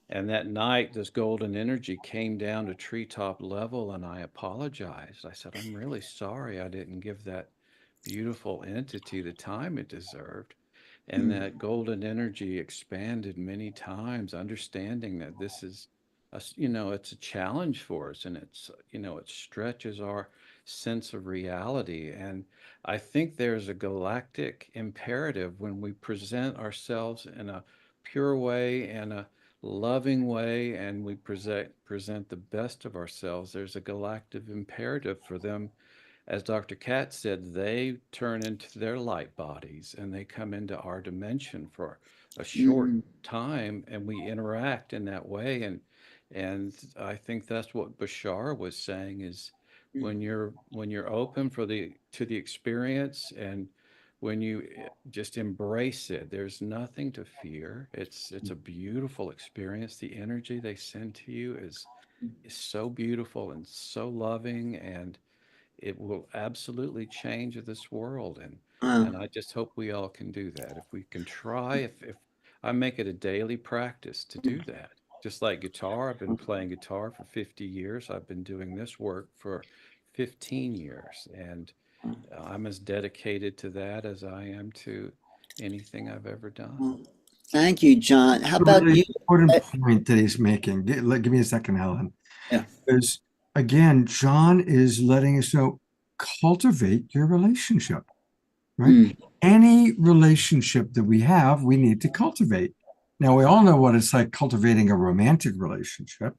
And that night, this golden energy came down to treetop level, and I apologized. I said, I'm really sorry I didn't give that beautiful entity the time it deserved. And that golden energy expanded many times, understanding that this is, you know, it's a challenge for us, and it's, you know, it stretches our sense of reality. And I think there's a galactic imperative when we present ourselves in a pure way and a loving way, and we present the best of ourselves. There's a galactic imperative for them, as Dr. Katz said, they turn into their light bodies and they come into our dimension for a short time, and we interact in that way. And I think that's what Bashar was saying is when you're open for to the experience, and when you just embrace it, there's nothing to fear. It's a beautiful experience. The energy they send to you is so beautiful and so loving, and it will absolutely change this world. And I just hope we all can do that. If we can try, if I make it a daily practice to do that. Just like guitar, I've been playing guitar for 50 years. I've been doing this work for 15 years. And I'm as dedicated to that as I am to anything I've ever done. Thank you, John. How A about really you? important point that he's making. Give me a second, Helen. Yeah. Because again, John is letting us know, cultivate your relationship, right? Any relationship that we have, we need to cultivate. Now, we all know what it's like cultivating a romantic relationship,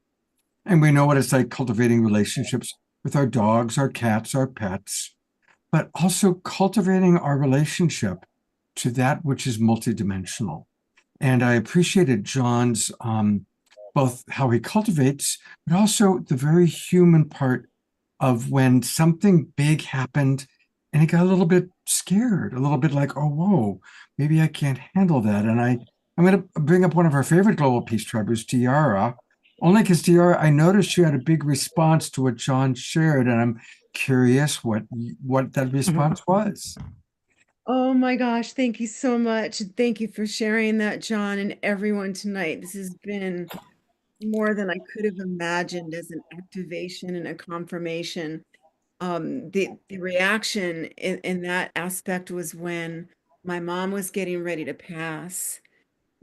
and we know what it's like cultivating relationships with our dogs, our cats, our pets, but also cultivating our relationship to that which is multidimensional. And I appreciated John's both how he cultivates, but also the very human part of when something big happened and he got a little bit scared, a little bit like, oh, whoa, maybe I can't handle that. And I'm going to bring up one of our favorite Global Peace Tribers, Tiara, only because Tiara, I noticed you had a big response to what John shared, and I'm curious what that response was. Oh my gosh, thank you so much. Thank you for sharing that, John, and everyone tonight. This has been more than I could have imagined as an activation and a confirmation. The reaction in that aspect was when my mom was getting ready to pass.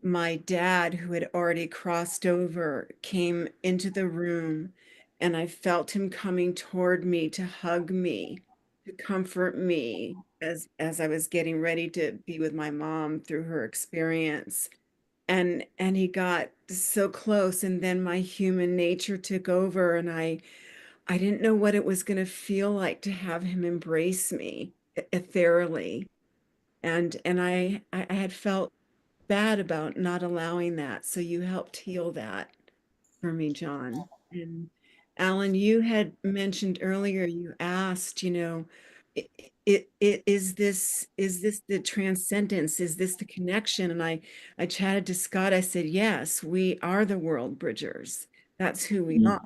My dad, who had already crossed over, came into the room, and I felt him coming toward me to hug me, to comfort me as I was getting ready to be with my mom through her experience. And he got so close, and then my human nature took over, and I didn't know what it was going to feel like to have him embrace me ethereally. And I had felt bad about not allowing that. So you helped heal that for me, John. And Alan, you had mentioned earlier, you asked, you know, is this the transcendence? Is this the connection? And I chatted to Scott. I said, yes, we are the world bridgers. That's who we are.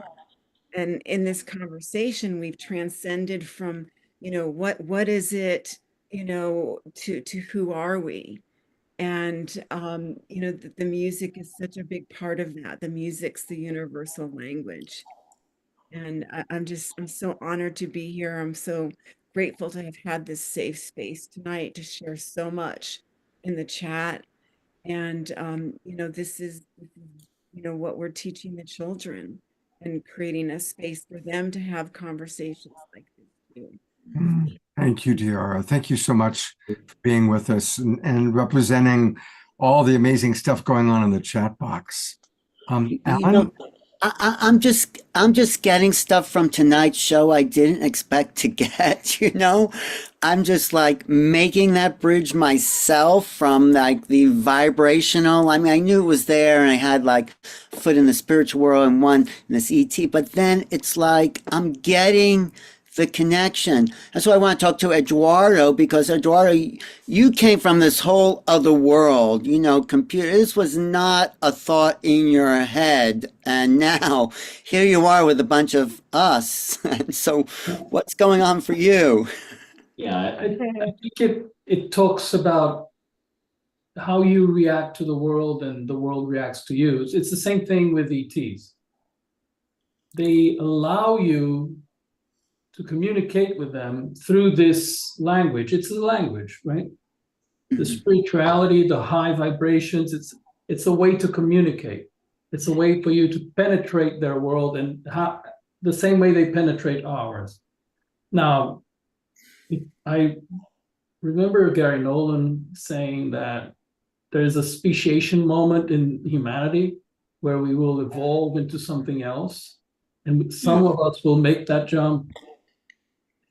And in this conversation, we've transcended from, you know, what is it, you know, to who are we? And, the music is such a big part of that. The music's the universal language. And I'm so honored to be here. I'm so grateful to have had this safe space tonight to share so much in the chat. And, this is, what we're teaching the children and creating a space for them to have conversations like this too. Thank you, Diara. Thank you so much for being with us and representing all the amazing stuff going on in the chat box. Alan? I'm just getting stuff from tonight's show I didn't expect to get, I'm just like making that bridge myself from like the vibrational. I mean, I knew it was there and I had like foot in the spiritual world and one in this ET, but then it's like I'm getting the connection. That's why I want to talk to Eduardo, because Eduardo, you came from this whole other world, computer. This was not a thought in your head. And now here you are with a bunch of us. And so what's going on for you? Yeah, I think it talks about how you react to the world and the world reacts to you. It's the same thing with ETs. They allow you to communicate with them through this language. It's a language, right? The spirituality, the high vibrations, it's a way to communicate. It's a way for you to penetrate their world and the same way they penetrate ours. Now, I remember Gary Nolan saying that there's a speciation moment in humanity where we will evolve into something else. And some of us will make that jump.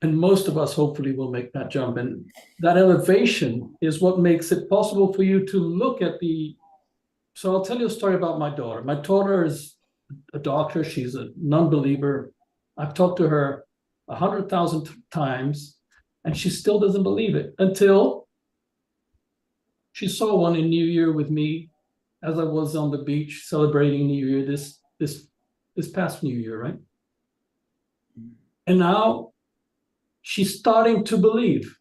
And most of us hopefully will make that jump. And that elevation is what makes it possible for you to look at so I'll tell you a story about my daughter. My daughter is a doctor. She's a non-believer. I've talked to her 100,000 times and she still doesn't believe it until she saw one in New Year with me as I was on the beach celebrating New Year this past New Year, right? And now she's starting to believe.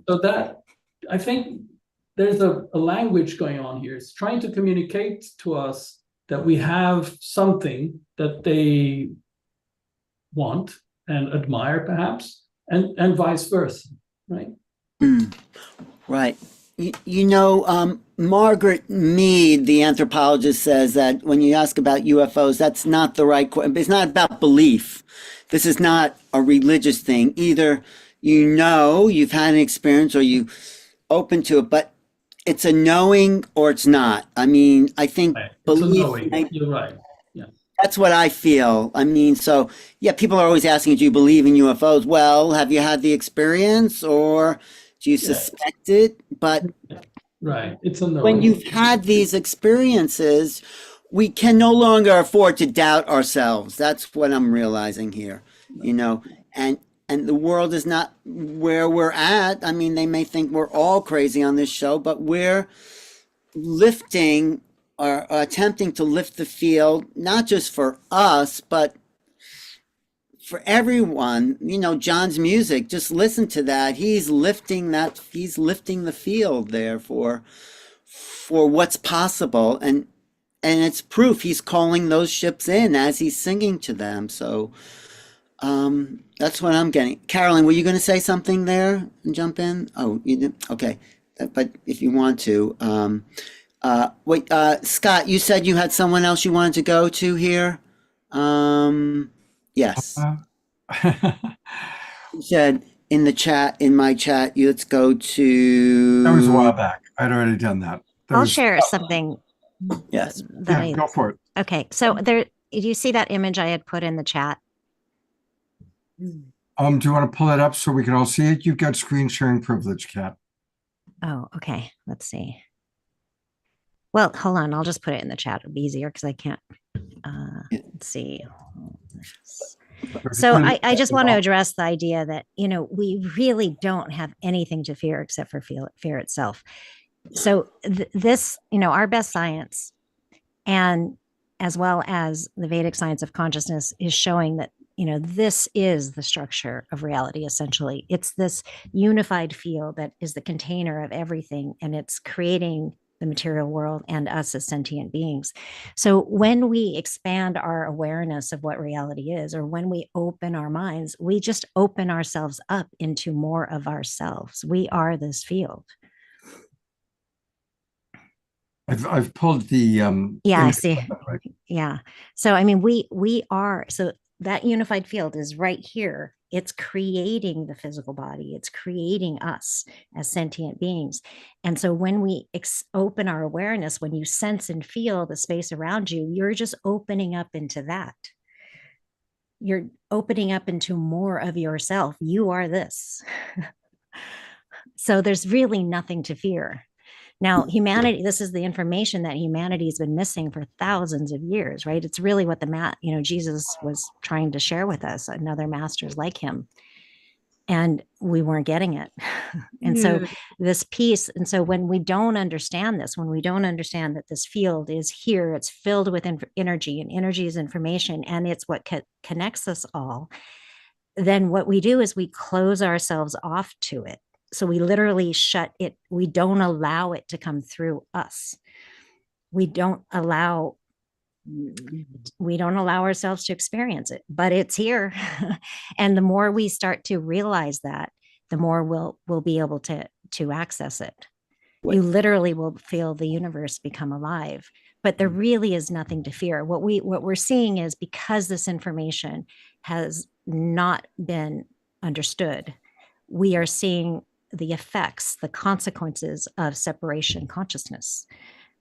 So that, I think there's a language going on here. It's trying to communicate to us that we have something that they want and admire perhaps, and vice versa, right? Right. Margaret Mead, the anthropologist, says that when you ask about UFOs, that's not the right question. It's not about belief. This is not a religious thing. Either you've had an experience or you open to it, but it's a knowing or it's not. I mean, I think belief. You're right. Yeah. That's what I feel. I mean, so yeah, people are always asking, do you believe in UFOs? Well, have you had the experience or do you suspect it? But right, it's a knowing. When you've had these experiences, we can no longer afford to doubt ourselves. That's what I'm realizing here, and the world is not where we're at. I mean, they may think we're all crazy on this show, but we're lifting or attempting to lift the field, not just for us, but for everyone. John's music, just listen to that. He's lifting the field there for what's possible. And it's proof he's calling those ships in as he's singing to them. So that's what I'm getting. Carolyn, were you going to say something there and jump in? Oh, you did? Okay. But if you want to, wait, Scott, you said you had someone else you wanted to go to here. Yes. You said in my chat, let's go to. That was a while back. I'd already done that. I'll share something. Yes. Go for it. Okay. So do you see that image I had put in the chat? Do you want to pull it up so we can all see it? You've got screen sharing privilege, Kat. Oh, okay. Let's see. Well, hold on. I'll just put it in the chat. It'll be easier because I can't. Let's see. So I just want to address the idea that, we really don't have anything to fear except for fear itself. So this, our best science, and as well as the Vedic science of consciousness, is showing that this is the structure of reality, essentially. It's this unified field that is the container of everything, and it's creating the material world and us as sentient beings. So when we expand our awareness of what reality is, or when we open our minds, we just open ourselves up into more of ourselves. We are this field. I've pulled the yeah, I image see. up, right? Yeah. So I mean, we are, so that unified field is right here. It's creating the physical body. It's creating us as sentient beings. And so when we open our awareness, when you sense and feel the space around you, you're just opening up into that. You're opening up into more of yourself. You are this. So there's really nothing to fear. Now, humanity, this is the information that humanity has been missing for thousands of years, right? It's really what Jesus was trying to share with us, and other masters like him. And we weren't getting it. And so this piece, and so when we don't understand this, when we don't understand that this field is here, it's filled with energy, and energy is information, and it's what connects us all, then what we do is we close ourselves off to it. So we literally shut it. We don't allow it to come through us. We don't allow ourselves to experience it, but it's here. And the more we start to realize that, the more we'll be able to access it. You literally will feel the universe become alive, but there really is nothing to fear. What we're seeing is, because this information has not been understood, we are seeing the effects, the consequences of separation consciousness.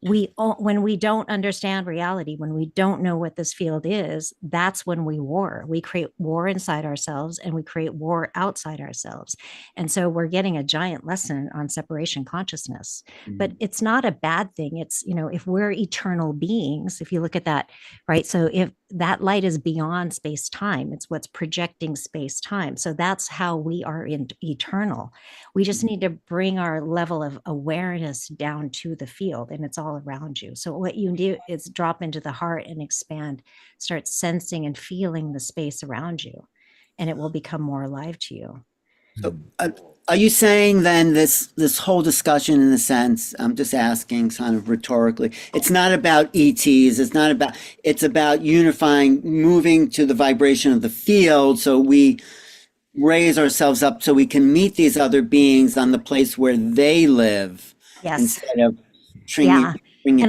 When we don't understand reality, when we don't know what this field is, that's when we war. We create war inside ourselves, and we create war outside ourselves. And so we're getting a giant lesson on separation consciousness. But it's not a bad thing. It's, if we're eternal beings, if you look at that, right? So if that light is beyond space-time, it's what's projecting space-time. So that's how we are eternal. We just need to bring our level of awareness down to the field, and it's all around you. So what you do is drop into the heart and expand, start sensing and feeling the space around you, and it will become more alive to you. So, are you saying then this whole discussion, in a sense, I'm just asking kind of rhetorically, it's not about ETs, it's about unifying, moving to the vibration of the field, so we raise ourselves up so we can meet these other beings on the place where they live, instead of bringing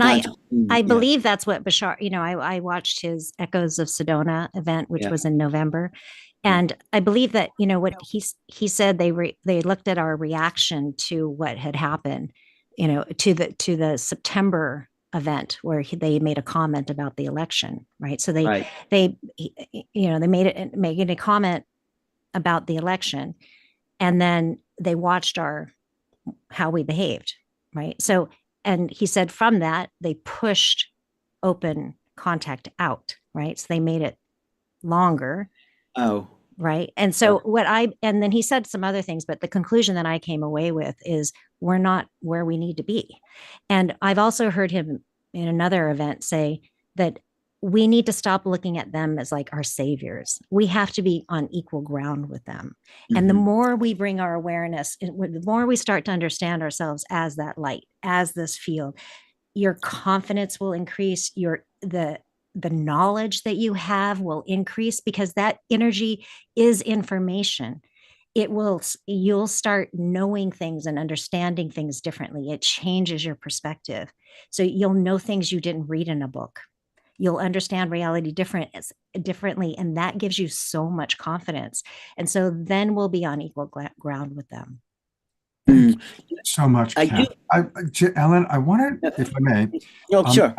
I believe that's what Bashar, I watched his Echoes of Sedona event, which was in November. And I believe that, what he said, they looked at our reaction to what had happened, to the September event, where they made a comment about the election, right? So they made a comment about the election, and then they watched how we behaved, right? So, and he said from that, they pushed open contact out, right? So they made it longer. Oh. Right. And so and then he said some other things, but the conclusion that I came away with is we're not where we need to be. And I've also heard him in another event say that we need to stop looking at them as like our saviors. We have to be on equal ground with them. And the more we bring our awareness, the more we start to understand ourselves as that light, as this field, your confidence will increase, the knowledge that you have will increase, because that energy is information. You'll start knowing things and understanding things differently. It changes your perspective. So you'll know things you didn't read in a book. You'll understand reality differently, and that gives you so much confidence. And so then we'll be on equal ground with them. Thank you so much, Kat. Ellen, I want to, if I may, sure.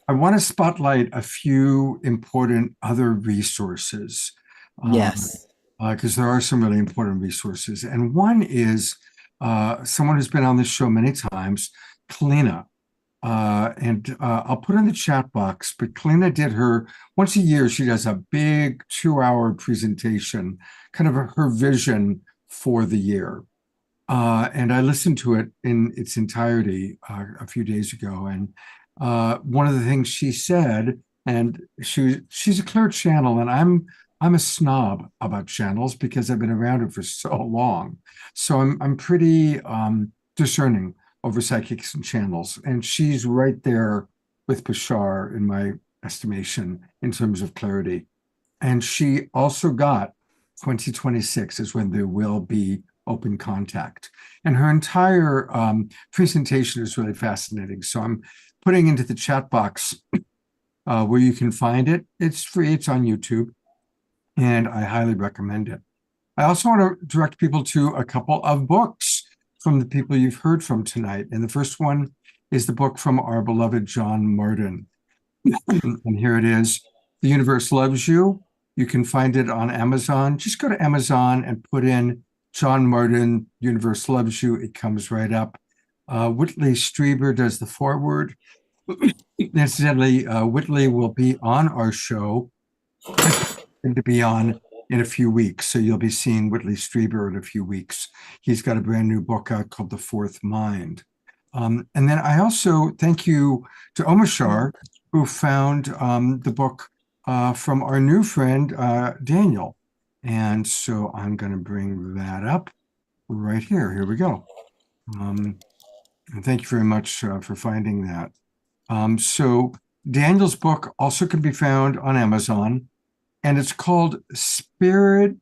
I want to spotlight a few important other resources. Yes. Because there are some really important resources. And one is someone who's been on this show many times, Kalina. And I'll put in the chat box, but Kalina did once a year, she does a big 2-hour presentation, kind of her vision for the year. And I listened to it in its entirety a few days ago. And one of the things she said, and she's a clear channel, and I'm I'm a snob about channels because I've been around it for so long. So I'm pretty discerning over psychics and channels. And she's right there with Bashar in my estimation in terms of clarity. And she also got 2026 is when there will be open contact. And her entire presentation is really fascinating. So I'm putting into the chat box where you can find it. It's free, it's on YouTube, and I highly recommend it. I also want to direct people to a couple of books from the people you've heard from tonight. And the first one is the book from our beloved John Martin. And here it is, The Universe Loves You. You can find it on Amazon. Just go to Amazon and put in John Martin, Universe Loves You. It comes right up. Whitley Strieber does the foreword. Incidentally, Whitley will be on our show and to be on in a few weeks. So you'll be seeing Whitley Strieber in a few weeks. He's got a brand new book out called The Fourth Mind. And then I also thank you to Omashar, who found the book from our new friend, Daniel. And so I'm going to bring that up right here. Here we go. And thank you very much for finding that. So Daniel's book also can be found on Amazon, and it's called Spira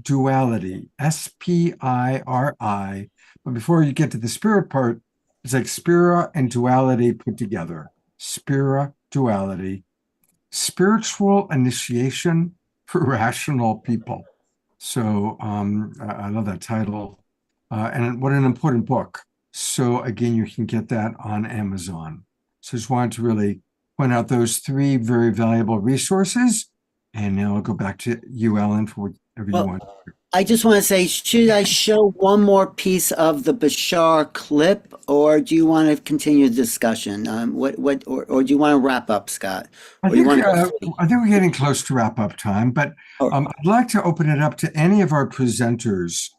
Duality, SPIRI. But before you get to the spirit part, it's like Spira and duality put together. Spira Duality, spiritual initiation for rational people. So I love that title. And what an important book. So again, you can get that on Amazon. So just wanted to really point out those three very valuable resources. And now I'll go back to you, Ellen, for whatever you want. I just want to say, should I show one more piece of the Bashar clip, or do you want to continue the discussion? Or do you want to wrap up, Scott? I think we're getting close to wrap up time, but I'd like to open it up to any of our presenters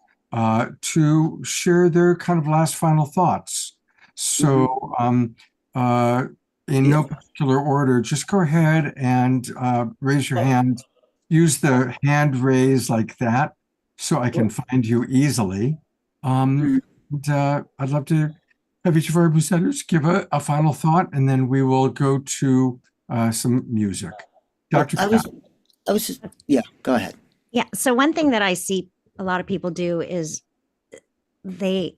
to share their kind of last final thoughts. So in no particular order, just go ahead and raise your hand. Use the hand raise like that so I can find you easily. And, I'd love to have each of our presenters give a final thought, and then we will go to some music. Dr. Yeah, go ahead. Yeah. So one thing that I see a lot of people do is they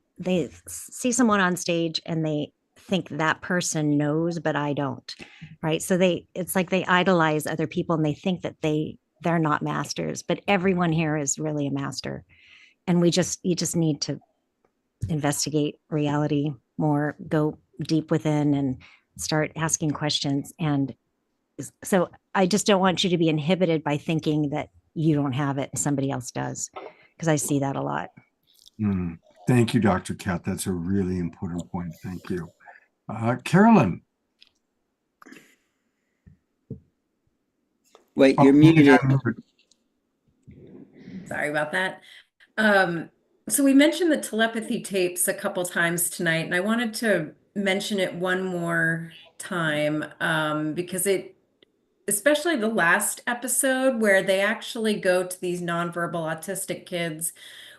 see someone on stage and they think that person knows, but I don't. Right. So it's like they idolize other people and they think that they're not masters, but everyone here is really a master. And you just need to investigate reality more, go deep within and start asking questions. And so I just don't want you to be inhibited by thinking that you don't have it and somebody else does, because I see that a lot. Thank you, Dr. Kat. That's a really important point. Thank you. Carolyn. Wait, you're muted. Sorry about that. So we mentioned the telepathy tapes a couple times tonight, and I wanted to mention it one more time because especially the last episode where they actually go to these nonverbal autistic kids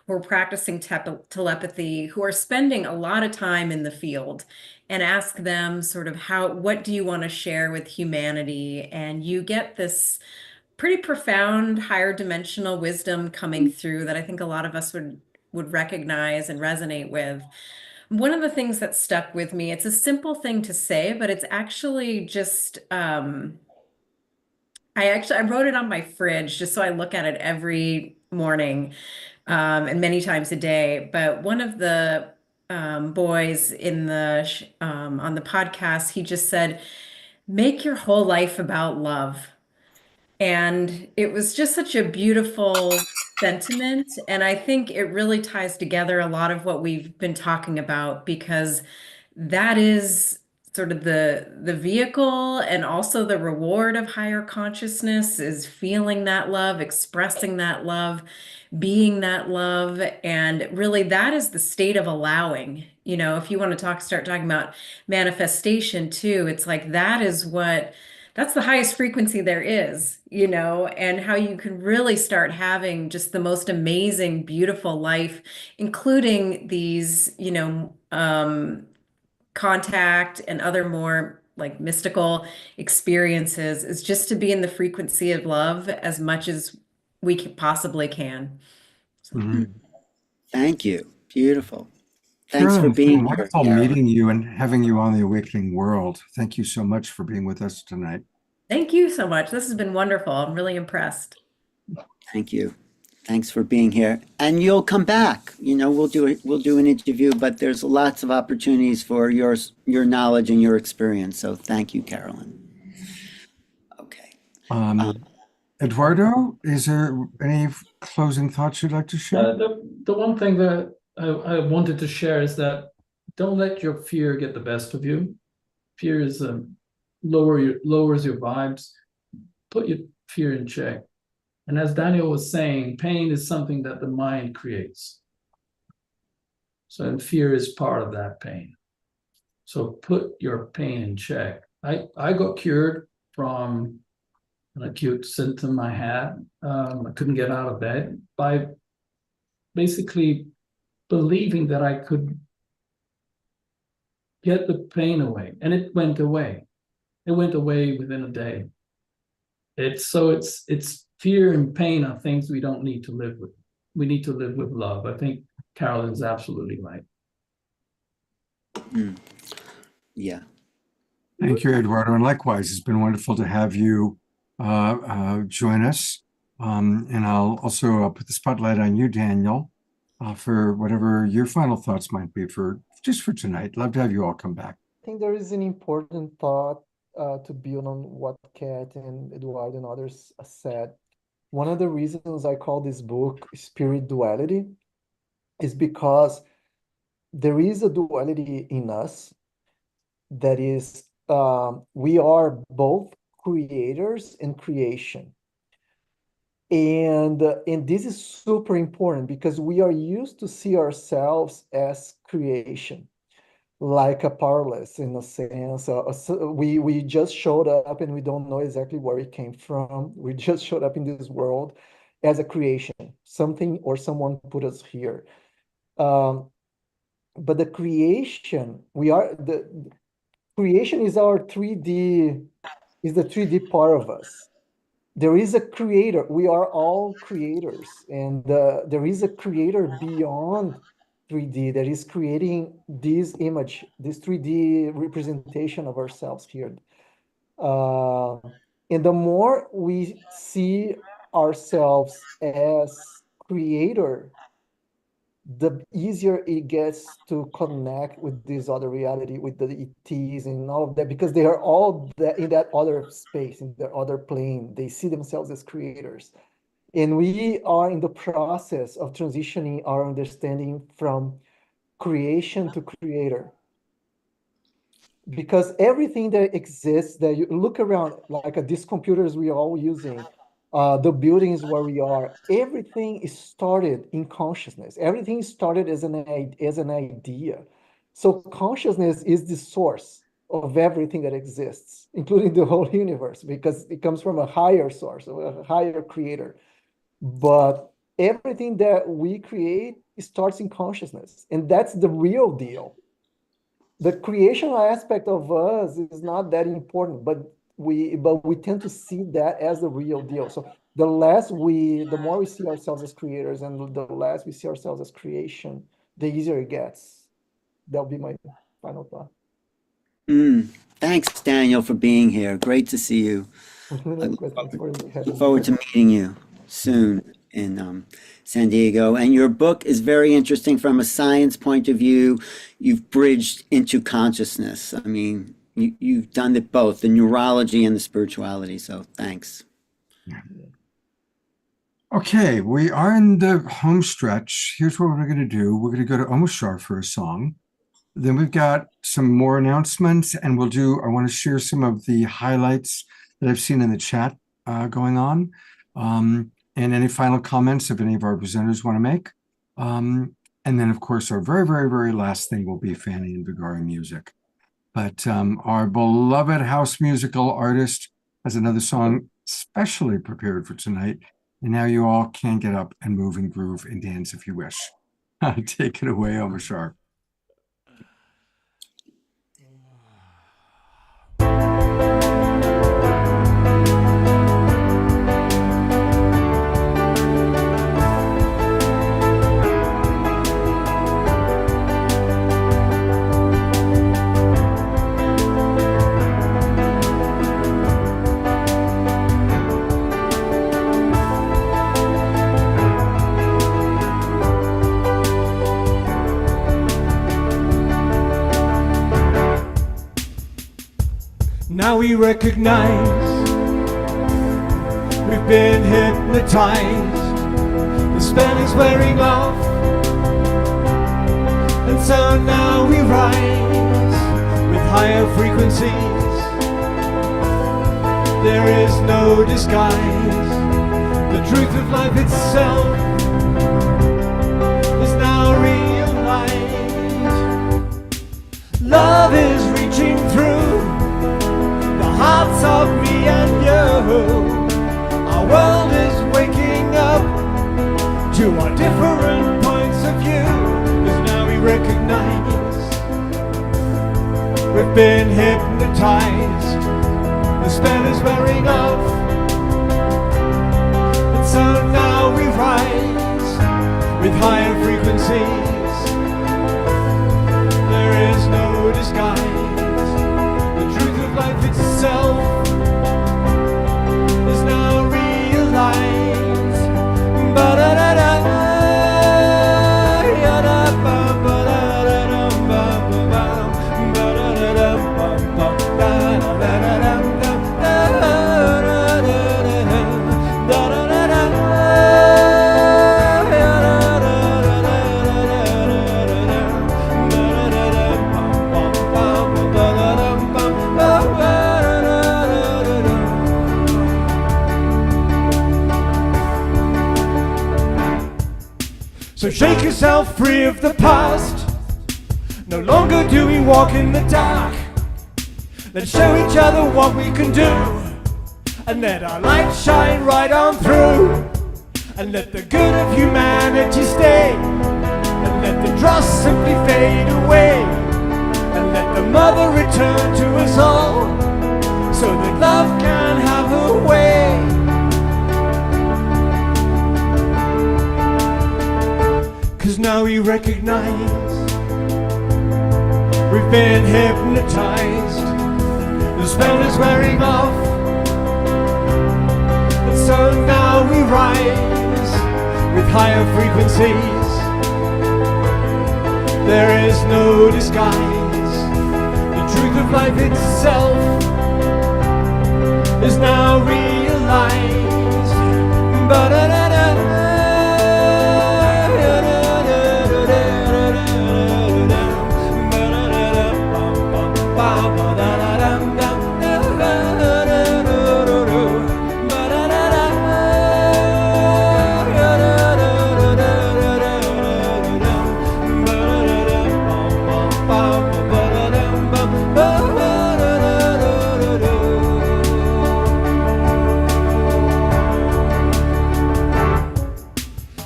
who are practicing telepathy, who are spending a lot of time in the field, and ask them sort of what do you want to share with humanity? And you get this pretty profound higher dimensional wisdom coming through that I think a lot of us would recognize and resonate with. One of the things that stuck with me, it's a simple thing to say, but it's actually just I wrote it on my fridge just so I look at it every morning and many times a day. But one of the boys in on the podcast, he just said, "Make your whole life about love." And it was just such a beautiful sentiment. And I think it really ties together a lot of what we've been talking about, because that is sort of the vehicle and also the reward of higher consciousness is feeling that love, expressing that love, being that love. And really that is the state of allowing. If you want to start talking about manifestation too, it's like that is what that's the highest frequency there is, and how you can really start having just the most amazing, beautiful life, including these, contact and other more like mystical experiences, is just to be in the frequency of love as much as we possibly can. Thank you. Beautiful. Thanks Carolyn, for it's been being here, wonderful Carolyn. meeting you and having you on the Awakening World. Thank you so much for being with us tonight. Thank you so much. This has been wonderful. I'm really impressed. Thank you. Thanks for being here. And you'll come back. We'll do an interview, but there's lots of opportunities for your knowledge and your experience. So thank you, Carolyn. Okay. Eduardo, is there any closing thoughts you'd like to share? The one thing that I wanted to share is that don't let your fear get the best of you. Fear is lowers your vibes. Put your fear in check. And as Daniel was saying, pain is something that the mind creates. So, and fear is part of that pain. So put your pain in check. I got cured from an acute symptom I had. I couldn't get out of bed by basically believing that I could get the pain away. And it went away. It went away within a day. It's fear and pain are things we don't need to live with. We need to live with love. I think Carolyn's absolutely right. Yeah. Thank you, Eduardo. And likewise, it's been wonderful to have you join us. And I'll also put the spotlight on you, Daniel, for whatever your final thoughts might be for tonight. Love to have you all come back. I think there is an important thought to build on what Kat and Eduardo and others said. One of the reasons I call this book Spirit Duality is because there is a duality in us that is, we are both creators and creation. And this is super important because we are used to see ourselves as creation, like a powerless in a sense. So we just showed up and we don't know exactly where it came from. We just showed up in this world as a creation. Something or someone put us here. But the creation, the creation is our 3D, is the 3D part of us. There is a creator. We are all creators. And there is a creator beyond 3D that is creating this image, this 3D representation of ourselves here. And the more we see ourselves as creator, the easier it gets to connect with this other reality, with the ETs and all of that, because they are all in that other space, in that other plane. They see themselves as creators. And we are in the process of transitioning our understanding from creation to creator. Because everything that exists, that you look around, like these computers we are all using, the buildings where we are, everything is started in consciousness. Everything started as an idea. So consciousness is the source of everything that exists, including the whole universe, because it comes from a higher source, a higher creator. But everything that we create starts in consciousness, and that's the real deal. The creational aspect of us is not that important, but we tend to see that as the real deal. So the more we see ourselves as creators and the less we see ourselves as creation, the easier it gets. That'll be my final thought. Thanks, Daniel, for being here. Great to see you. Look forward to meeting you soon in San Diego. And your book is very interesting from a science point of view. You've bridged into consciousness. I mean, you've done it both, the neurology and the spirituality. So thanks. Okay, we are in the home stretch. Here's what we're going to do. We're going to go to Omoshar for a song. Then we've got some more announcements, and I want to share some of the highlights that I've seen in the chat going on, and any final comments if any of our presenters want to make. And then, of course, our very, very, very last thing will be Fanny and Vigari music. But our beloved house musical artist, has another song specially prepared for tonight. And now you all can get up and move and groove and dance if you wish. Take it away, Omashar. Now we recognize we've been hypnotized. The spell is wearing off, and so now we rise with higher frequencies. There is no disguise. The truth of life itself is now realized. Love is reaching through hearts of me and you. Our world is waking up to our different points of view, as now we recognize we've been hypnotized. The spell is wearing off, and so now we rise with higher frequencies. There is no disguise. Life itself is now realized. Ba-da-da-da. So shake yourself free of the past. No longer do we walk in the dark. Let's show each other what we can do, and let our light shine right on through. And let the good of humanity stay, and let the dross simply fade away. And let the mother return to us all, so that love can have her way. Cause now we recognize we've been hypnotized. The spell is wearing off, and so now we rise with higher frequencies. There is no disguise. The truth of life itself is now realized. Ba-da-da-da.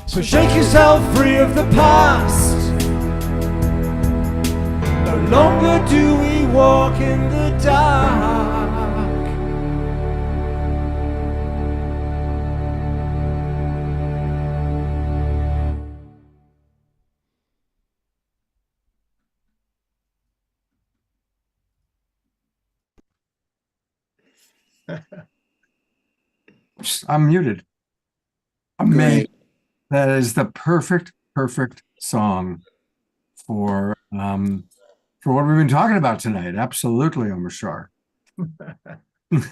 So shake yourself free of the past. No longer do we walk in the dark. I'm muted. Amazing. That is the perfect song for what we've been talking about tonight. Absolutely, Omashar. It's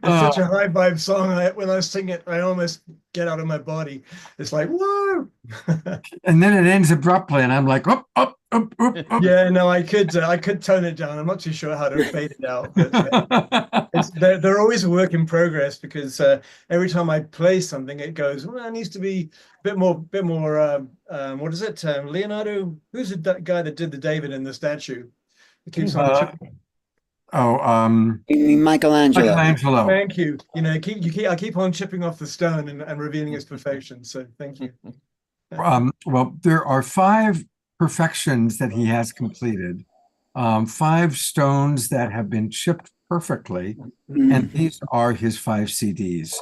such a high vibe song. When I sing it, I almost get out of my body. It's like, whoa! And then it ends abruptly, and I'm like, up. Yeah, no, I could tone it down. I'm not too sure how to fade it out. But they're always a work in progress, because every time I play something, it goes, well, it needs to be a bit more. What is it? Leonardo? Who's the guy that did the David in the statue? It keeps on. Oh, Michelangelo. Michelangelo. Thank you. You know, I keep on chipping off the stone and revealing its perfection. So thank you. Well, there are 5 perfections that he has completed, 5 stones that have been chipped perfectly, and these are his 5 CDs.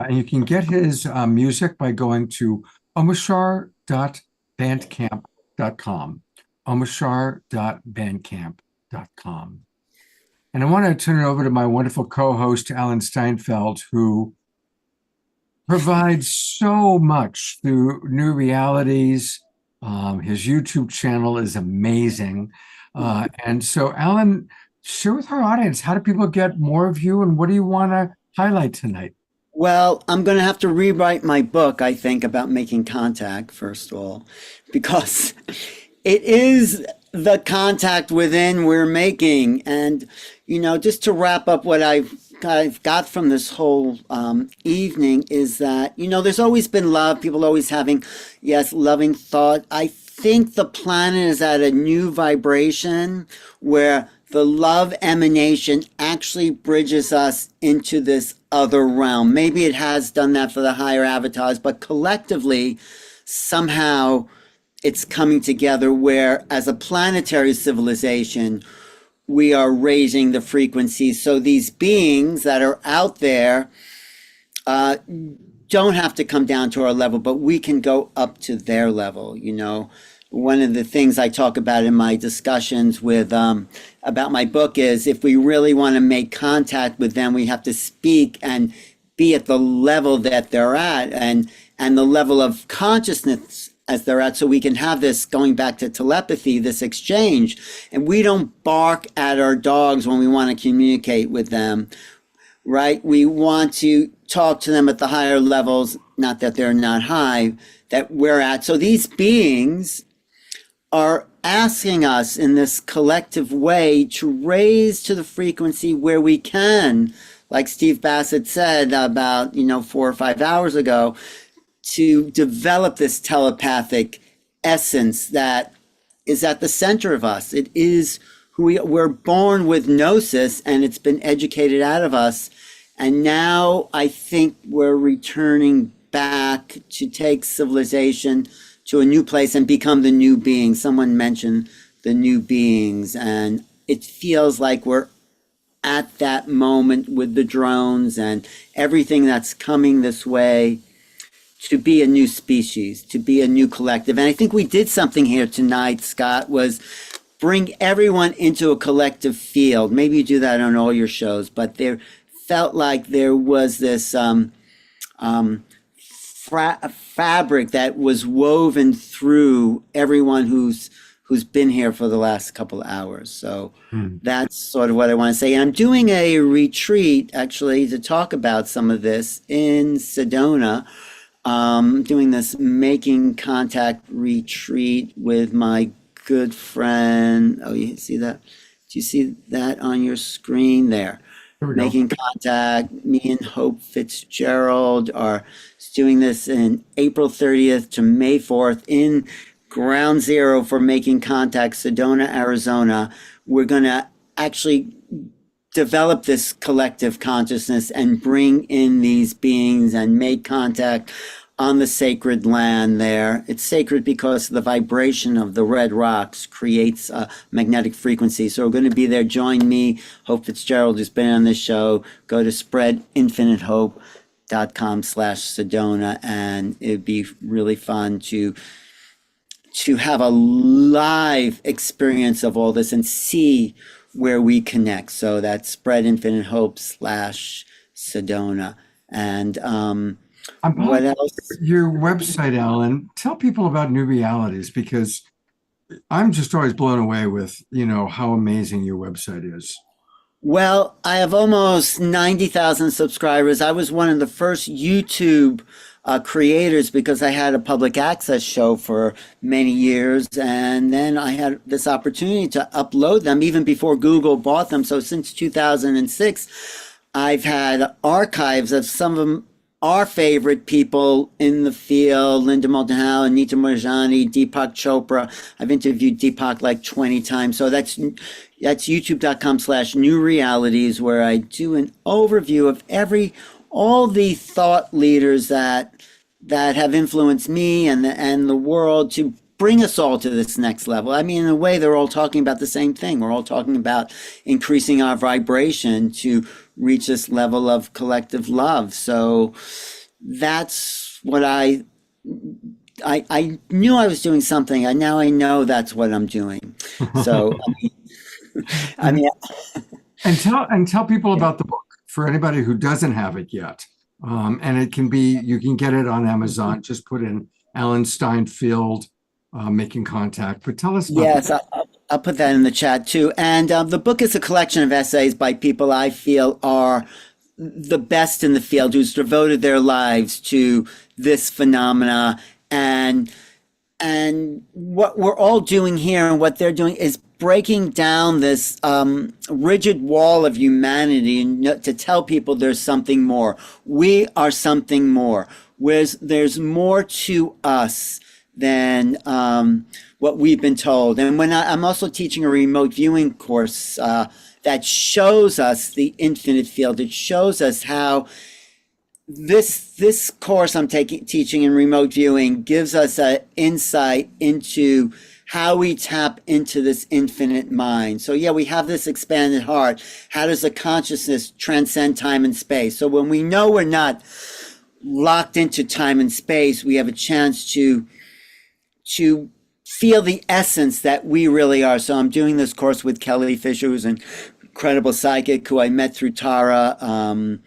And you can get his music by going to omashar.bandcamp.com. omashar.bandcamp.com. And I want to turn it over to my wonderful co-host, Alan Steinfeld, who provides so much through New Realities. His YouTube channel is amazing. And so, Alan, share with our audience, how do people get more of you, and what do you want to highlight tonight? Well, I'm going to have to rewrite my book, I think, about making contact, first of all, because it is the contact within we're making. And, just to wrap up what I've got from this whole evening is that, there's always been love, people always having, yes, loving thought. I think the planet is at a new vibration where the love emanation actually bridges us into this other realm. Maybe it has done that for the higher avatars, but collectively, somehow it's coming together where, as a planetary civilization, we are raising the frequency. So these beings that are out there don't have to come down to our level, but we can go up to their level. One of the things I talk about in my discussions with about my book is, if we really want to make contact with them, we have to speak and be at the level that they're at, and the level of consciousness as they're at, so we can have this, going back to telepathy, this exchange. And we don't bark at our dogs when we want to communicate with them, right? We want to talk to them at the higher levels, not that they're not high, that we're at. So these beings are asking us in this collective way to raise to the frequency where we can, like Steve Bassett said about 4 or 5 hours ago, to develop this telepathic essence that is at the center of us. It is who we're born with gnosis, and it's been educated out of us. And now I think we're returning back to take civilization to a new place and become the new being. Someone mentioned the new beings, and it feels like we're at that moment with the drones and everything that's coming this way, to be a new species, to be a new collective. And I think we did something here tonight, Scott, was bring everyone into a collective field. Maybe you do that on all your shows, but there felt like there was this fabric that was woven through everyone who's been here for the last couple of hours. So that's sort of what I want to say. And I'm doing a retreat, actually, to talk about some of this in Sedona. Doing this making contact retreat with my good friend. Oh, you see that? Do you see that on your screen there? Making contact. Me and Hope Fitzgerald are doing this in April 30th to May 4th in Ground Zero for Making Contact, Sedona, Arizona. We're going to actually develop this collective consciousness and bring in these beings and make contact on the sacred land there. It's sacred because the vibration of the red rocks creates a magnetic frequency. So we're going to be there. Join me, Hope Fitzgerald, who's been on this show. Go to spreadinfinitehope.com/Sedona, and it'd be really fun to have a live experience of all this and see where we connect. So that's spreadinfinitehope/Sedona. And what else? Your website, Alan, tell people about New Realities, because I'm just always blown away with, how amazing your website is. Well, I have almost 90,000 subscribers. I was one of the first YouTube creators because I had a public access show for many years, and then I had this opportunity to upload them even before Google bought them. So since 2006, I've had archives of some of our favorite people in the field, Linda Moulton Howe, Anita Moorjani, Deepak Chopra. I've interviewed Deepak like 20 times. So that's youtube.com/new realities, where I do an overview of all the thought leaders that have influenced me and the world to bring us all to this next level. I mean, in a way, they're all talking about the same thing. We're all talking about increasing our vibration to reach this level of collective love. So that's what I knew I was doing something. Now I know that's what I'm doing. So, I mean, and tell people about the book for anybody who doesn't have it yet. And it can be, you can get it on Amazon. Just put in Alan Steinfeld, Making Contact. But tell us about yes, I'll put that in the chat too. And the book is a collection of essays by people I feel are the best in the field, who's devoted their lives to this phenomena. And what we're all doing here and what they're doing is breaking down this rigid wall of humanity and to tell people there's something more. We are something more. There's more to us than what we've been told. And when I'm also teaching a remote viewing course that shows us the infinite field. It shows us how this course I'm teaching in remote viewing gives us an insight into how we tap into this infinite mind. So yeah, we have this expanded heart. How does the consciousness transcend time and space? So when we know we're not locked into time and space, we have a chance to feel the essence that we really are. So I'm doing this course with Kelly Fisher, who's an incredible psychic who I met through Tara, and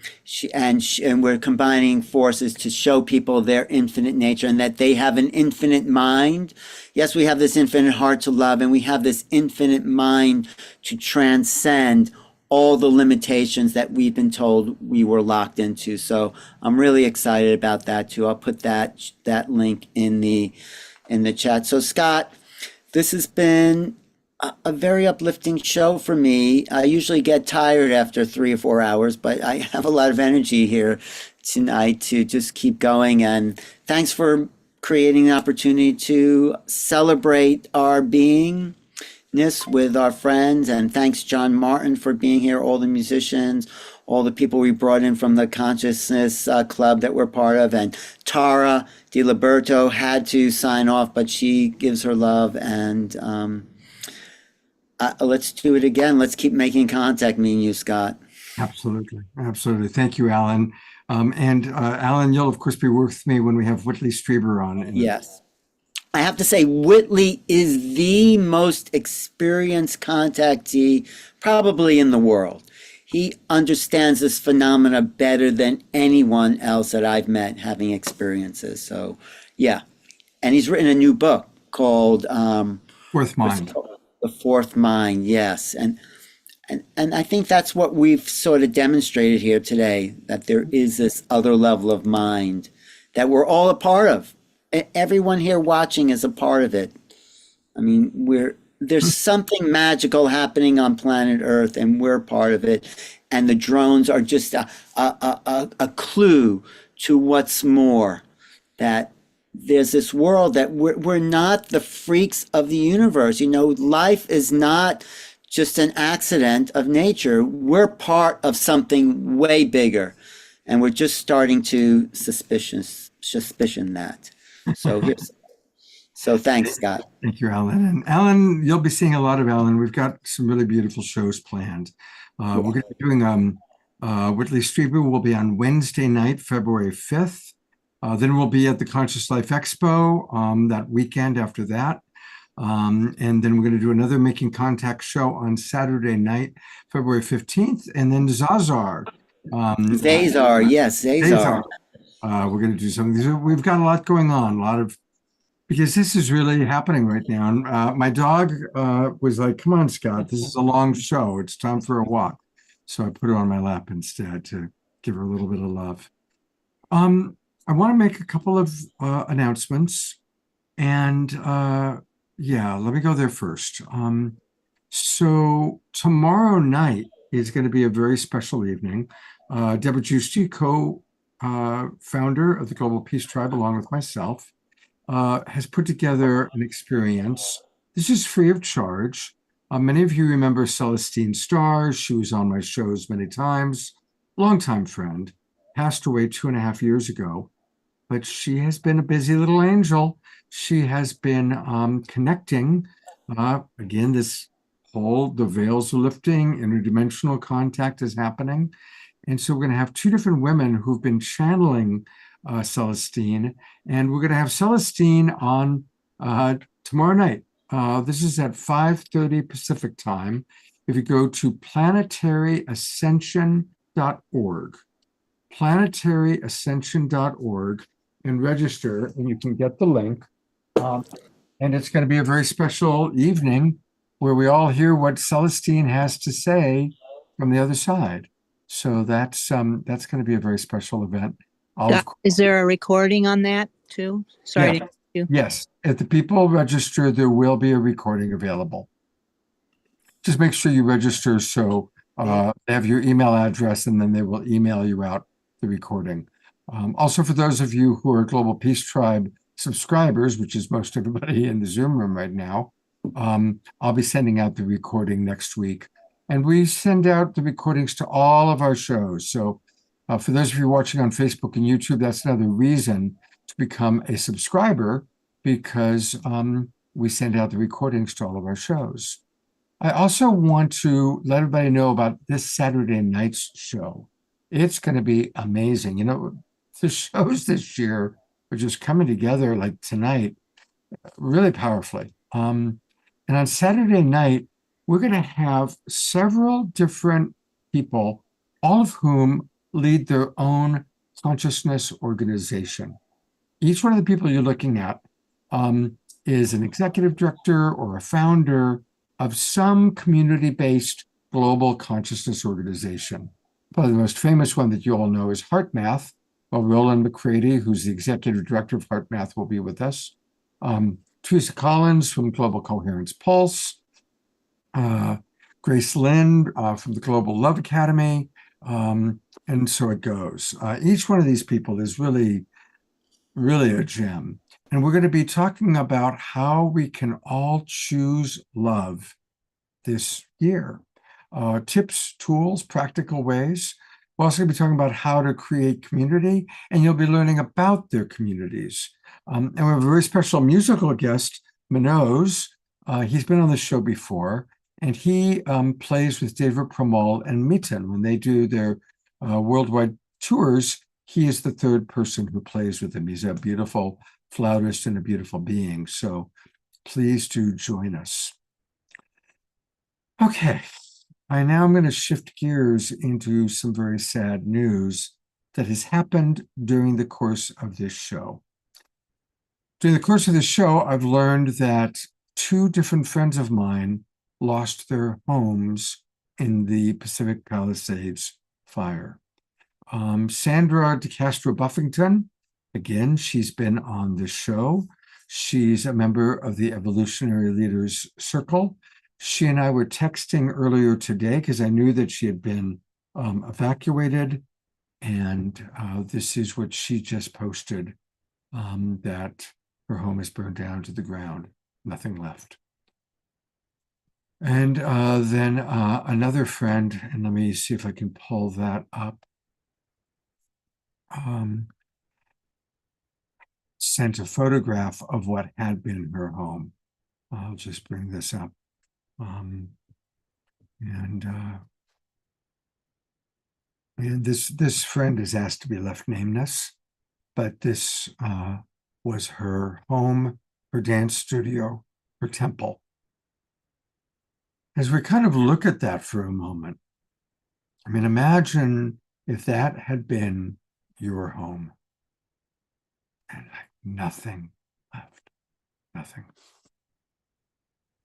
we're combining forces to show people their infinite nature and that they have an infinite mind. Yes, we have this infinite heart to love, and we have this infinite mind to transcend all the limitations that we've been told we were locked into. So I'm really excited about that too. I'll put that link in the chat. So Scott, this has been a very uplifting show for me. I usually get tired after 3 or 4 hours, but I have a lot of energy here tonight to just keep going. And thanks for creating the opportunity to celebrate our beingness with our friends. And thanks, John Martin, for being here, all the musicians, all the people we brought in from the Consciousness Club that we're part of. And Tara DiLiberto had to sign off, but she gives her love. And let's do it again. Let's keep making contact, me and you, Scott. Absolutely. Absolutely. Thank you, Alan. Alan, you'll of course be with me when we have Whitley Strieber on. Yes. I have to say, Whitley is the most experienced contactee probably in the world. He understands this phenomena better than anyone else that I've met having experiences. So, yeah. And he's written a new book called Fourth Mind. The Fourth Mind, yes. And I think that's what we've sort of demonstrated here today, that there is this other level of mind that we're all a part of. Everyone here watching is a part of it. I mean, there's something magical happening on planet Earth, and we're part of it. And the drones are just a clue to what's more, that there's this world that we're not the freaks of the universe. You know, life is not just an accident of nature. We're part of something way bigger, and we're just starting to suspicion that. So thanks, Scott. Thank you, Alan. And Alan, you'll be seeing a lot of Alan. We've got some really beautiful shows planned. We're going to be doing Whitley Strieber will be on Wednesday night, February 5th. Then we'll be at the Conscious Life Expo that weekend after that. And then we're going to do another Making Contact show on Saturday night, February 15th. And then Zazar. Zazar, yes, Zazar. We're going to do something. We've got a lot going on, because this is really happening right now. And my dog was like, come on, Scott, this is a long show. It's time for a walk. So I put her on my lap instead to give her a little bit of love. I want to make a couple of announcements. And let me go there first. So tomorrow night is going to be a very special evening. Deborah Giusti, founder of the Global Peace Tribe, along with myself, has put together an experience. This is free of charge. Many of you remember Celestine Starr. She was on my shows many times. Longtime friend, passed away 2.5 years ago, but she has been a busy little angel. She has been connecting. Again, this whole, the veils are lifting, interdimensional contact is happening. And so we're going to have two different women who've been channeling Celestine, and we're going to have Celestine on tomorrow night. This is at 5:30 Pacific time. If you go to planetaryascension.org, planetaryascension.org, and register, and you can get the link. And it's going to be a very special evening where we all hear what Celestine has to say from the other side. So that's going to be a very special event. Is there a recording on that too? Sorry to interrupt you. Yes, if the people register, there will be a recording available. Just make sure you register so they have your email address, and then they will email you out the recording. Also, for those of you who are Global Peace Tribe subscribers, which is most everybody in the Zoom room right now, I'll be sending out the recording next week. And we send out the recordings to all of our shows. So for those of you watching on Facebook and YouTube, that's another reason to become a subscriber, because we send out the recordings to all of our shows. I also want to let everybody know about this Saturday night's show. It's going to be amazing. You know, the shows this year are just coming together like tonight, really powerfully. And on Saturday night, we're going to have several different people, all of whom lead their own consciousness organization. Each one of the people you're looking at is an executive director or a founder of some community-based global consciousness organization. Probably the most famous one that you all know is HeartMath. Well, Roland McCready, who's the executive director of HeartMath, will be with us. Teresa Collins from Global Coherence Pulse. Grace Lind from the Global Love Academy. And so it goes. Each one of these people is really, really a gem. And we're going to be talking about how we can all choose love this year. Tips, tools, practical ways. We're also going to be talking about how to create community, and you'll be learning about their communities. And we have a very special musical guest, Minoz. He's been on the show before, and he plays with David Pramol and Miten. When they do their worldwide tours, he is the third person who plays with them. He's a beautiful flautist and a beautiful being. So please do join us. Okay, now I'm going to shift gears into some very sad news that has happened during the course of this show. During the course of this show, I've learned that two different friends of mine lost their homes in the Pacific Palisades fire. Sandra DeCastro Buffington, again, she's been on the show. She's a member of the Evolutionary Leaders Circle. She and I were texting earlier today because I knew that she had been evacuated. And this is what she just posted, that her home is burned down to the ground, nothing left. And then another friend, and let me see if I can pull that up, sent a photograph of what had been her home. I'll just bring this up. And this friend is asked to be left nameless, but this was her home, her dance studio, her temple. As we kind of look at that for a moment, I mean, imagine if that had been your home and nothing left, nothing.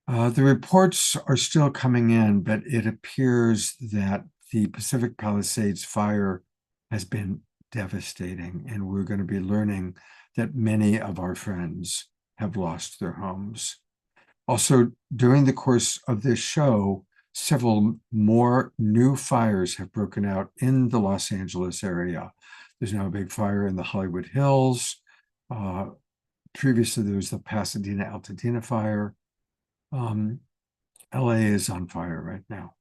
The reports are still coming in, but it appears that the Pacific Palisades fire has been devastating, and we're going to be learning that many of our friends have lost their homes. Also, during the course of this show, several more new fires have broken out in the Los Angeles area. There's now a big fire in the Hollywood Hills. Previously, there was the Pasadena Altadena fire. LA is on fire right now.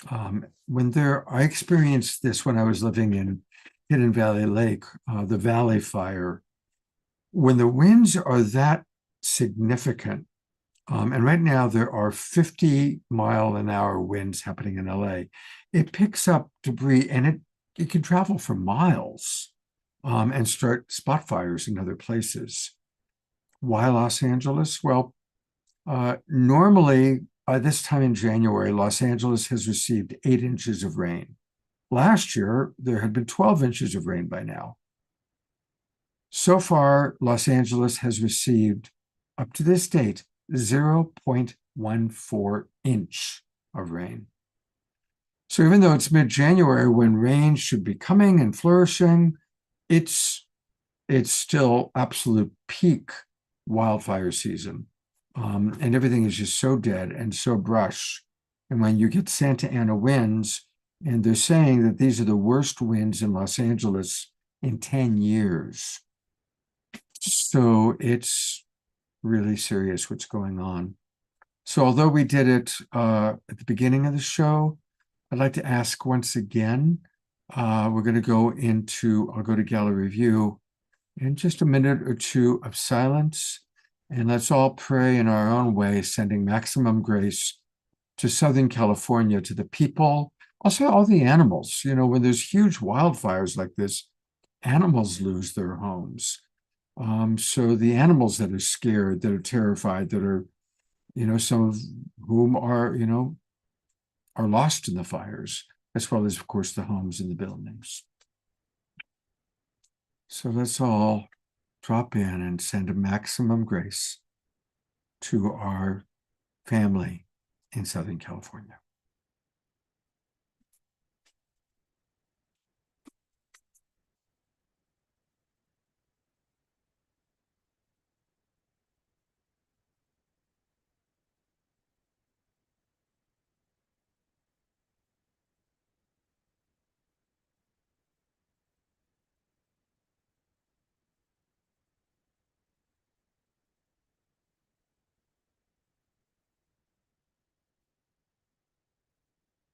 I experienced this when I was living in Hidden Valley Lake, the Valley Fire. When the winds are that significant, and right now there are 50-mile-an-hour winds happening in LA, it picks up debris and it can travel for miles and start spot fires in other places. Why Los Angeles? Well, normally by this time in January, Los Angeles has received 8 inches of rain. Last year, there had been 12 inches of rain by now. So far, Los Angeles has received, up to this date, 0.14 inch of rain. So even though it's mid-January, when rain should be coming and flourishing, it's still absolute peak wildfire season. And everything is just so dead and so brush. And when you get Santa Ana winds, and they're saying that these are the worst winds in Los Angeles in 10 years. So it's really serious what's going on. So although we did it at the beginning of the show, I'd like to ask once again, we're going to I'll go to gallery view in just a minute or two of silence. And let's all pray in our own way, sending maximum grace to Southern California, to the people, also all the animals. You know, when there's huge wildfires like this, animals lose their homes. So the animals that are scared, that are terrified, that are, some of whom are lost in the fires, as well as, of course, the homes and the buildings. So let's all drop in and send a maximum grace to our family in Southern California.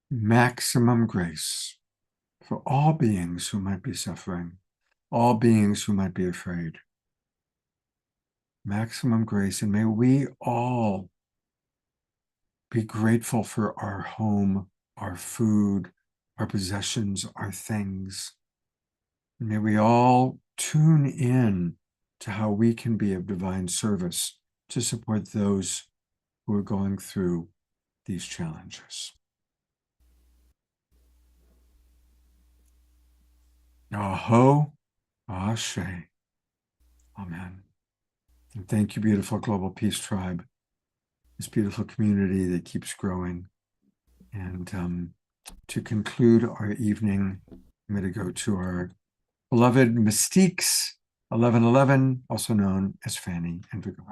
Maximum grace for all beings who might be suffering, all beings who might be afraid. Maximum grace, and may we all be grateful for our home, our food, our possessions, our things. And may we all tune in to how we can be of divine service to support those who are going through these challenges. Aho, Ashe. Amen. And thank you, beautiful Global Peace Tribe, this beautiful community that keeps growing. And to conclude our evening, I'm going to go to our beloved Mystiques, 1111, also known as Fanny and Vigor.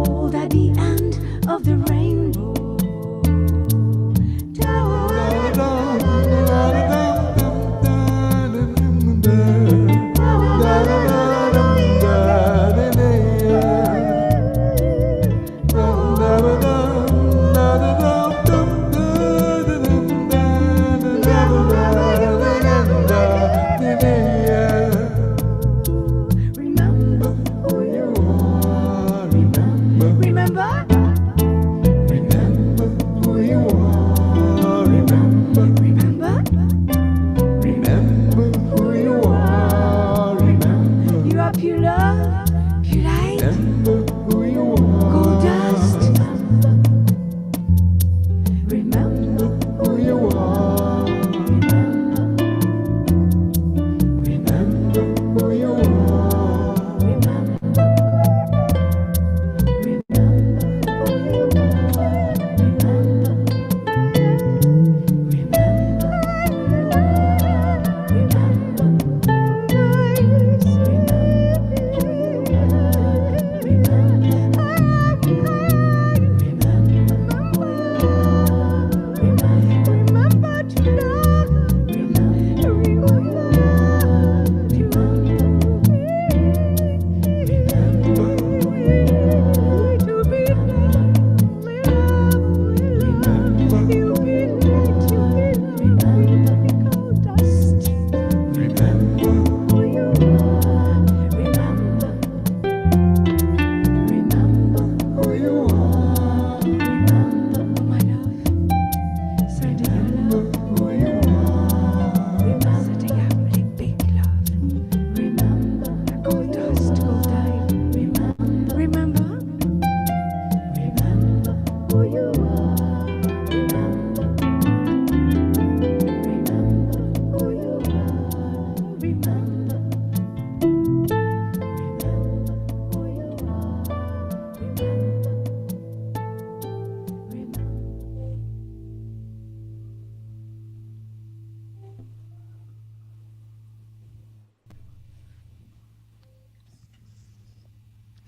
gold at the end of the rainbow. Remember who you are. Remember who you are. Remember who you are. Remember you are pure love, pure light. Remember who you are. Gold dust. Remember who you are. Remember who you are.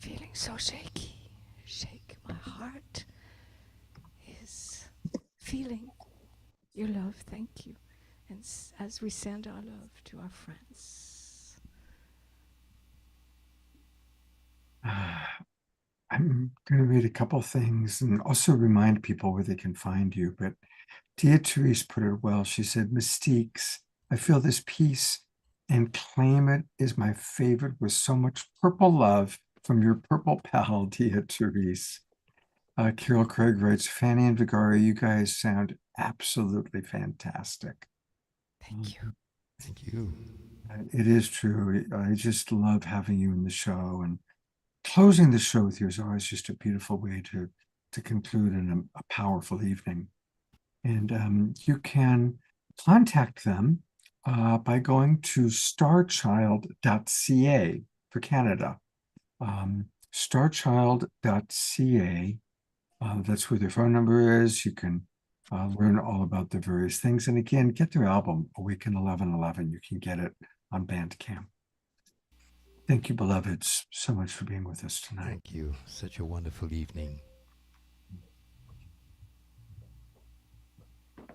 Feeling so shaky. Shake. My heart is feeling your love. Thank you. And as we send our love to our friends. I'm going to read a couple things and also remind people where they can find you. But Dia Therese put it well. She said, Mystiques, I feel this peace and claim it is my favorite with so much purple love from your purple pal, Dia Therese. Carol Craig writes, Fanny and Vigari, you guys sound absolutely fantastic. Thank you. Thank you. It is true. I just love having you in the show, and closing the show with you is always just a beautiful way to conclude in a powerful evening. And you can contact them by going to starchild.ca for Canada. Starchild.ca. That's where their phone number is. You can learn all about the various things. And again, get their album, Awaken 1111. You can get it on Bandcamp. Thank you, beloveds, so much for being with us tonight. Thank you. Such a wonderful evening.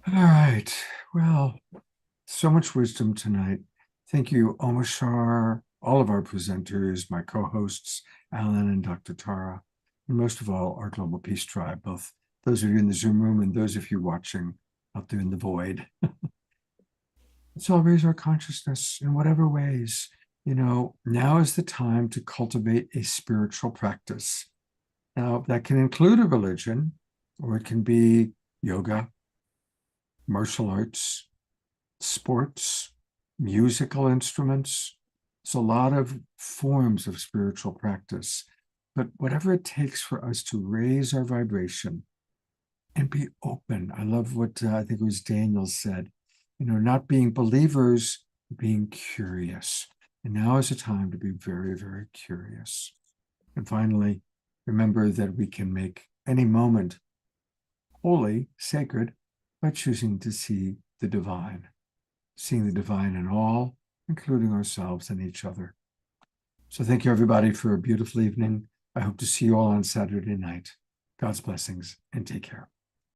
All right. Well, so much wisdom tonight. Thank you, Omashar, all of our presenters, my co-hosts, Alan and Dr. Tara, and most of all, our Global Peace Tribe, both those of you in the Zoom room and those of you watching out there in the void. Let's all raise our consciousness in whatever ways. You know, now is the time to cultivate a spiritual practice. Now, that can include a religion, or it can be yoga, martial arts, sports, musical instruments. There's a lot of forms of spiritual practice, but whatever it takes for us to raise our vibration and be open. I love what I think it was Daniel said, you know, not being believers, being curious. And now is a time to be very, very curious. And finally, remember that we can make any moment holy, sacred, by choosing to see the divine, seeing the divine in all, including ourselves and each other. So thank you, everybody, for a beautiful evening. I hope to see you all on Saturday night. God's blessings and take care.